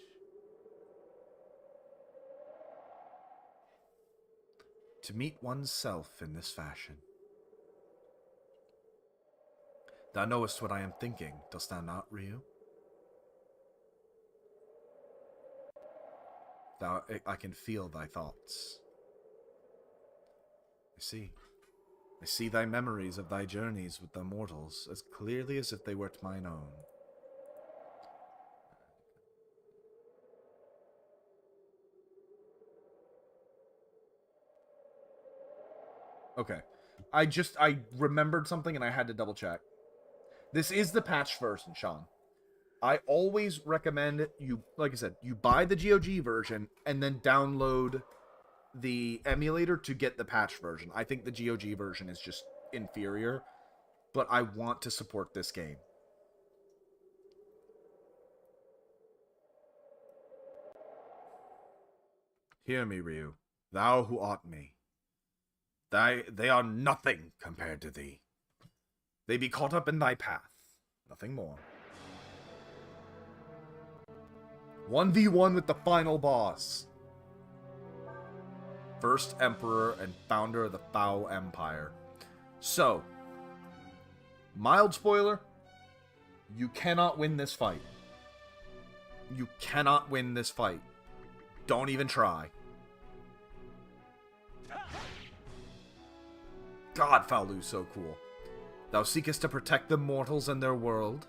A: To meet oneself in this fashion. Thou knowest what I am thinking, dost thou not, Ryu? I can feel thy thoughts. I see thy memories of thy journeys with the mortals as clearly as if they were mine own. Okay. I remembered something and I had to double check. This is the patch version, Sean. I always recommend you, like I said, you buy the GOG version and then download the emulator to get the patch version. I think the GOG version is just inferior, but I want to support this game. Hear me, Ryu, thou who art me. They are nothing compared to thee. They be caught up in thy path, nothing more. 1v1 with the final boss. First Emperor and founder of the Fou Empire. So, mild spoiler, you cannot win this fight. You cannot win this fight. Don't even try. God, Fou Lu's so cool. Thou seekest to protect the mortals and their world.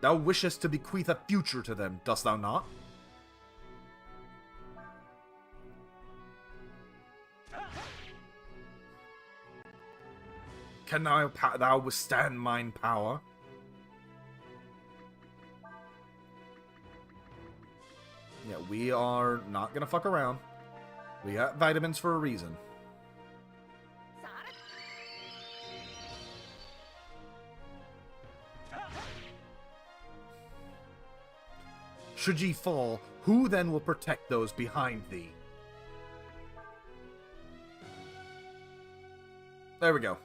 A: Thou wishest to bequeath a future to them, dost thou not? Can thou withstand mine power? Yeah, we are not gonna fuck around. We got vitamins for a reason. Should ye fall, who then will protect those behind thee? There we go.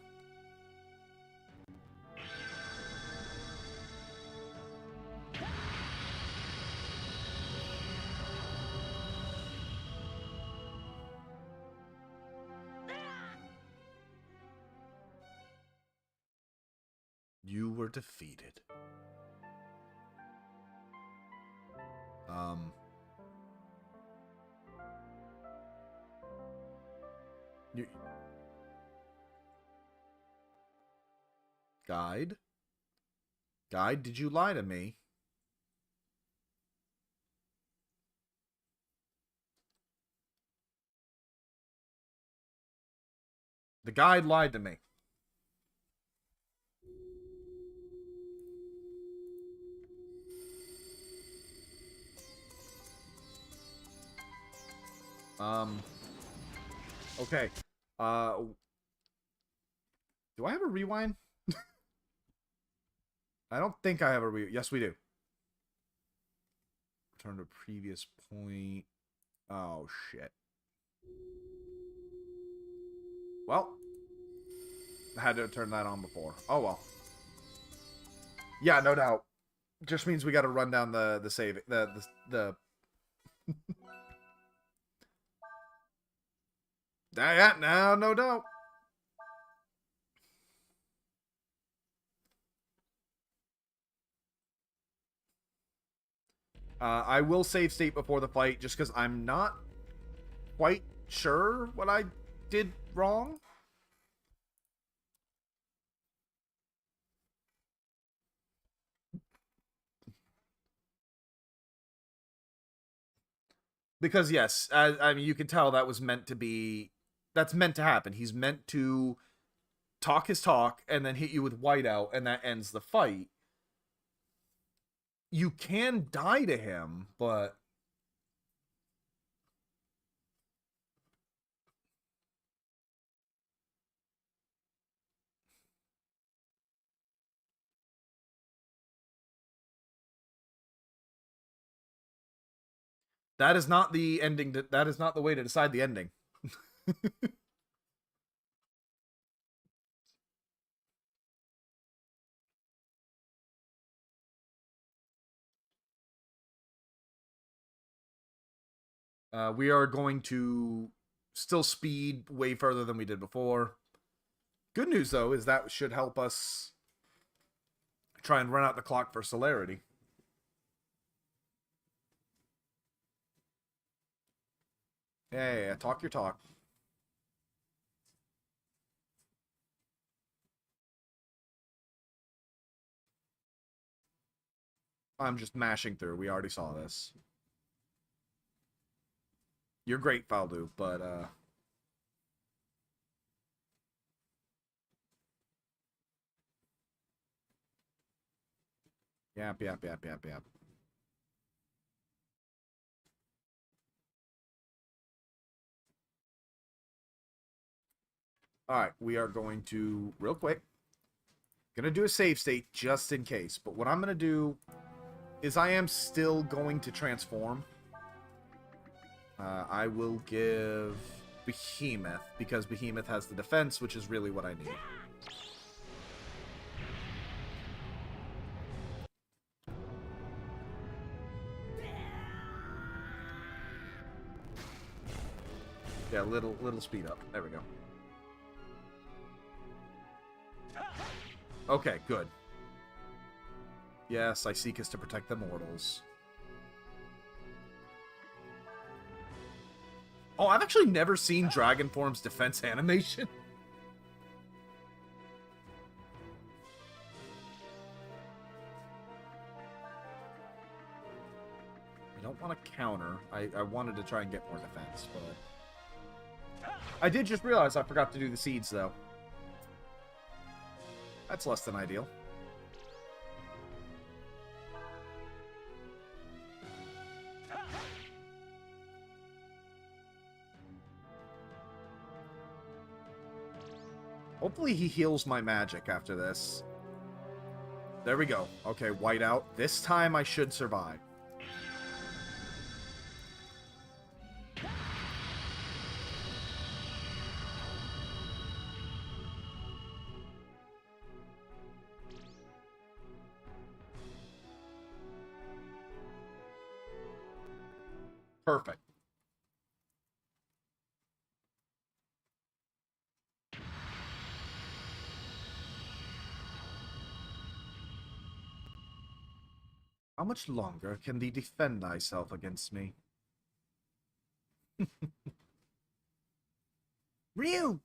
A: You were defeated. Guide? Guide, did you lie to me? The guide lied to me. Okay. Do I have a rewind? I don't think I have a rewind. Yes, we do. Return to previous point. Oh, shit. Well. I had to turn that on before. Oh, well. Yeah, no doubt. Just means we gotta run down the save. The Yeah, no doubt. I will save state before the fight, just because I'm not quite sure what I did wrong. Because, yes, I mean, you can tell that was meant to be... That's meant to happen. He's meant to talk his talk and then hit you with whiteout, and that ends the fight. You can die to him, but... That is not the ending. That is not the way to decide the ending. We are going to still speed way further than we did before. Good news, though, is that should help us try and run out the clock for celerity. Yeah, talk your talk. I'm just mashing through. We already saw this. You're great, Fou Lu, but yap. Alright, we are going to, real quick, gonna do a save state just in case. But what I'm gonna do is I am still going to transform. I will give Behemoth, because Behemoth has the defense, which is really what I need. Yeah, little speed up. There we go. Okay, good. Yes, I seek is to protect the mortals. Oh, I've actually never seen Dragonform's defense animation. I don't want to counter. I wanted to try and get more defense, but... I did just realize I forgot to do the seeds, though. That's less than ideal. Hopefully he heals my magic after this. There we go. Okay, whiteout. This time I should survive. Perfect. How much longer can thee defend thyself against me? Ryu!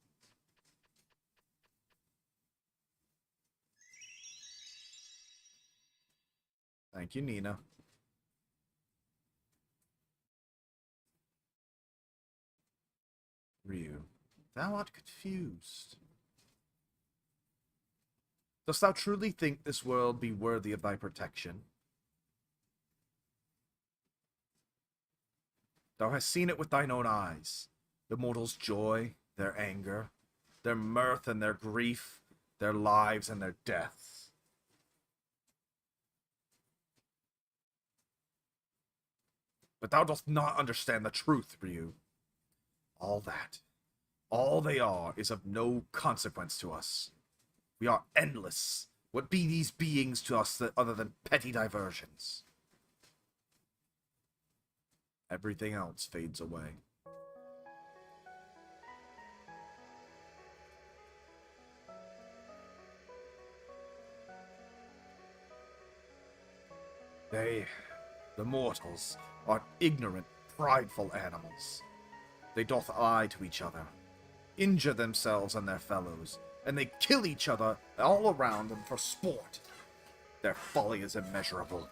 A: Thank you, Nina. Ryu, thou art confused. Dost thou truly think this world be worthy of thy protection? Thou hast seen it with thine own eyes. The mortals' joy, their anger, their mirth and their grief, their lives and their deaths. But thou dost not understand the truth, Ryu. All that, all they are, is of no consequence to us. We are endless. What be these beings to us other than petty diversions? Everything else fades away. They, the mortals, are ignorant, prideful animals. They doth lie to each other, injure themselves and their fellows, and they kill each other all around them for sport. Their folly is immeasurable.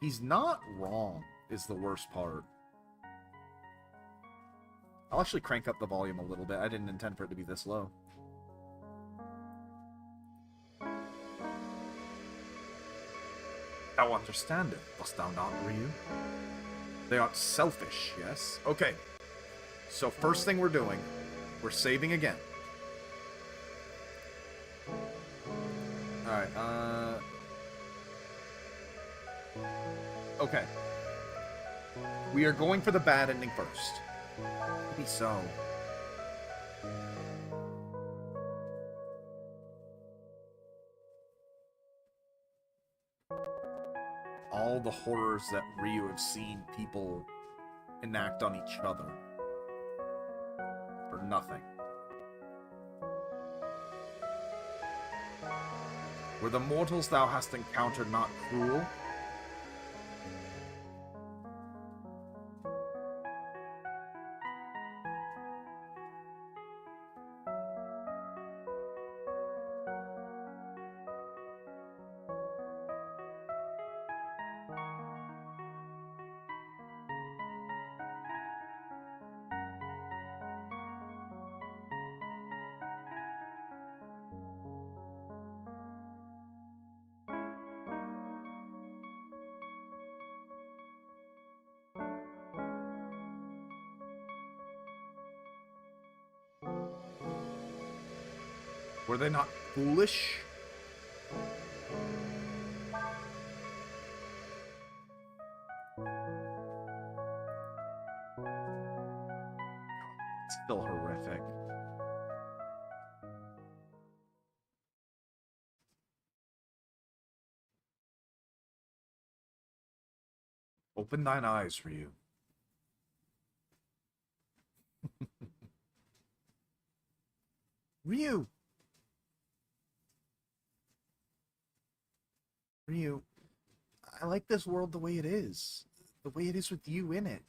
A: He's not wrong, is the worst part. I'll actually crank up the volume a little bit. I didn't intend for it to be this low. Thou understandest, dost thou not, Ryu? They are selfish, yes? Okay. So first thing we're doing, we're saving again. Alright, okay. We are going for the bad ending first. Maybe so. All the horrors that Ryu have seen people enact on each other. For nothing. Were the mortals thou hast encountered not cruel? Were they not foolish? It's still horrific. Open thine eyes, Ryu. Ryu! Ryu, I like this world the way it is. The way it is with you in it.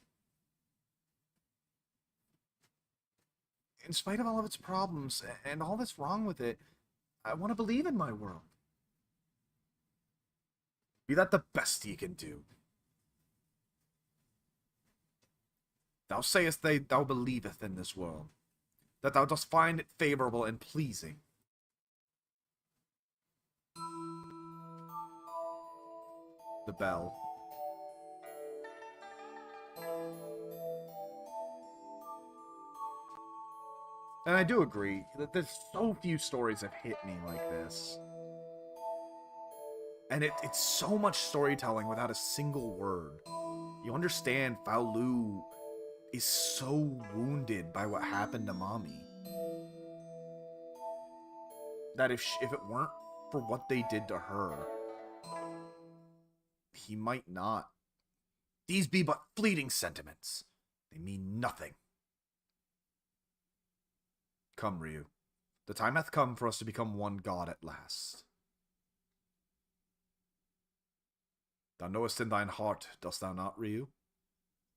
A: In spite of all of its problems and all that's wrong with it, I want to believe in my world. Be that the best ye can do. Thou sayest thou believeth in this world, that thou dost find it favorable and pleasing. The bell. And I do agree that there's so few stories that hit me like this. And it's so much storytelling without a single word. You understand Fou Lu is so wounded by what happened to Mommy that if it weren't for what they did to her, he might not. These be but fleeting sentiments. They mean nothing. Come, Ryu. The time hath come for us to become one god at last. Thou knowest in thine heart, dost thou not, Ryu?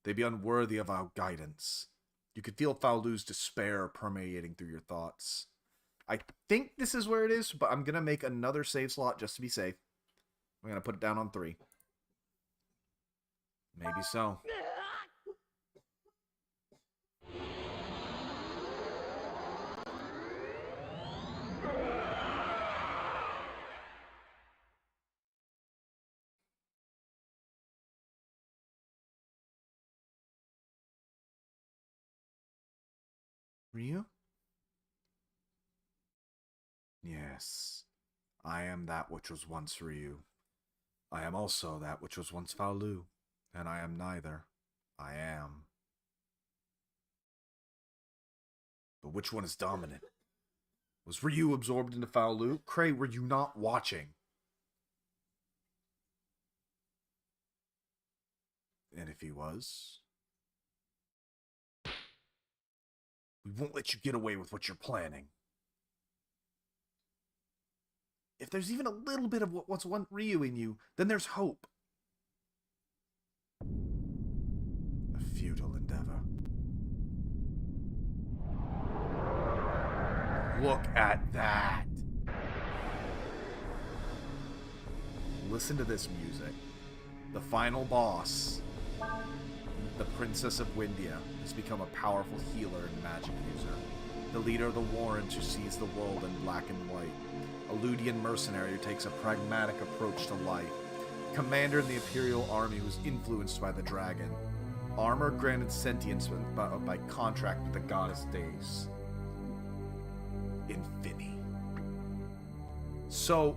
A: They be unworthy of our guidance. You could feel Fou Lu's despair permeating through your thoughts. I think this is where it is, but I'm going to make another save slot just to be safe. I'm going to put it down on 3. Maybe so. Ryu? Yes. I am that which was once Ryu. I am also that which was once Fou Lu. And I am neither. I am. But which one is dominant? Was Ryu absorbed into Fou Lu? Cray, were you not watching? And if he was? We won't let you get away with what you're planning. If there's even a little bit of what's one Ryu in you, then there's hope. A futile endeavor. Look at that. Listen to this music. The final boss, the Princess of Windia, has become a powerful healer and magic user. The leader of the Warrens who sees the world in black and white. A Ludian mercenary who takes a pragmatic approach to life. Commander in the Imperial Army who was influenced by the dragon. Armor granted sentience by contract with the goddess Days. Infini. So,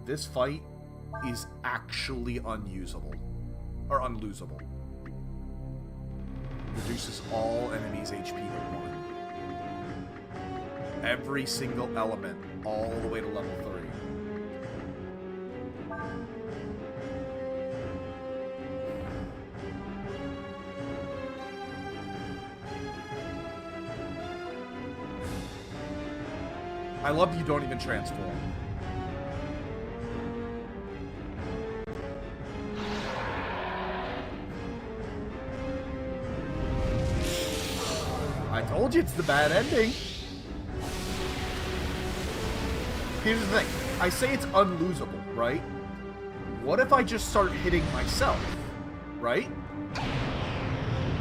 A: this fight is actually unusable. Or unlosable. Reduces all enemies' HP to 1. Every single element, all the way to level 3. I love you don't even transform. I told you it's the bad ending. Here's the thing. I say it's unlosable, right? What if I just start hitting myself, right?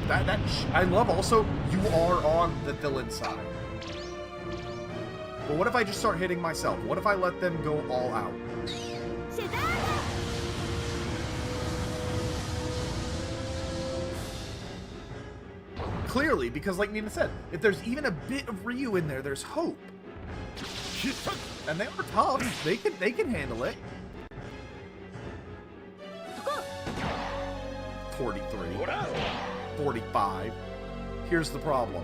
A: I love also, you are on the villain side. But what if I just start hitting myself? What if I let them go all out? Clearly, because like Nina said, if there's even a bit of Ryu in there, there's hope. And they are tough. They can handle it. 43. 45. Here's the problem.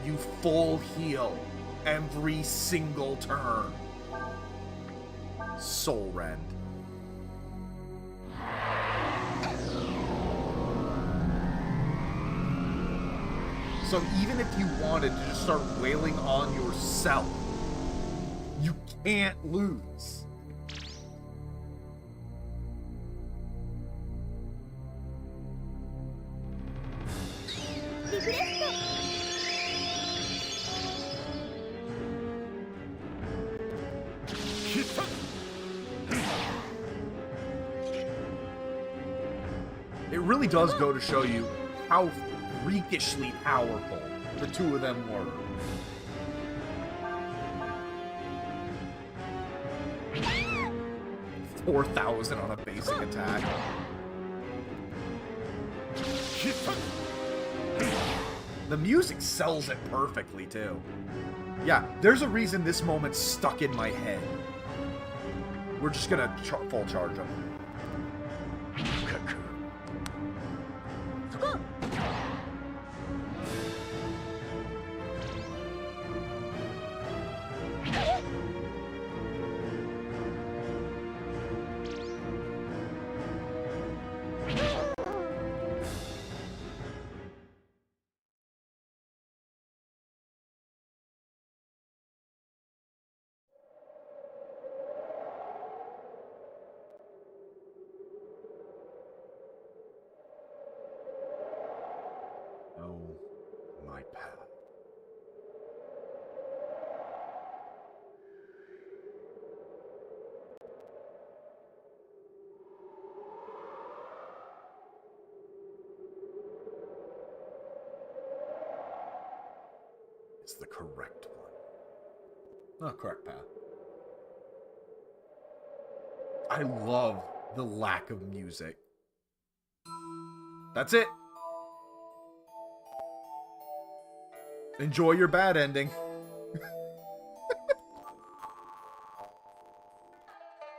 A: You full heal every single turn. Soul Rend. So even if you wanted to just start wailing on yourself, you can't lose. It really does go to show you how freakishly powerful the two of them were. $4,000 on a basic attack. The music sells it perfectly, too. Yeah, there's a reason this moment's stuck in my head. We're just gonna full charge him. My path. It's the correct one. Correct path. I love the lack of music. That's it. Enjoy your bad ending.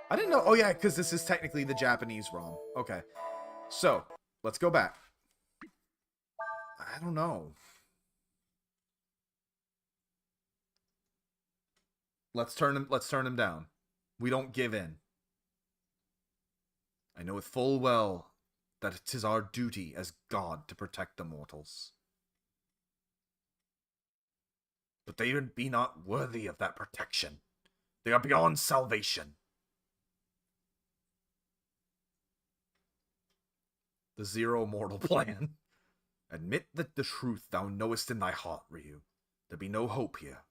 A: I didn't know. Oh, yeah, because this is technically the Japanese ROM. Okay. So, let's go back. I don't know. Let's turn him down. We don't give in. I know it full well that it is our duty as God to protect the mortals. But they be not worthy of that protection. They are beyond salvation. The Zero Mortal Plan. Admit that the truth thou knowest in thy heart, Ryu. There be no hope here.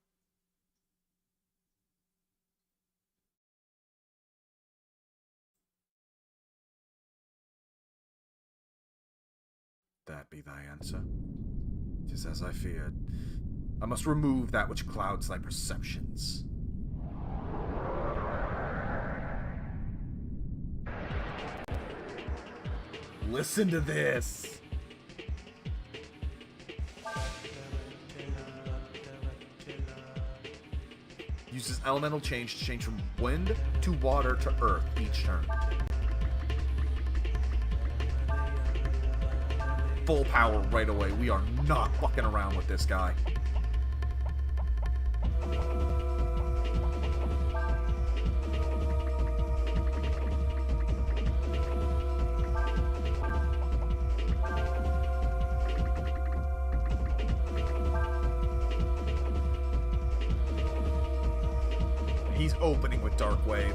A: That be thy answer. 'Tis as I feared. I must remove that which clouds thy perceptions. Listen to this. Uses elemental change to change from wind to water to earth each turn. Full power right away. We are not fucking around with this guy. He's opening with Dark Wave.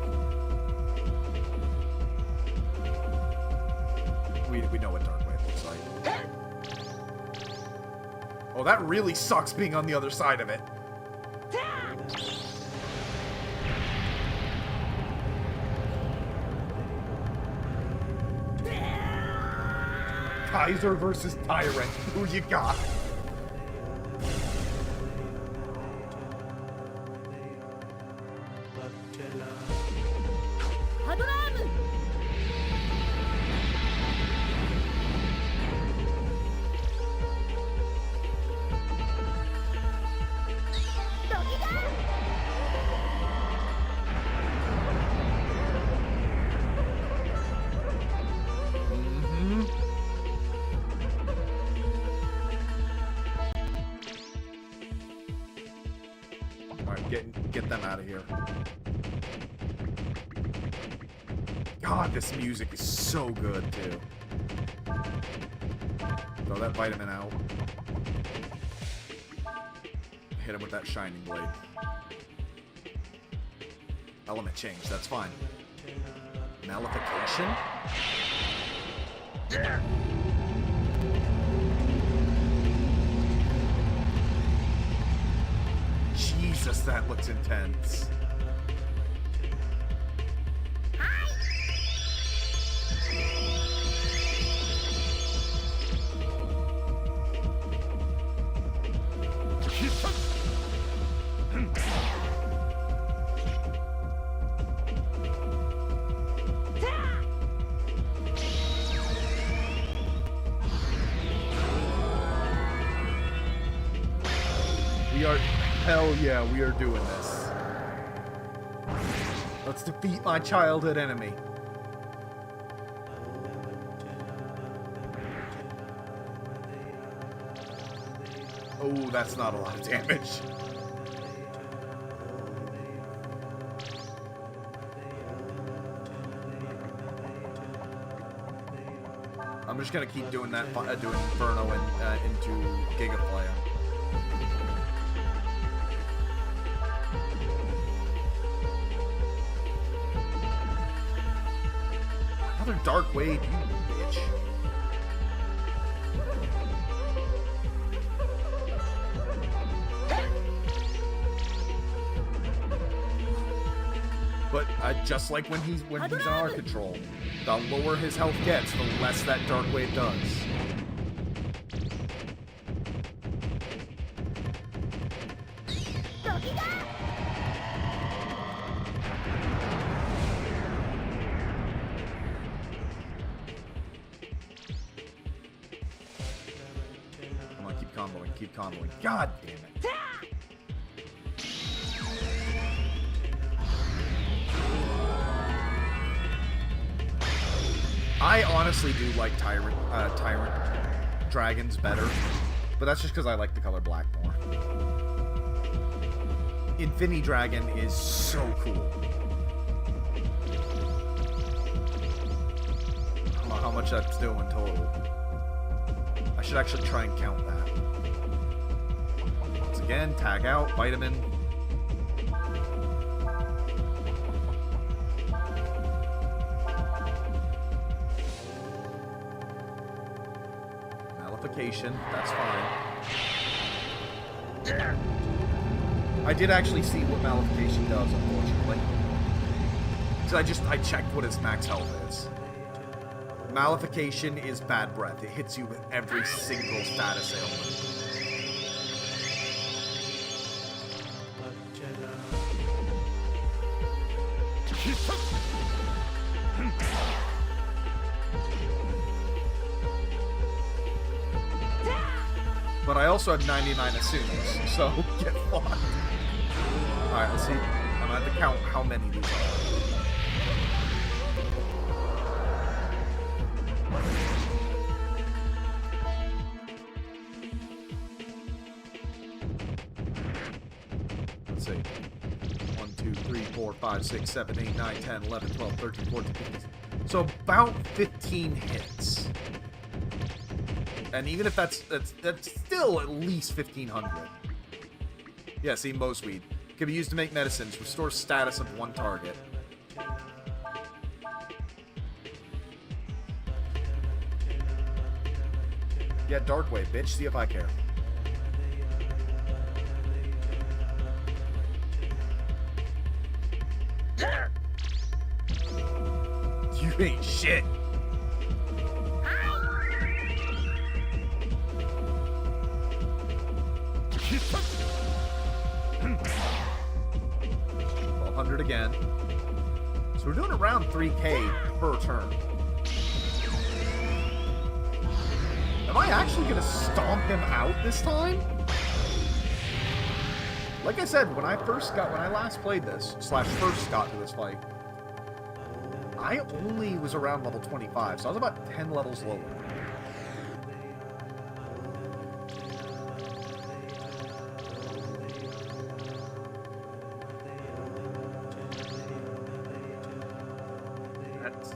A: We know what Dark Wave looks like. Oh, that really sucks being on the other side of it. Kaiser versus Tyrant. Who you got? Get them out of here. God, this music is so good, too. Throw that vitamin out. Hit him with that shining blade. Element change, that's fine. Nullification? Yeah. Jesus, that looks intense. Hell yeah, we are doing this. Let's defeat my childhood enemy. Oh, that's not a lot of damage. I'm just gonna keep doing that, doing Inferno into Gigaflare. Another Dark Wave, you bitch. But just like when he's in our control, the lower his health gets, the less that Dark Wave does. Keep comboing. God damn it. I honestly do like Tyrant dragons better, but that's just because I like the color black more. Infinity Dragon is so cool. I don't know how much that's doing total. I should actually try and count that. Again, tag out, vitamin. Nullification, that's fine. I did actually see what Nullification does, unfortunately. Because I checked what its max health is. Nullification is bad breath. It hits you with every single status ailment. But I also had 99 assumes, so get fucked. Alright, let's see. I'm gonna have to count how many these are. Let's see. 1, 2, 3, 4, 5, 6, 7, 8, 9, 10, 11, 12, 13, 14, 15. So about 15 hits. And even if that's still at least 1,500. Yeah, see, Moseweed. Can be used to make medicines. Restore status of one target. Yeah, Darkwave, bitch. See if I care. You ain't shit. Again. So we're doing around 3k per turn. Am I actually gonna stomp him out this time? Like I said, when I last played this, / first got to this fight, I only was around level 25, so I was about 10 levels lower.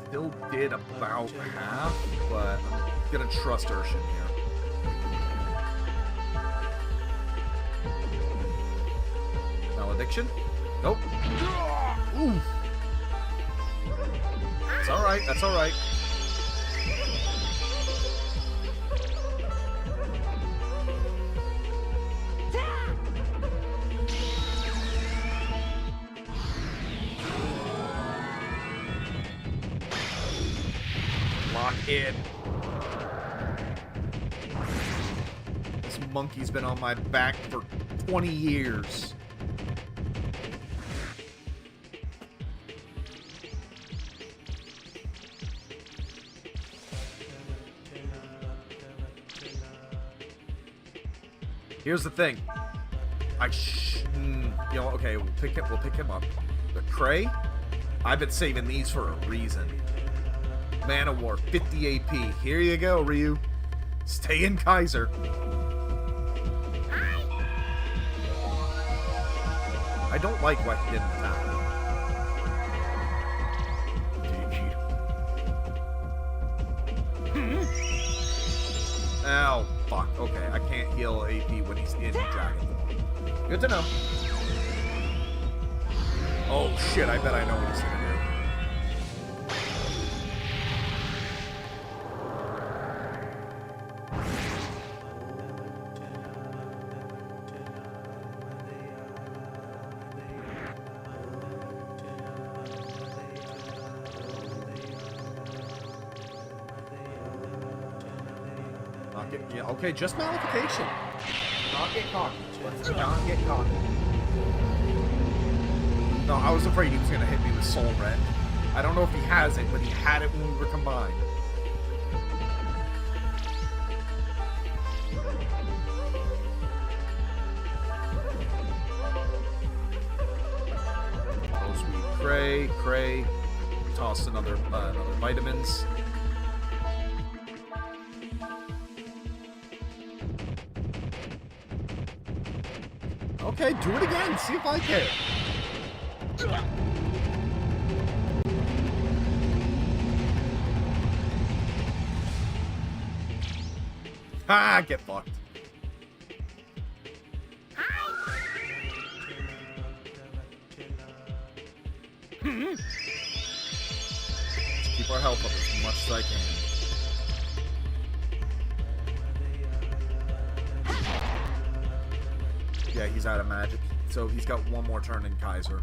A: Still did about half, but I'm gonna trust Urshan here. Malediction? Nope. Ooh. That's alright, that's alright. In. This monkey's been on my back for 20 years. Here's the thing. You know, okay, we'll pick him up. But Cray, I've been saving these for a reason. Mana War, 50 AP. Here you go, Ryu. Stay in Kaiser. I don't like why he didn't attack. Ow, fuck. Okay, I can't heal AP when he's in Dragon Form. Good to know. Oh shit, I bet I know what he's gonna do. Yeah, okay, just malification.
C: Not get cocky. Let's not get cocky.
A: No, I was afraid he was going to hit me with Soul Rend. I don't know if he has it, but he had it when we were combined. Oh, sweet. Cray. Toss another vitamins. Okay, do it again. See if I care. Ah, get fucked. Let's keep our health up as much as I can. Yeah, he's out of magic. So he's got one more turn in Kaiser.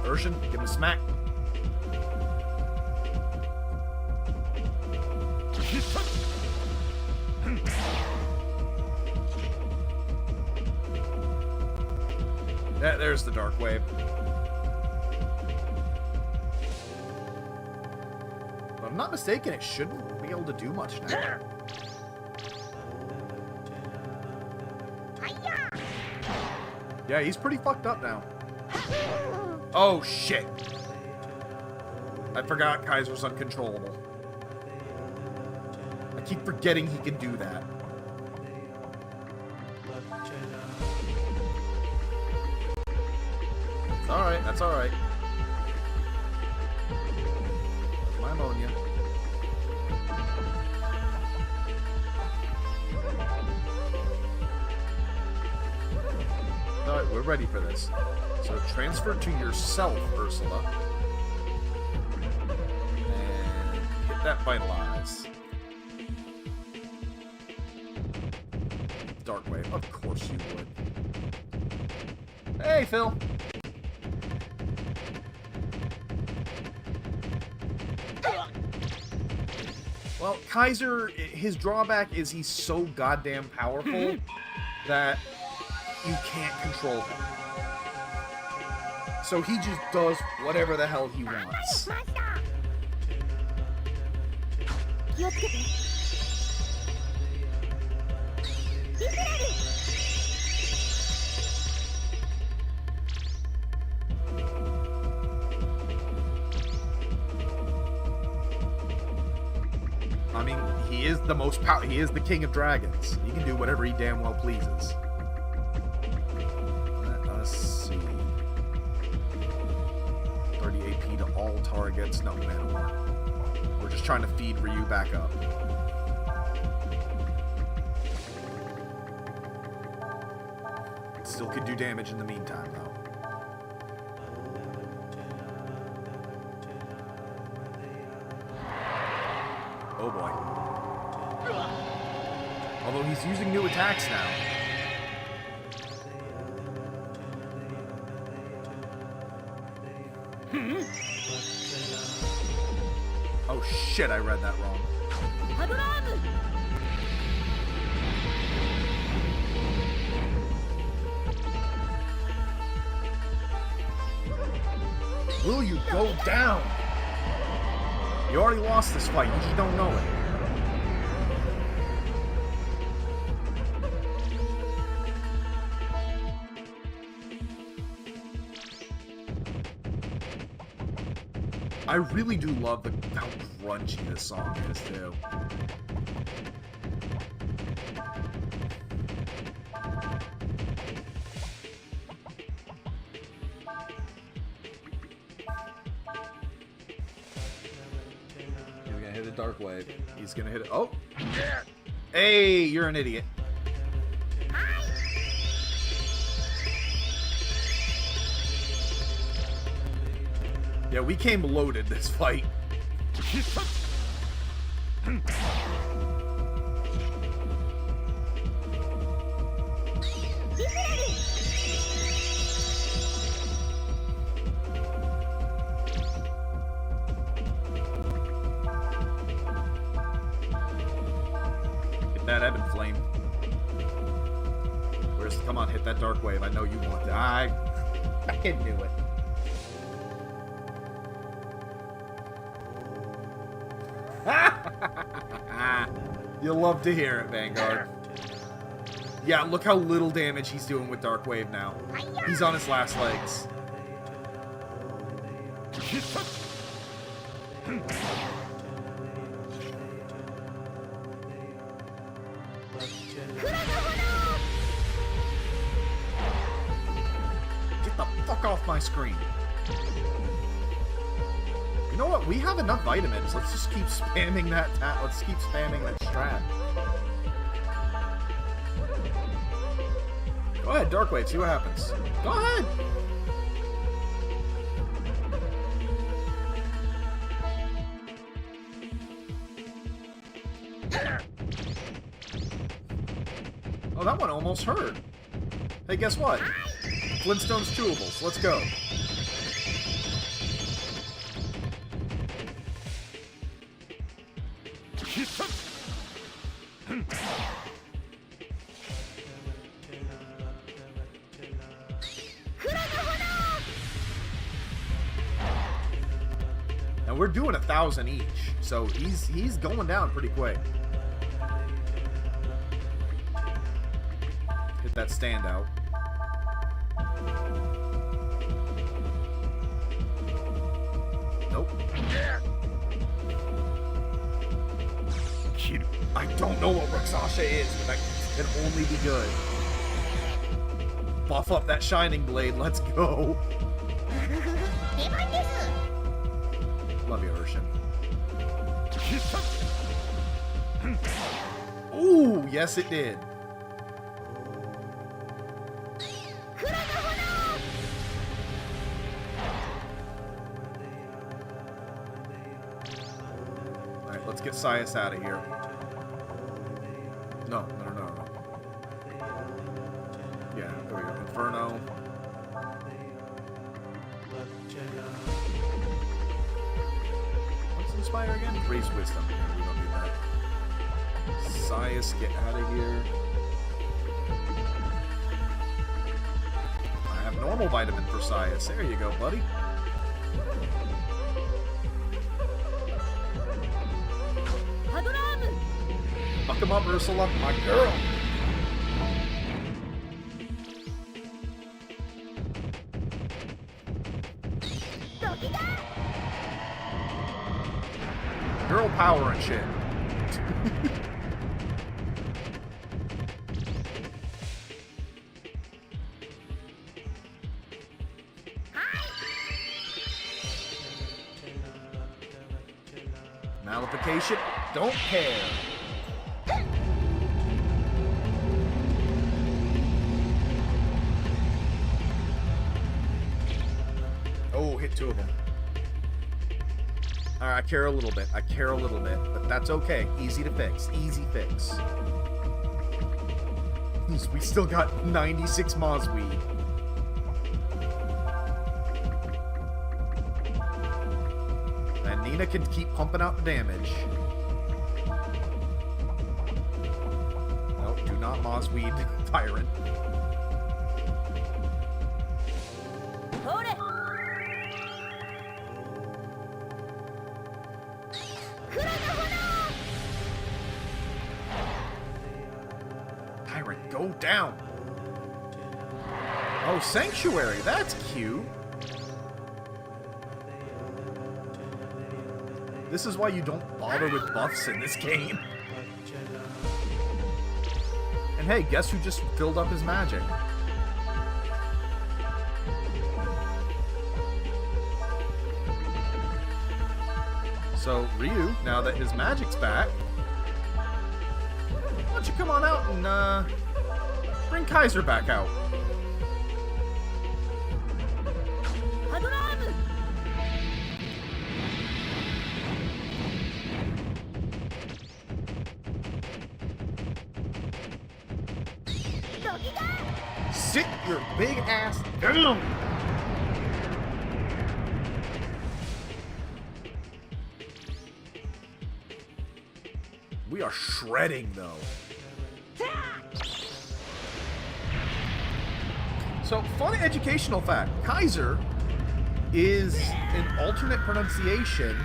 A: Urshan, give him a smack. Yeah, there's the Dark Wave. If I'm not mistaken, it shouldn't be able to do much now. Yeah, he's pretty fucked up now. Oh, shit. I forgot Kaiser's uncontrollable. I keep forgetting he can do that. Alright, that's alright. That's my ammonia. Alright, we're ready for this. So transfer to yourself, Ursula. And hit that vitalize. Dark Wave, of course you would. Hey, Phil. Well, Kaiser, his drawback is he's so goddamn powerful that you can't control him. So he just does whatever the hell he wants. I mean, he is the most he is the king of dragons. He can do whatever he damn well pleases. Let us see. 30 AP to all targets. No, man, we're just trying to feed Ryu back up. Still could do damage in the meantime, though. Oh boy. Although he's using new attacks now. Oh shit, I read that wrong. Will you go down? You already lost this fight, you just don't know it. I really do love how grungy this song is, too. Dark Wave. He's gonna hit it. Oh! Hey, you're an idiot. Yeah, we came loaded this fight. That Ebb and Flame. Come on, hit that Dark Wave. I know you want that. I can do it. You'll love to hear it, Vanguard. Yeah, look how little damage he's doing with Dark Wave now. He's on his last legs. Get the fuck off my screen. You know what? We have enough vitamins. Let's just keep spamming that. Let's keep spamming that strat. Go ahead, Darkwave. See what happens. Go ahead. Oh, that one almost hurt. Hey, guess what? Flintstones chewables. Let's go. Now we're doing 1,000 each, so he's going down pretty quick. Hit that standout. Nope. I don't know what Rakshasa is, but that can only be good. Buff up that Shining Blade, let's go. Love you, Urshan. Ooh, yes it did. Alright, let's get Sias out of here. No. Yeah, there we go. Inferno. What's Inspire again? Raise Wisdom. Yeah, we don't need that. Sias, get out of here. I have normal vitamin for Sias. There you go, buddy. Fuck him up, Ursula. My girl. Girl power and shit. Malification, don't care. Oh, hit two of them. I care a little bit. But that's okay. Easy to fix. Easy fix. We still got 96 Mozweed. And Nina can keep pumping out the damage. No, do not Mozweed Tyrant. Tyrant, go down. Oh, Sanctuary, that's cute. This is why you don't bother with buffs in this game. And hey, guess who just filled up his magic? So, Ryu, now that his magic's back, why don't you come on out and, bring Kaiser back out? Sit your big ass down! We are shredding, though. So, fun educational fact. Kaiser is an alternate pronunciation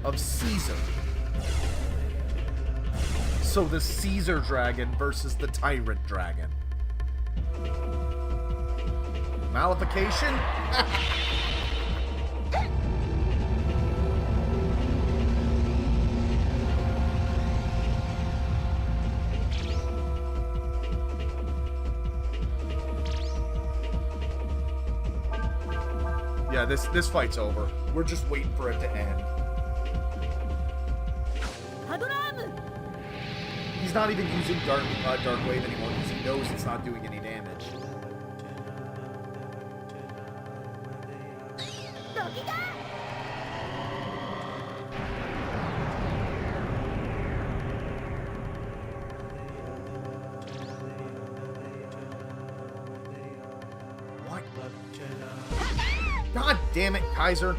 A: of Caesar. So the Caesar dragon versus the Tyrant dragon. Malification? Yeah, this fight's over. We're just waiting for it to end. He's not even using Dark Wave anymore because he knows it's not doing any damage. What? God damn it, Kaiser.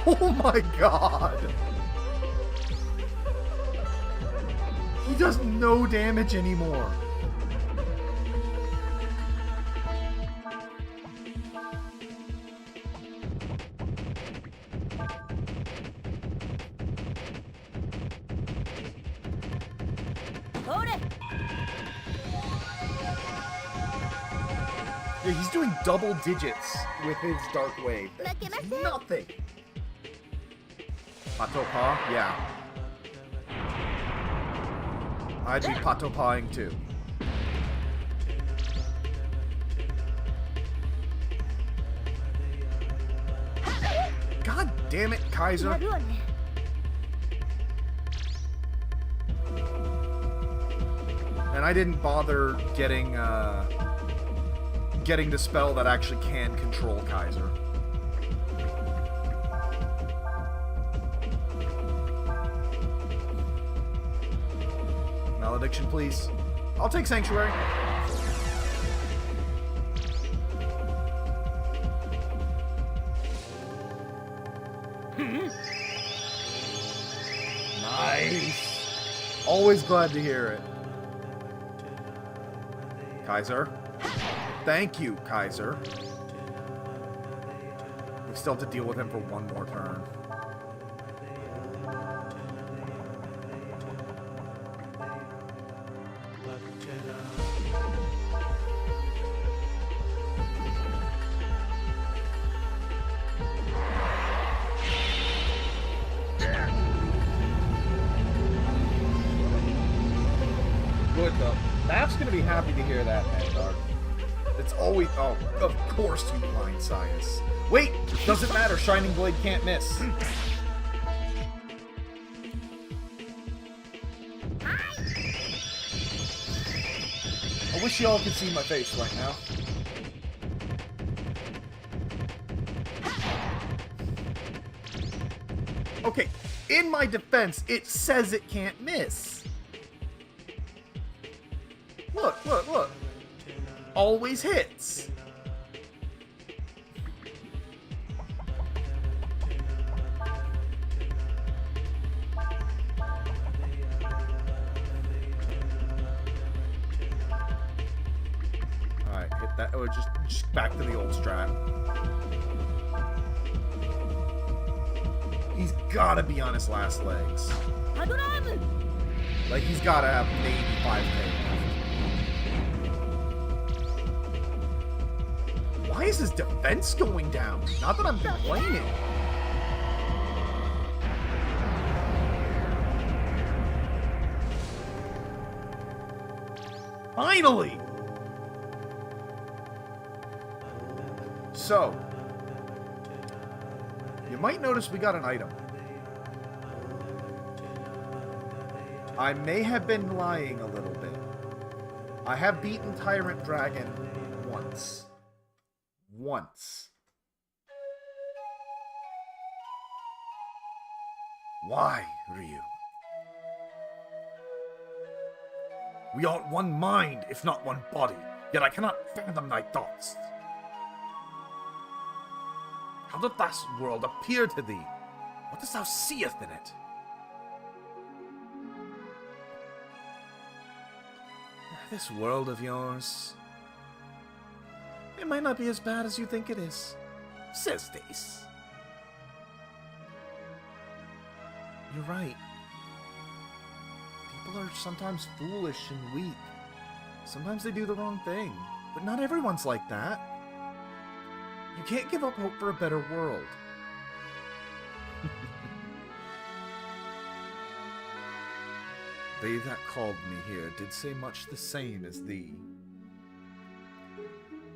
A: Oh my god! He does no damage anymore. Yeah, he's doing double digits with his Dark Wave. That's nothing. Pato Pa? Yeah. I'd be Pato Pa'ing too. God damn it, Kaiser. And I didn't bother getting the spell that actually can control Kaiser. Malediction, please. I'll take Sanctuary. Nice. Always glad to hear it. Kaiser. Thank you, Kaiser. We still have to deal with him for one more turn. Good though. Mapp's gonna be happy to hear that, Mandar. It's always... Oh, of course you blind Sias. Wait! Doesn't matter. Shining Blade can't miss. I wish y'all could see my face right now. Okay, in my defense, it says it can't miss. Look, look, look. Always hits. Alright, hit that. Oh, just back to the old strat. He's gotta be on his last legs. Like, he's gotta have maybe 5k left. Why is his defense going down? Not that I'm complaining. Finally! So, you might notice we got an item. I may have been lying a little bit. I have beaten Tyrant Dragon once. Once. Why, Ryu? We are one mind, if not one body, yet I cannot fathom thy thoughts. How doth this world appear to thee? What dost thou seest in it? This world of yours... It might not be as bad as you think it is. Says this. You're right. People are sometimes foolish and weak. Sometimes they do the wrong thing. But not everyone's like that. You can't give up hope for a better world. They that called me here did say much the same as thee.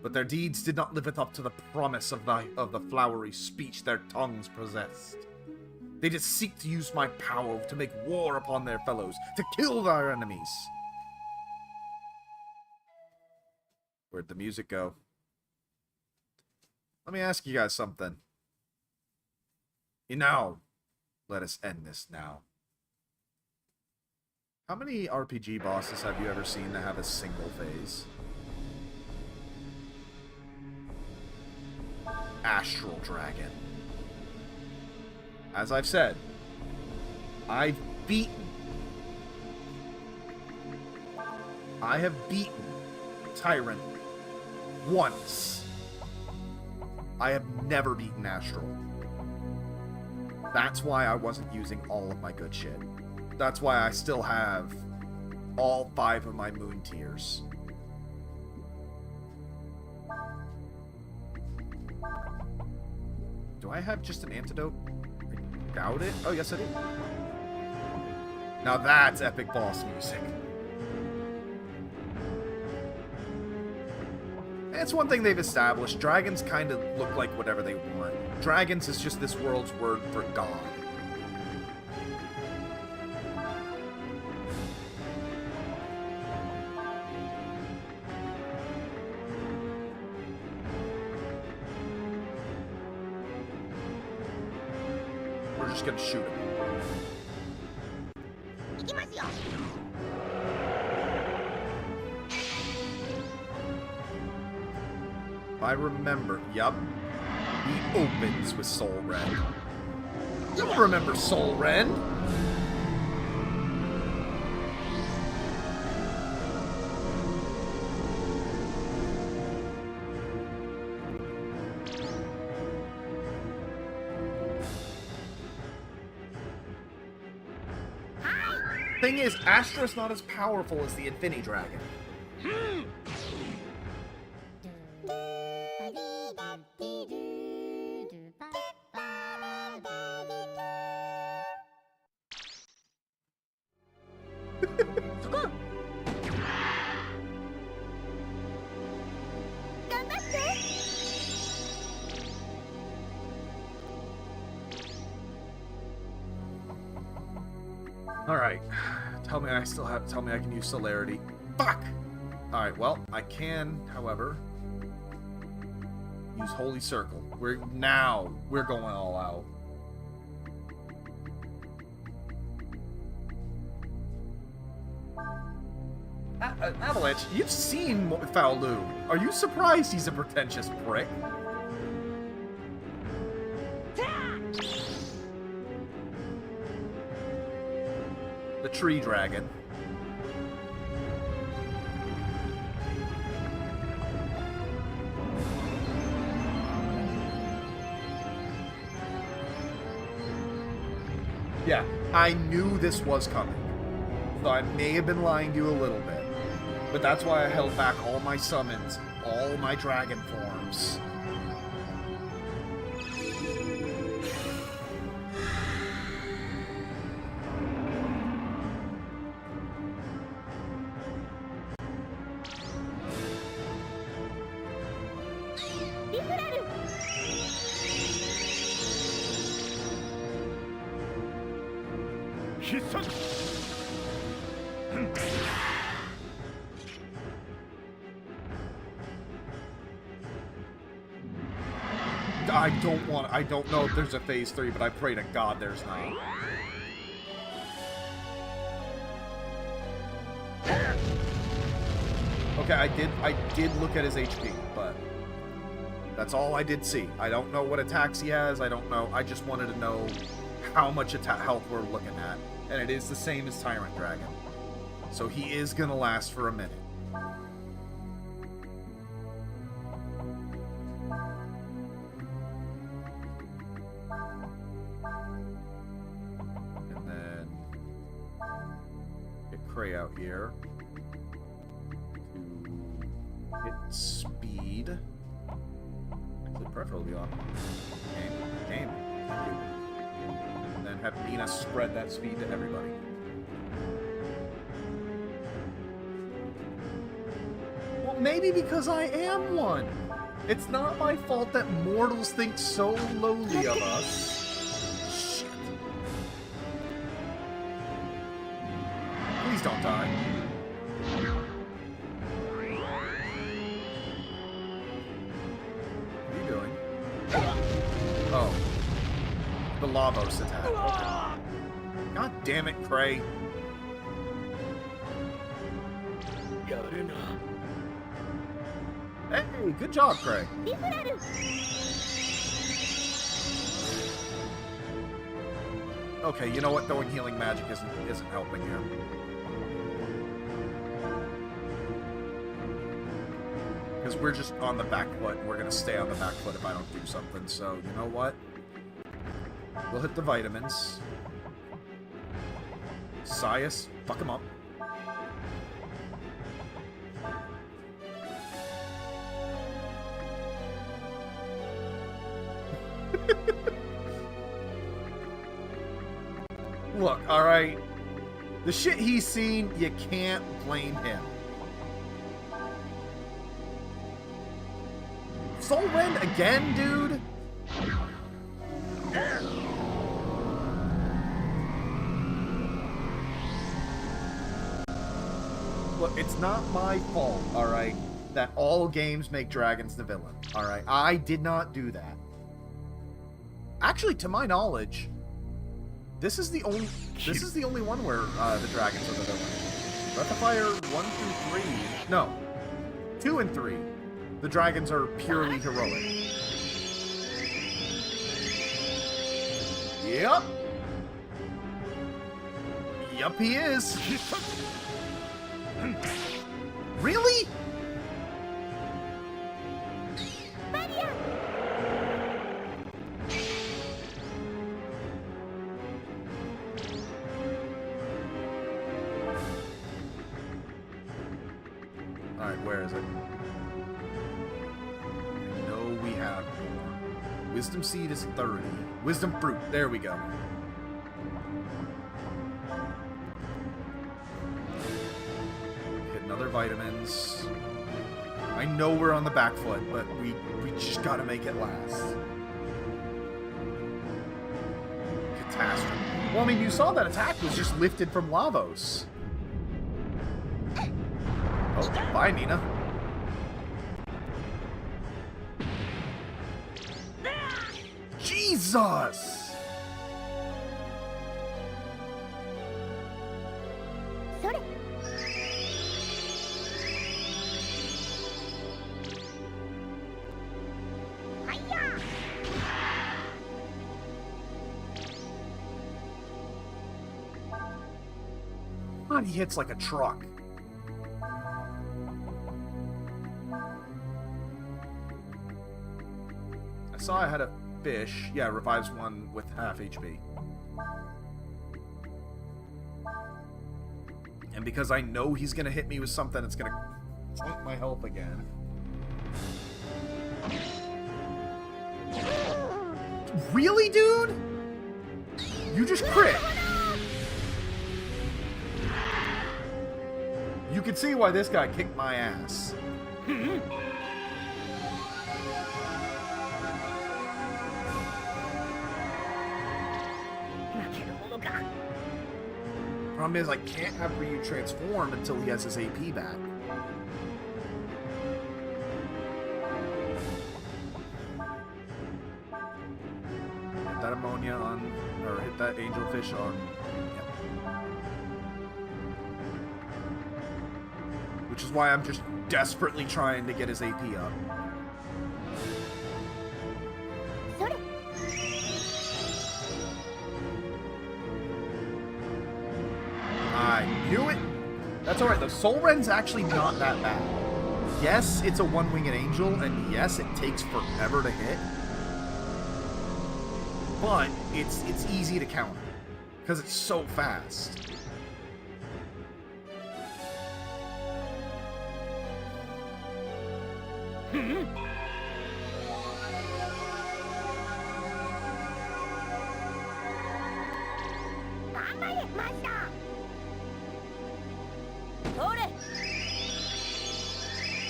A: But their deeds did not live up to the promise of the flowery speech their tongues possessed. They did seek to use my power to make war upon their fellows, to kill their enemies. Where'd the music go? Let me ask you guys something. Let us end this now. How many RPG bosses have you ever seen that have a single phase? Astral Dragon. As I've said, I have beaten Tyrant once. I have never beaten Astral. That's why I wasn't using all of my good shit. That's why I still have all 5 of my moon tiers. Do I have just an antidote? I doubt it. Oh, yes, I do. Now that's epic boss music. It's one thing they've established. Dragons kind of look like whatever they want. Dragons is just this world's word for God. We're just gonna shoot him. I remember, yup. He opens with Soul Rend. You remember Soul Rend? Thing is, Astra's not as powerful as the Infinity Dragon. Alright. Tell me I can use celerity. Fuck! Alright, well, I can, however, use Holy Circle. We're going all out. Avalanche, you've seen Fou Lu. Are you surprised he's a pretentious prick? The tree dragon. Yeah, I knew this was coming. So I may have been lying to you a little bit. But that's why I held back all my summons, all my dragon forms. I don't know if there's a phase 3, but I pray to God there's not. Okay, I did look at his HP, but that's all I did see. I don't know what attacks he has, I don't know. I just wanted to know how much health we're looking at. And it is the same as Tyrant Dragon. So he is gonna last for a minute. Out here to hit speed. Actually, preferably on game. And then have Nina spread that speed to everybody. Well, maybe because I am one. It's not my fault that mortals think so lowly of us. Please don't die. What are you doing? Oh. The Lavos attack. Okay. God damn it, Cray. Hey, good job, Cray. Okay, you know what? Throwing healing magic isn't helping here. Because we're just on the back foot, and we're going to stay on the back foot if I don't do something. So, you know what? We'll hit the vitamins. Sias, fuck him up. alright? The shit he's seen, you can't blame him. Soul Rend again, dude? Look, it's not my fault, alright, that all games make dragons the villain, alright? I did not do that. Actually, to my knowledge, this is the only one where the dragons are the villain. Breath of Fire 1 through 3. No. 2 and 3. The dragons are purely heroic. Yep. Yup, he is. Really? Alright, where is it? I know we have more. Wisdom Seed is 30. Wisdom Fruit, there we go. Hitting other vitamins. I know we're on the back foot, but we just gotta make it last. Catastrophe. Well, I mean, you saw that attack was just lifted from Lavos. Oh, bye, Nina. Jesus! God, he hits like a truck. I saw I had a fish. Yeah, revives one with half HP. And because I know he's gonna hit me with something that's gonna plunk my health again. Really, dude? You just crit. You can see why this guy kicked my ass. Problem is, I can't have Ryu transform until he has his AP back. Hit that ammonia on, or hit that angelfish on. Yep. Which is why I'm just desperately trying to get his AP up. I knew it! That's alright, the Soul Rend's actually not that bad. Yes, it's a one-winged angel, and yes, it takes forever to hit. But it's easy to counter, because it's so fast.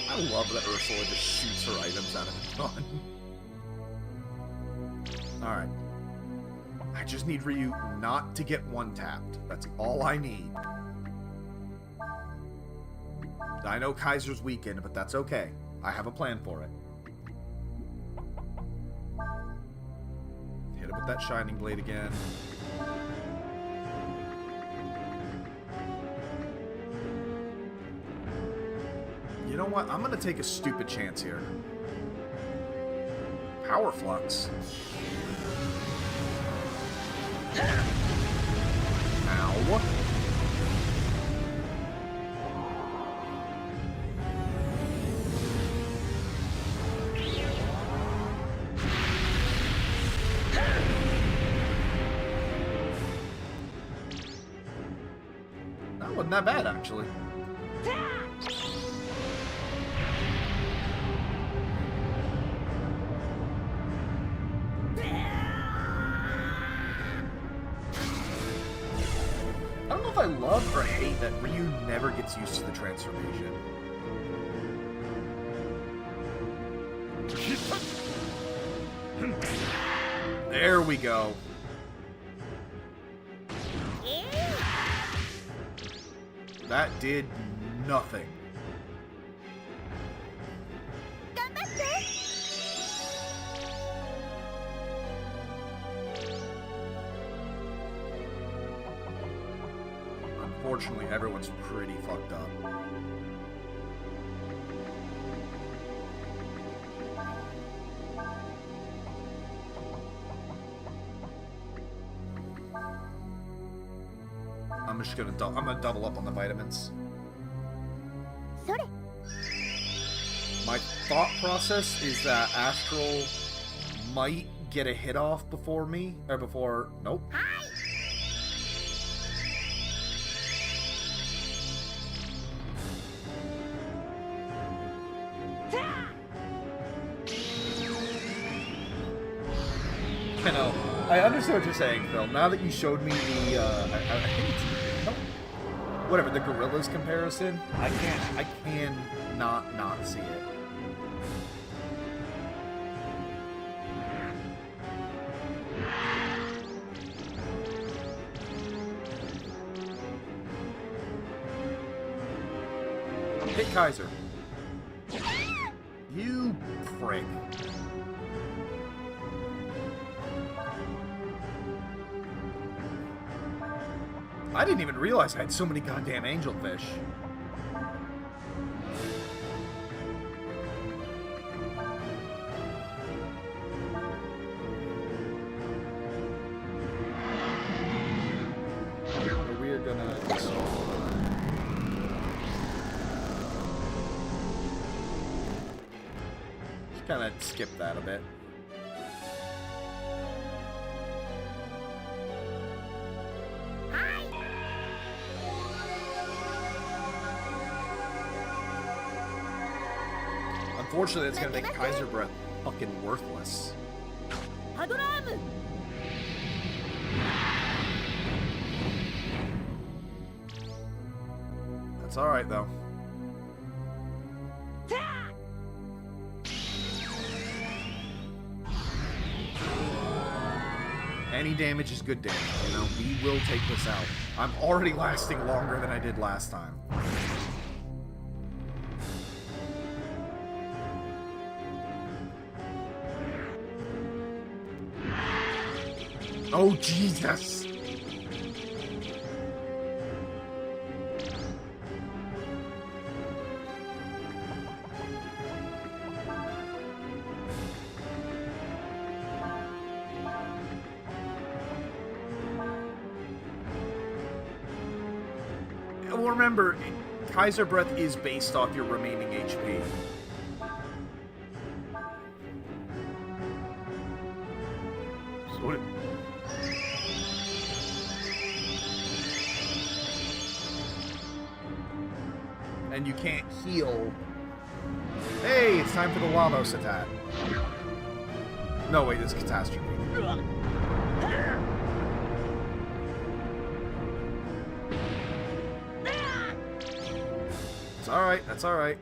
A: I love that Ursula just shoots her items out of the gun. Alright. I just need Ryu not to get one-tapped. That's all I need. I know Kaiser's weakened, but that's okay. I have a plan for it. Hit him with that Shining Blade again. You know what? I'm gonna take a stupid chance here. Power Flux. Ow. That wasn't that bad, actually. I love or hate that Ryu never gets used to the transformation. There we go. That did nothing. Unfortunately, everyone's pretty fucked up. I'm just gonna double up on the vitamins. My thought process is that Astral might get a hit off before me, or before... Nope. I know. I understand what you're saying, Phil. Now that you showed me the, I think it's... Whatever, the gorillas comparison, I can not see it. Hit Kaiser. You prick. I didn't even realize I had so many goddamn angelfish. We're gonna... Just kind of skip that a bit. Unfortunately, it's gonna make Kaiser Breath fucking worthless. That's alright, though. Any damage is good damage, you know? We will take this out. I'm already lasting longer than I did last time. Oh, Jesus! Well, remember, Kaiser Breath is based off your remaining HP. So and you can't heal. Hey, it's time for the Lavos attack. No, wait, it's Catastrophe. It's alright, that's alright.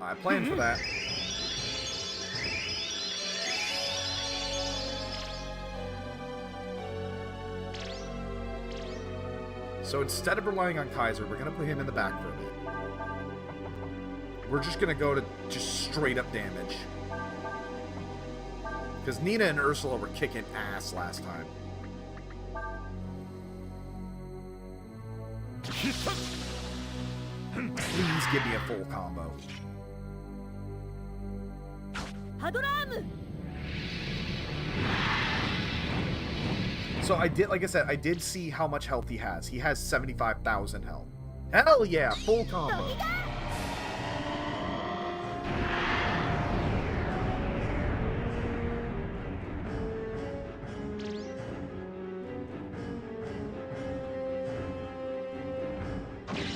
A: I planned for that. So instead of relying on Kaiser, we're going to put him in the back for a bit. We're just going to go to just straight up damage. Because Nina and Ursula were kicking ass last time. Please give me a full combo. So I did, like I said, I did see how much health he has. He has 75,000 health. Hell yeah, full combo.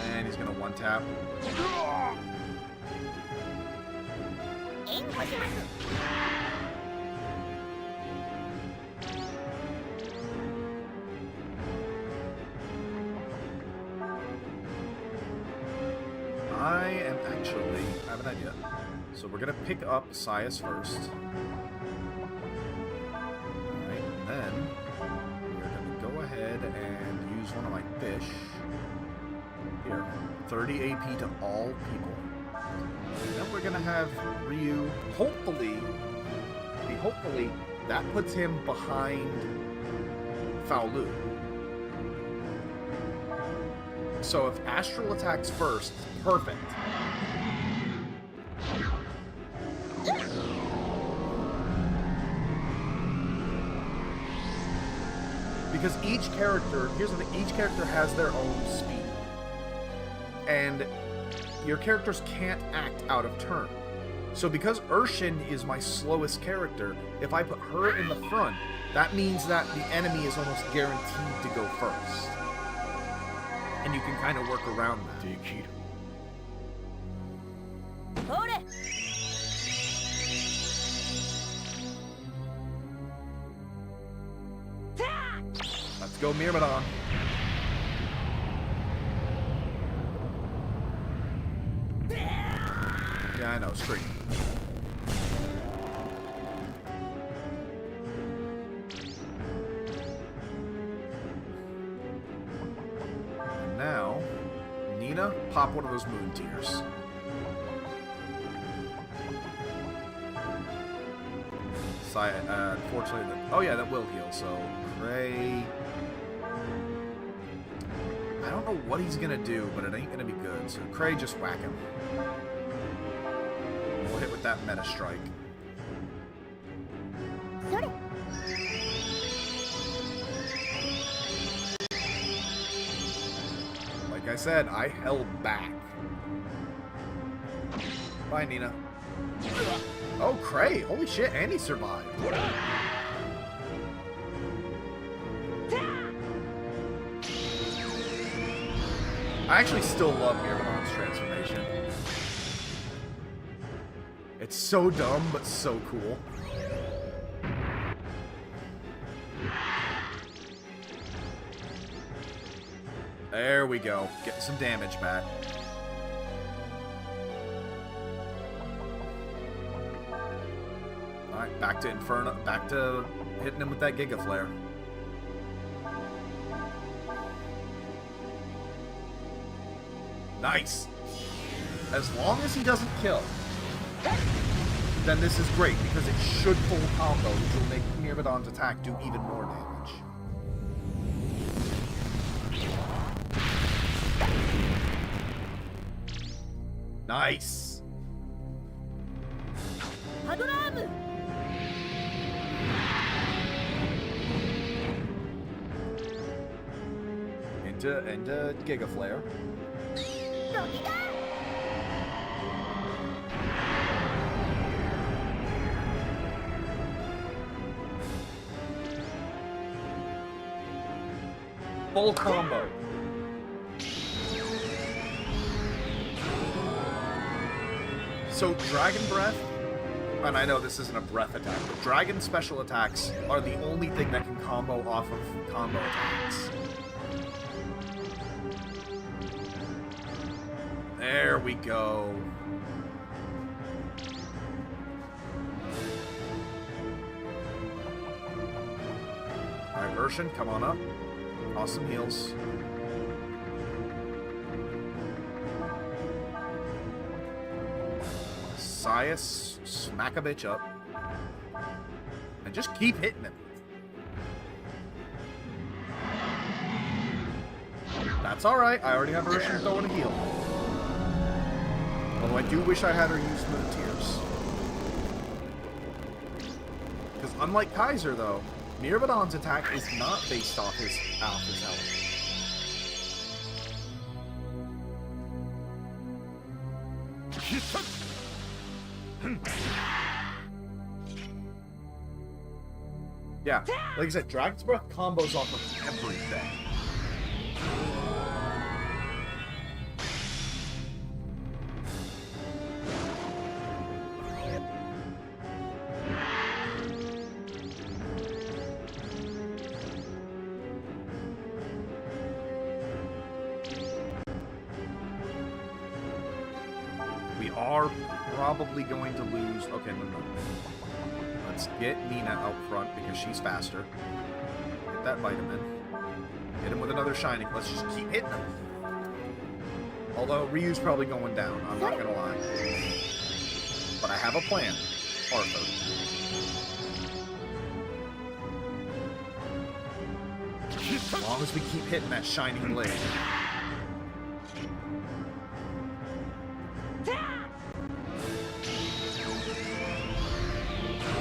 A: And he's gonna one tap. I have an idea. So we're gonna pick up Sias first. Alright, and then we're gonna go ahead and use one of my fish. Here, 30 AP to all people. And then we're gonna have Ryu, hopefully, that puts him behind Fou Lu. So if Astral attacks first, perfect. Because each character, here's the thing, each character has their own speed. And your characters can't act out of turn. So because Urshin is my slowest character, if I put her in the front, that means that the enemy is almost guaranteed to go first. And you can kind of work around that. Let's go, Myrmidon. Yeah, I know, scream. And now, Nina, pop one of those moon tears. Unfortunately, oh yeah, that will heal, so Cray... I don't know what he's gonna do, but it ain't gonna be good, so Cray, just whack him. We'll hit with that meta strike. Like I said, I held back. Bye, Nina. Oh, Cray! Holy shit, and he survived. I actually still love Myrmidon's transformation. It's so dumb, but so cool. There we go. Getting some damage back. Alright, back to Inferno. Back to hitting him with that Giga Flare. Nice! As long as he doesn't kill, then this is great, because it should full combo, which will make Myrmidon's attack do even more damage. Nice! Into Giga Flare. Full combo. So Dragon Breath, and I know this isn't a breath attack, but Dragon special attacks are the only thing that can combo off of combo attacks. There we go. Alright, Urshin, come on up. Awesome heals. Sias, smack a bitch up. And just keep hitting him. That's alright, I already have Urshin throwing a heal. Although I do wish I had her use Moon Tears. Because unlike Kaiser, though, Myrmidon's attack is not based off his health. Yeah, like I said, Dragon's Breath combos off of everything. are probably going to lose. Okay, no. Let's get Nina out front because she's faster. Get that vitamin. Hit him with another shining. Let's just keep hitting him. Although Ryu's probably going down, I'm not gonna lie. But I have a plan, Arthur. As long as we keep hitting that shining blade.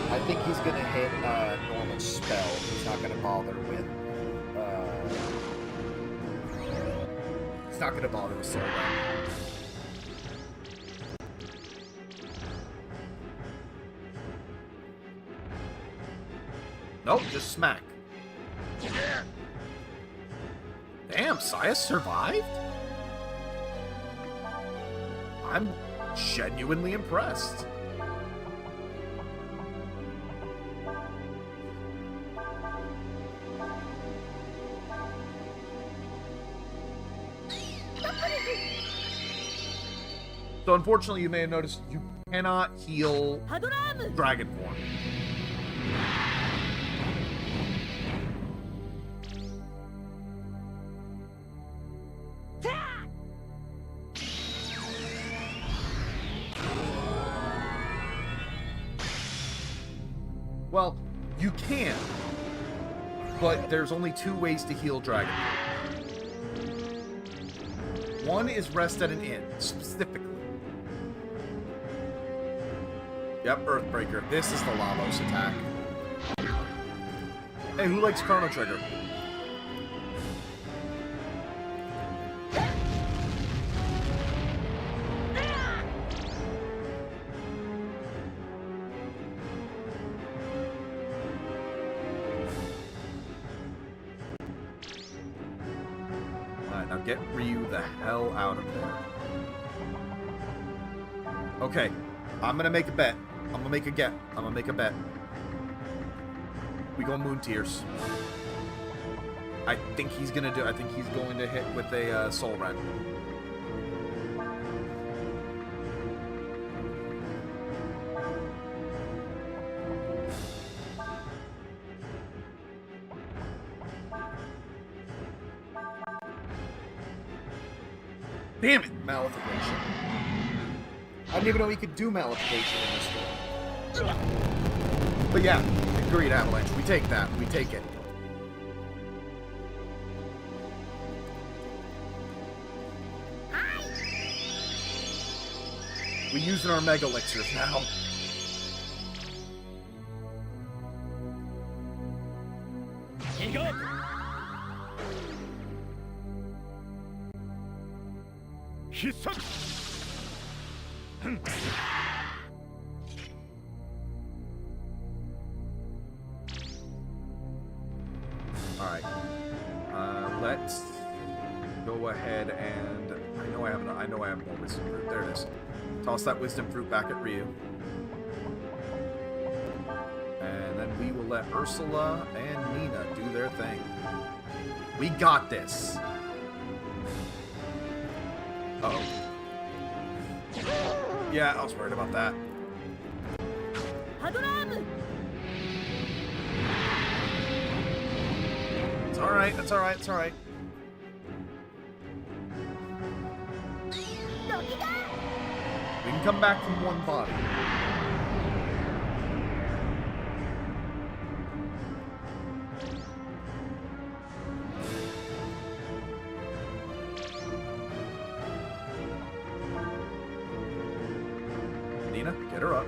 C: I think he's gonna hit normal spell. He's not gonna bother with. He's not gonna bother with soul rend.
A: Nope, just smack. Damn, Saya survived? I'm genuinely impressed. So unfortunately, you may have noticed you cannot heal dragon form. Well, you can, but there's only 2 ways to heal dragon form. One is rest at an inn, specifically. Yep, Earthbreaker. This is the Lavos attack. Hey, who likes Chrono Trigger? Alright, now get Ryu the hell out of there. Okay, I'm gonna make a bet. I'm gonna make a bet. We go Moon Tears. I think he's going to hit with a Soul Rend. Damn it! Malefication.
C: I didn't even know he could do Malefication in this one.
A: But yeah, agreed, Avalanche. We take that. We take it. We're using our Mega Elixirs now. Alright. Let's go ahead and I know I have more wisdom fruit. There it is. Toss that wisdom fruit back at Ryu. And then we will let Ursula and Nina do their thing. We got this. Uh-oh. Yeah, I was worried about that. It's alright, it's alright, it's alright. We can come back from one body. Nina, get her up.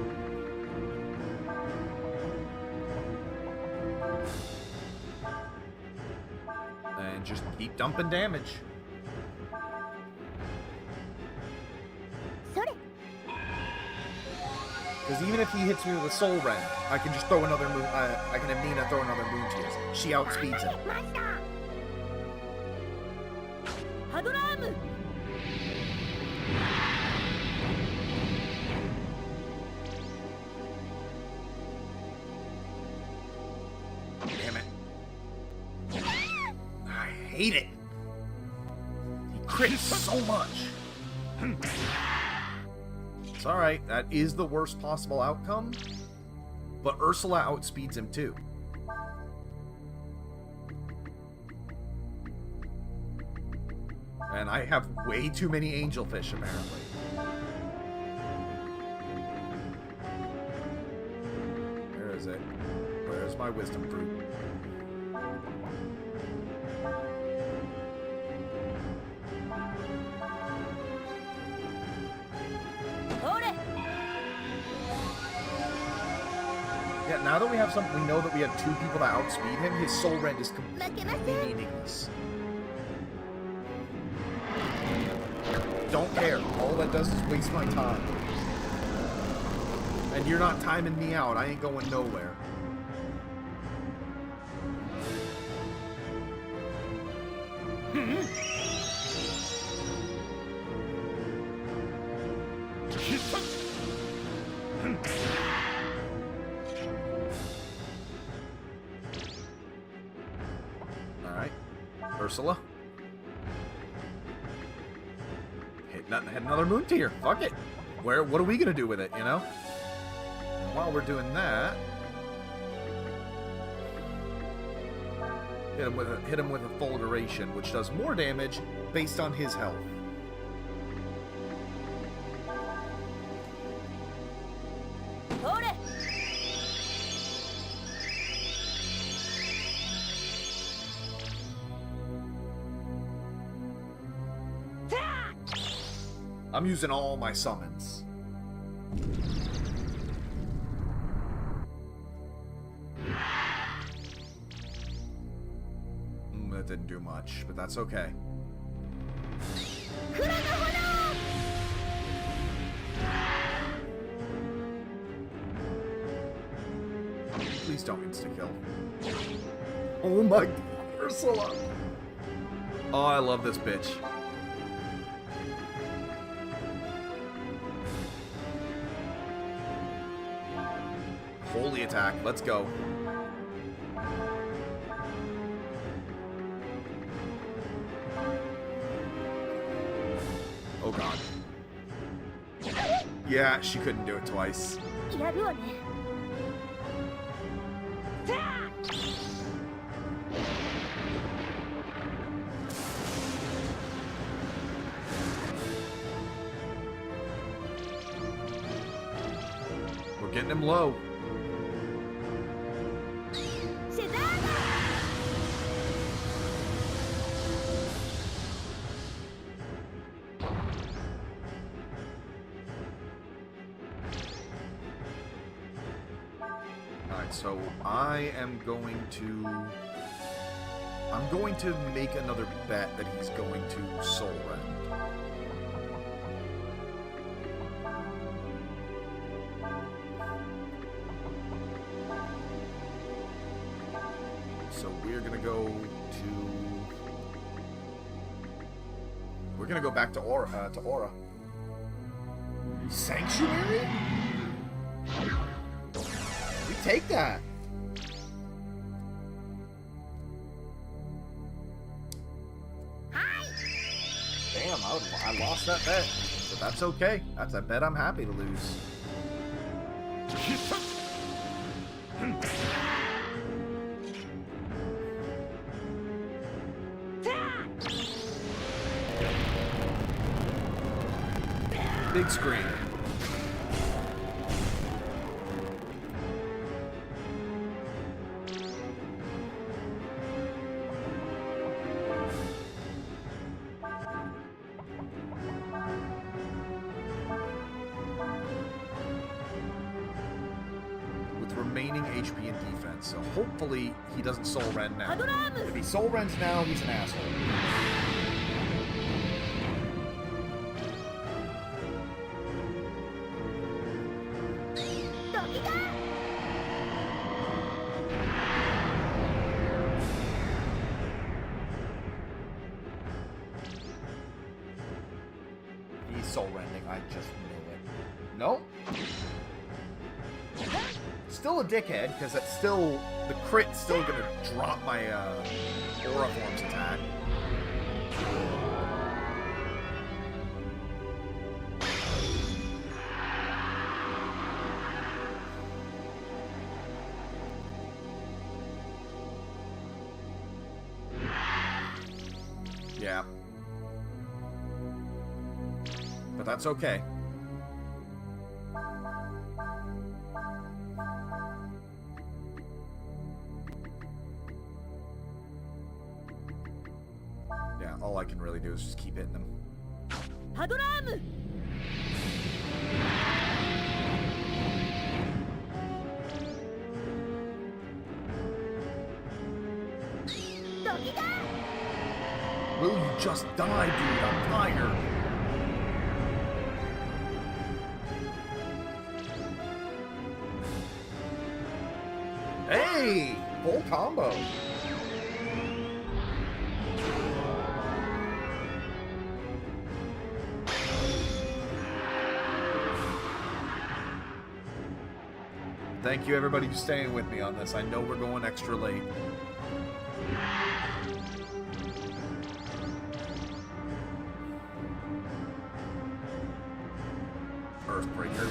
A: And just keep dumping damage. Because even if he hits me with a Soul Rend, I can just throw another moon. I can have Nina throw another Moon Tears. She outspeeds him. Damn it. I hate it. He crits so much. It's alright. That is the worst possible outcome. But Ursula outspeeds him too. And I have way too many angelfish, apparently. Where is it? Where's my wisdom fruit? Yeah, now that we have we know that we have 2 people that outspeed him, his soul rend is completely meaningless. Don't care. All that does is waste my time. And you're not timing me out. I ain't going nowhere. Alright. Ursula. Hit another moon tier. Fuck it. What are we gonna do with it, you know? And while we're doing that, hit him with a fulguration, which does more damage based on his health. I'm using all my summons. That didn't do much, but that's okay. Please don't insta-kill. Oh my God, Ursula! Oh, I love this bitch. Holy attack, let's go. Oh God. Yeah, she couldn't do it twice. We're getting him low. So I'm going to make another bet that he's going to soul rend. So we're gonna go back to Aura. Sanctuary? We take that. Damn, I lost that bet. But that's okay. That's a bet I'm happy to lose. Big screen. Remaining HP and defense, so hopefully he doesn't soul rend now. If he soul rends now, he's an asshole. He's soul rending, I just knew it. Nope. Still a dickhead, because that's still... The crit's still gonna drop my, Aura Forms attack. But that's okay. Yeah, all I can really do is just keep hitting them.
D: Padoram!
A: Will you just die, dude? I'm tired. Hey!
C: Full combo.
A: Thank you, everybody, for staying with me on this. I know we're going extra late. Earthbreaker.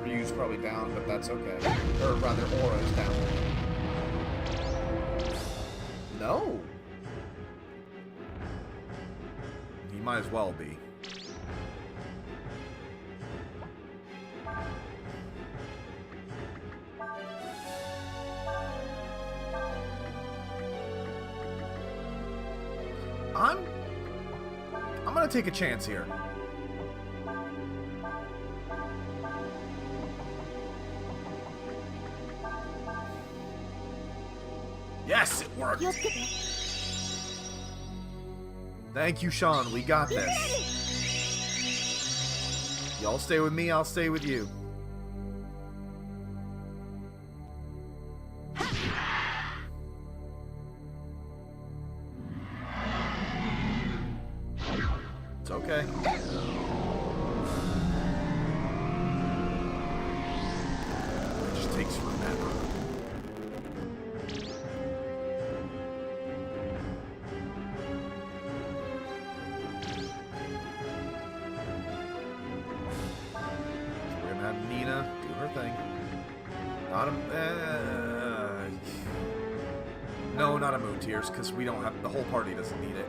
C: Ryu's probably down, but that's okay. Or rather, Aura's down. No.
A: He might as well be. I'm gonna take a chance here. Yes, it worked. Thank you, Sean. We got this. Y'all stay with me, I'll stay with you. It's okay. It just takes forever. Nina, do her thing. Not a... no, not a Moon Tears, because we don't have... The whole party doesn't need it.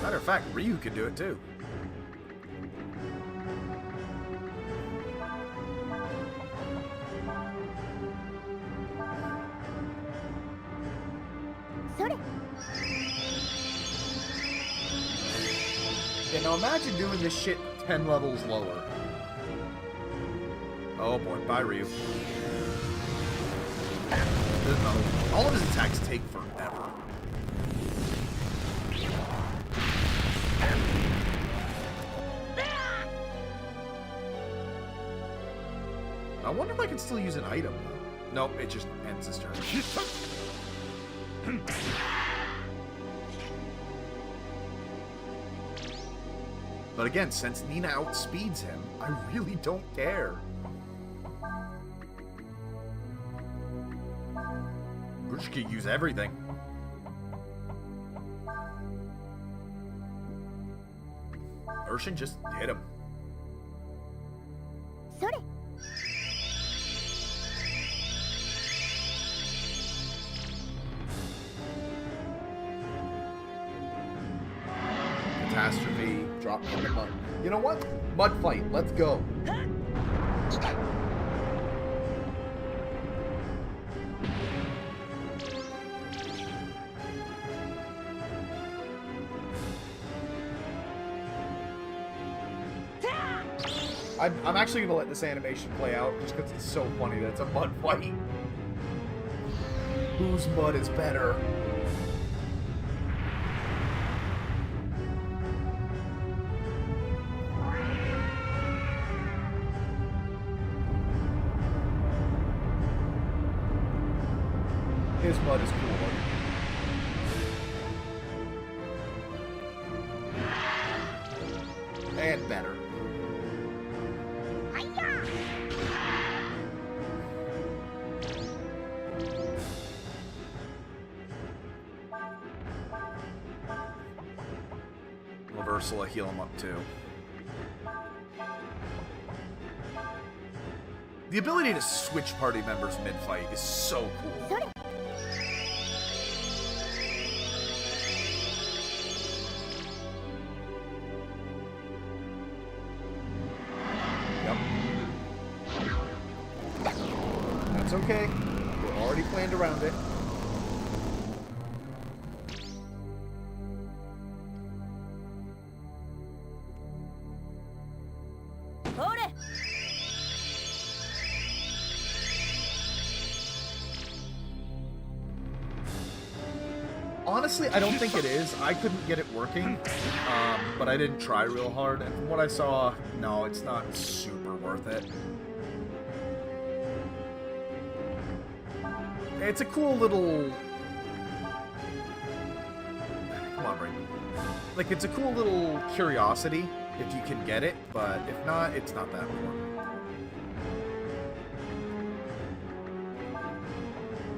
A: Matter of fact, Ryu could do it, too.
C: Yeah, now imagine doing this shit 10 levels lower.
A: Oh boy, bye Ryu. No, all of his attacks take forever. I wonder if I can still use an item. Nope, it just ends his turn. But again, since Nina outspeeds him, I really don't care. We're just gonna use everything. Urshin just hit him.
C: Catastrophe. Drop me in the mud. You know what? Mud fight. Let's go. I'm actually gonna let this animation play out just because it's so funny that it's a mud fight. Whose mud is better? His mud is cooler. And better.
A: Ursula heal him up too. The ability to switch party members mid-fight is so cool.
C: okay. We're already planned around it.
D: Hore!
A: Honestly, I don't think it is. I couldn't get it working, but I didn't try real hard. And from what I saw, no, it's not super worth it. It's a cool little... Come on, Brayden. Like, it's a cool little curiosity if you can get it, but if not, it's not that important.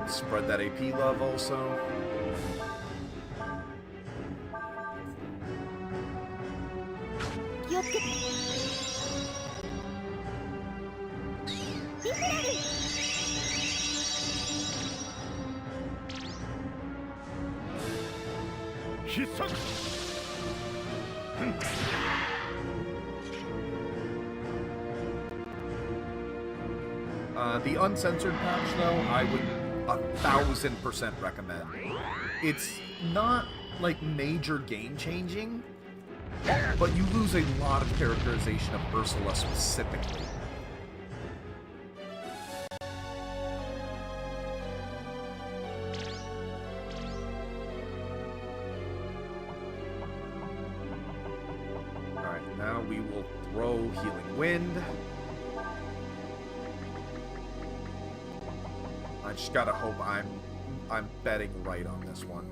A: Spread that AP love also. The uncensored patch, though, I would 1000% recommend. It's not, like, major game-changing, but you lose a lot of characterization of Ursula specifically. Alright, now we will throw Healing Wind. I just gotta hope I'm betting right on this one.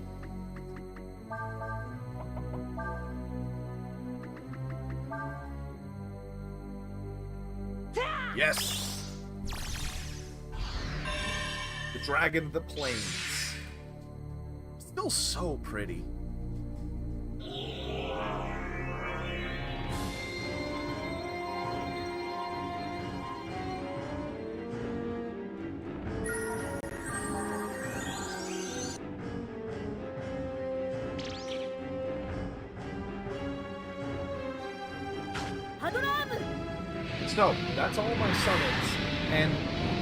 A: Yes! The Dragon of the Plains. Still so pretty. So, that's all my summons, and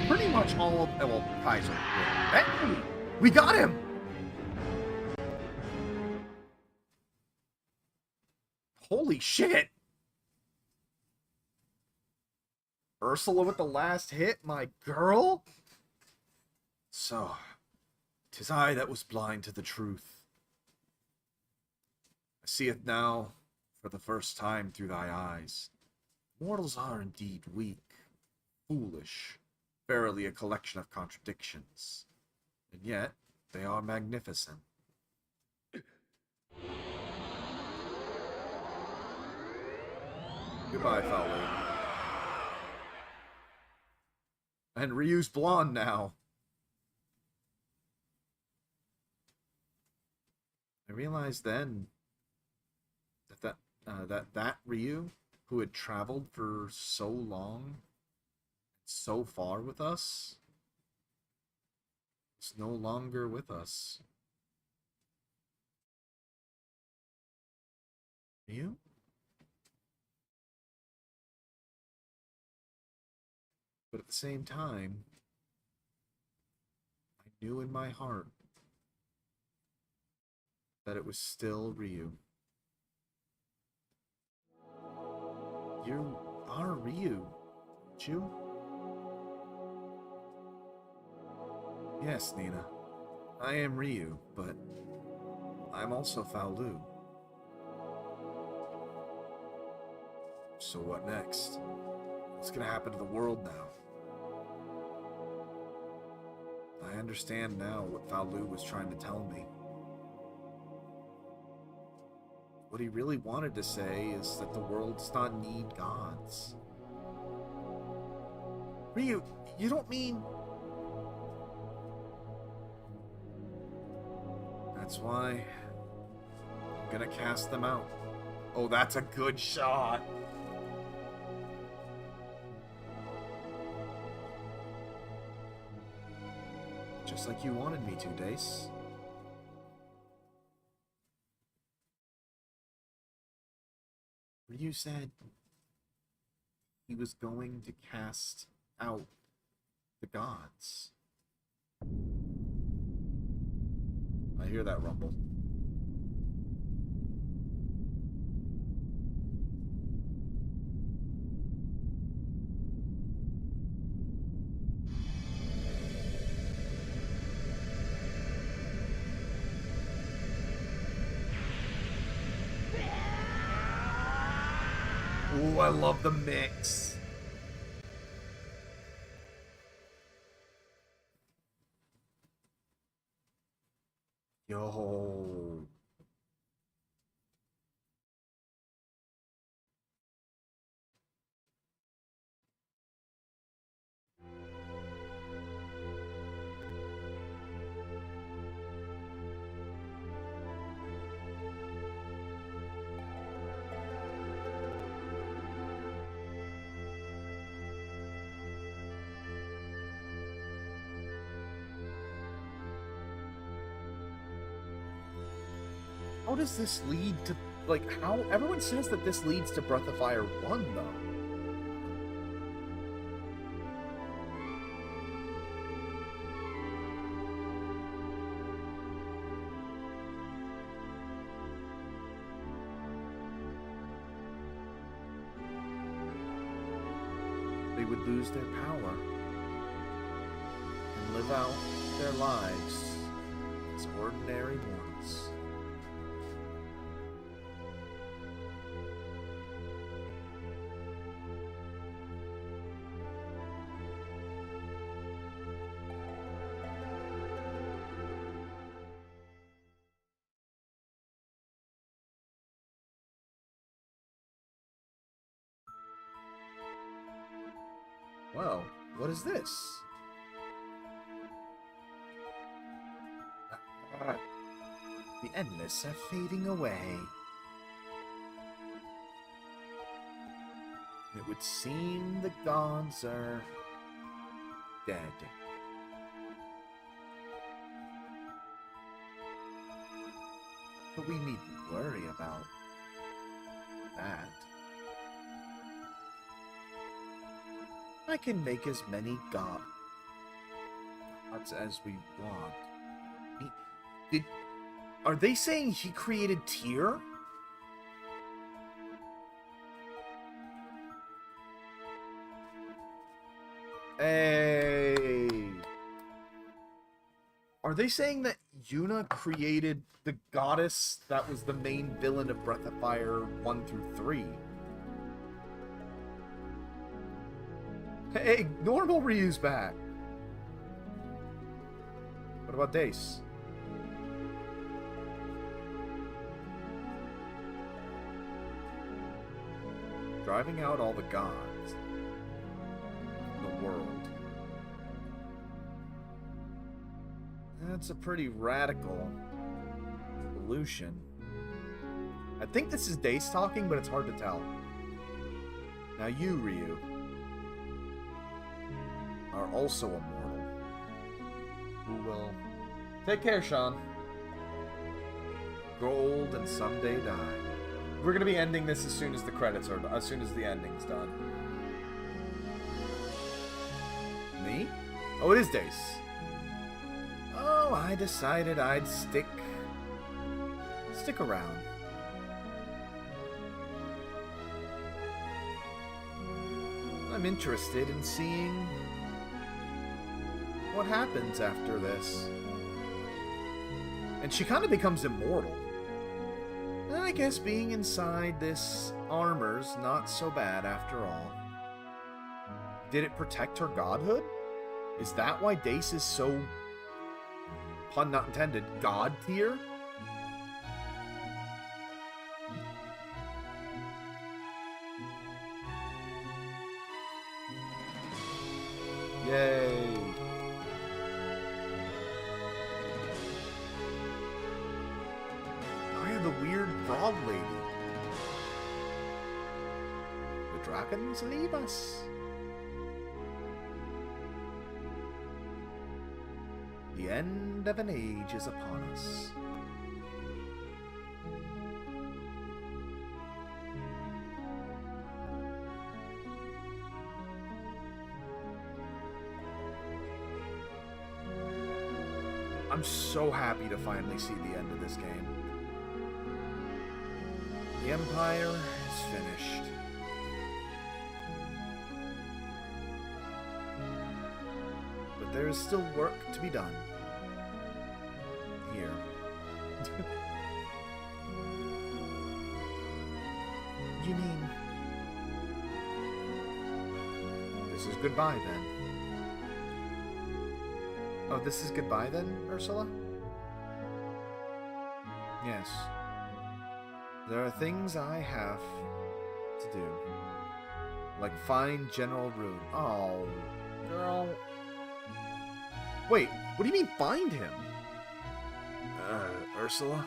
A: pretty much all of... well, Kaiser. Hey! We got him! Holy shit! Ursula with the last hit, my girl? So, 'tis I that was blind to the truth. I see it now for the first time through thy eyes. Mortals are indeed weak, foolish, verily a collection of contradictions, and yet they are magnificent. Goodbye, Fou Lu. And Ryu's blonde now. I realized then that Ryu, who had traveled for so long, so far with us, is no longer with us. You? But at the same time, I knew in my heart that it was still Ryu. You are Ryu, aren't you? Yes, Nina. I am Ryu, but I'm also Fou Lu. So what next? What's gonna happen to the world now? I understand now what Fou Lu was trying to tell me. What he really wanted to say is that the world does not need gods. Ryu, you don't mean... That's why I'm gonna cast them out. Oh, that's a good shot. Just like you wanted me to, Dace. Ryu said he was going to cast out the gods. hear that rumble. Ooh, I love the mix. Yo.
C: How does this lead to, like, how everyone says that this leads to Breath of Fire 1 though? They would lose their power and live out their lives as ordinary mortals. Well, what is this? The endless are fading away. It would seem the gods are dead. But we needn't worry about that. I can make as many gods as we want. Are they saying he created Tyr? Hey. Are they saying that Yuna created the goddess that was the main villain of Breath of Fire 1 through 3? Hey, normal Ryu's back. What about Dace? Driving out all the gods in the world. That's a pretty radical solution. I think this is Dace talking, but it's hard to tell. Now you, Ryu, are also a mortal who will take care, Sean. Grow old and someday die. We're gonna be ending this as soon as the credits are, as soon as the ending's done. Me? Oh, it is Dace. Oh, I decided I'd stick around. I'm interested in seeing what happens after this. And she kind of becomes immortal. And I guess being inside this armor's not so bad after all. Did it protect her godhood? Is that why Dace is so, pun not intended, god tier? Yay. Oh yeah, the weird frog lady. The dragons leave us. The end of an age is upon us. I'm so happy to finally see the end of this game. The Empire is finished. But there is still work to be done. Here. You mean... This is goodbye, then. Oh, this is goodbye, then, Ursula? Yes. There are things I have to do. Like find General Rune. Oh, girl. Wait, what do you mean find him? Ursula?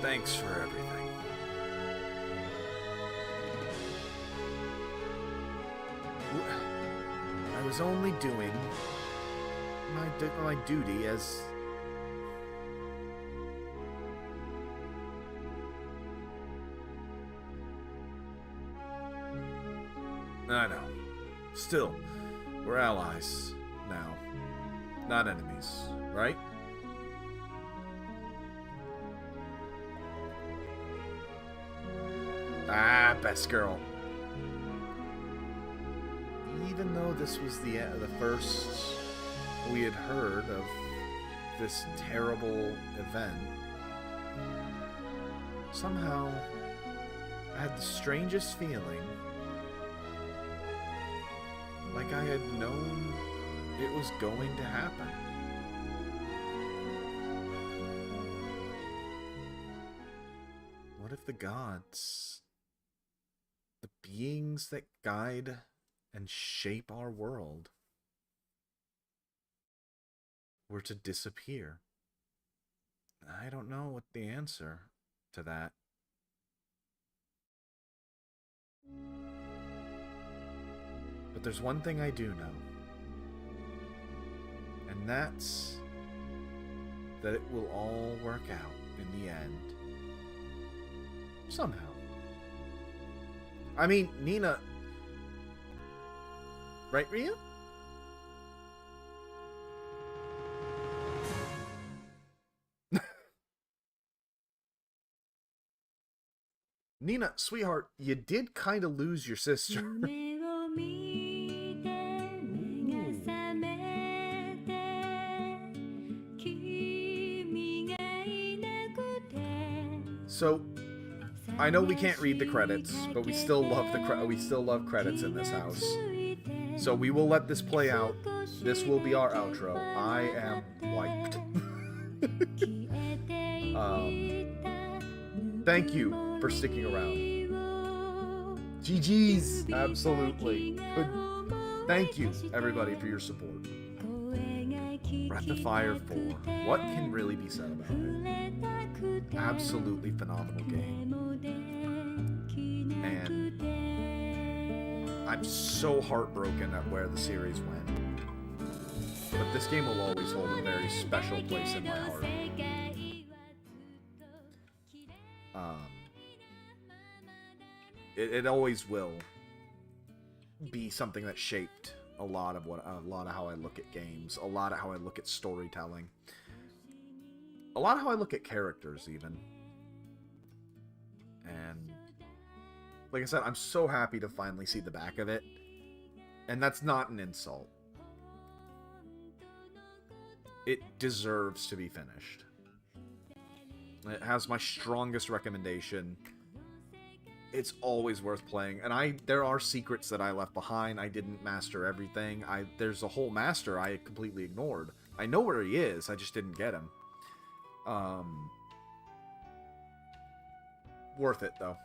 C: Thanks for everything. I was only doing my duty as... I know. Still, we're allies now. Not enemies, right? Ah, best girl. Even though this was the first we had heard of this terrible event, somehow I had the strangest feeling, like I had known it was going to happen. What if the gods, the beings that guide and shape our world, were to disappear? I don't know what the answer to that. But there's one thing I do know. And that's that it will all work out in the end. Somehow. I mean, Nina... Right, Ryu? Nina, sweetheart, you did kind of lose your sister. So, I know we can't read the credits, but we still love credits in this house. So we will let this play out. This will be our outro. I am wiped. Thank you for sticking around. GG's. Absolutely. Thank you, everybody, for your support. Breath of Fire 4. What can really be said about it? Absolutely phenomenal game. And I'm so heartbroken at where the series went. But this game will always hold a very special place in my heart. It always will be something that shaped a lot of how I look at games, a lot of how I look at storytelling, a lot of how I look at characters even. And like I said, I'm so happy to finally see the back of it. And that's not an insult. It deserves to be finished. It has my strongest recommendation. It's always worth playing. And there are secrets that I left behind. I didn't master everything. There's a whole master I completely ignored. I know where he is, I just didn't get him. Worth it, though.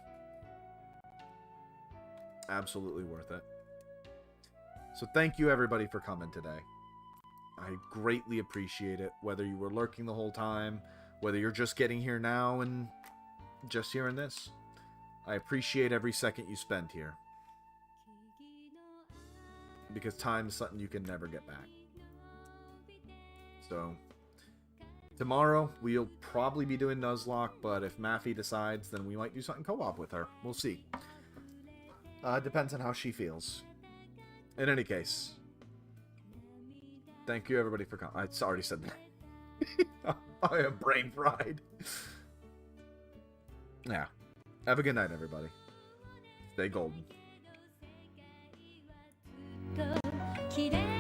C: Absolutely worth it. So thank you, everybody, for coming today. I greatly appreciate it, whether you were lurking the whole time, whether you're just getting here now and just hearing this. I appreciate every second you spent here. Because time is something you can never get back. So, tomorrow, we'll probably be doing Nuzlocke, but if Maffy decides, then we might do something co-op with her. We'll see. Depends on how she feels. In any case,
A: Thank you, everybody, for coming. I already said that. I am brain fried. Yeah. Have a good night, everybody. Stay golden.
D: 綺麗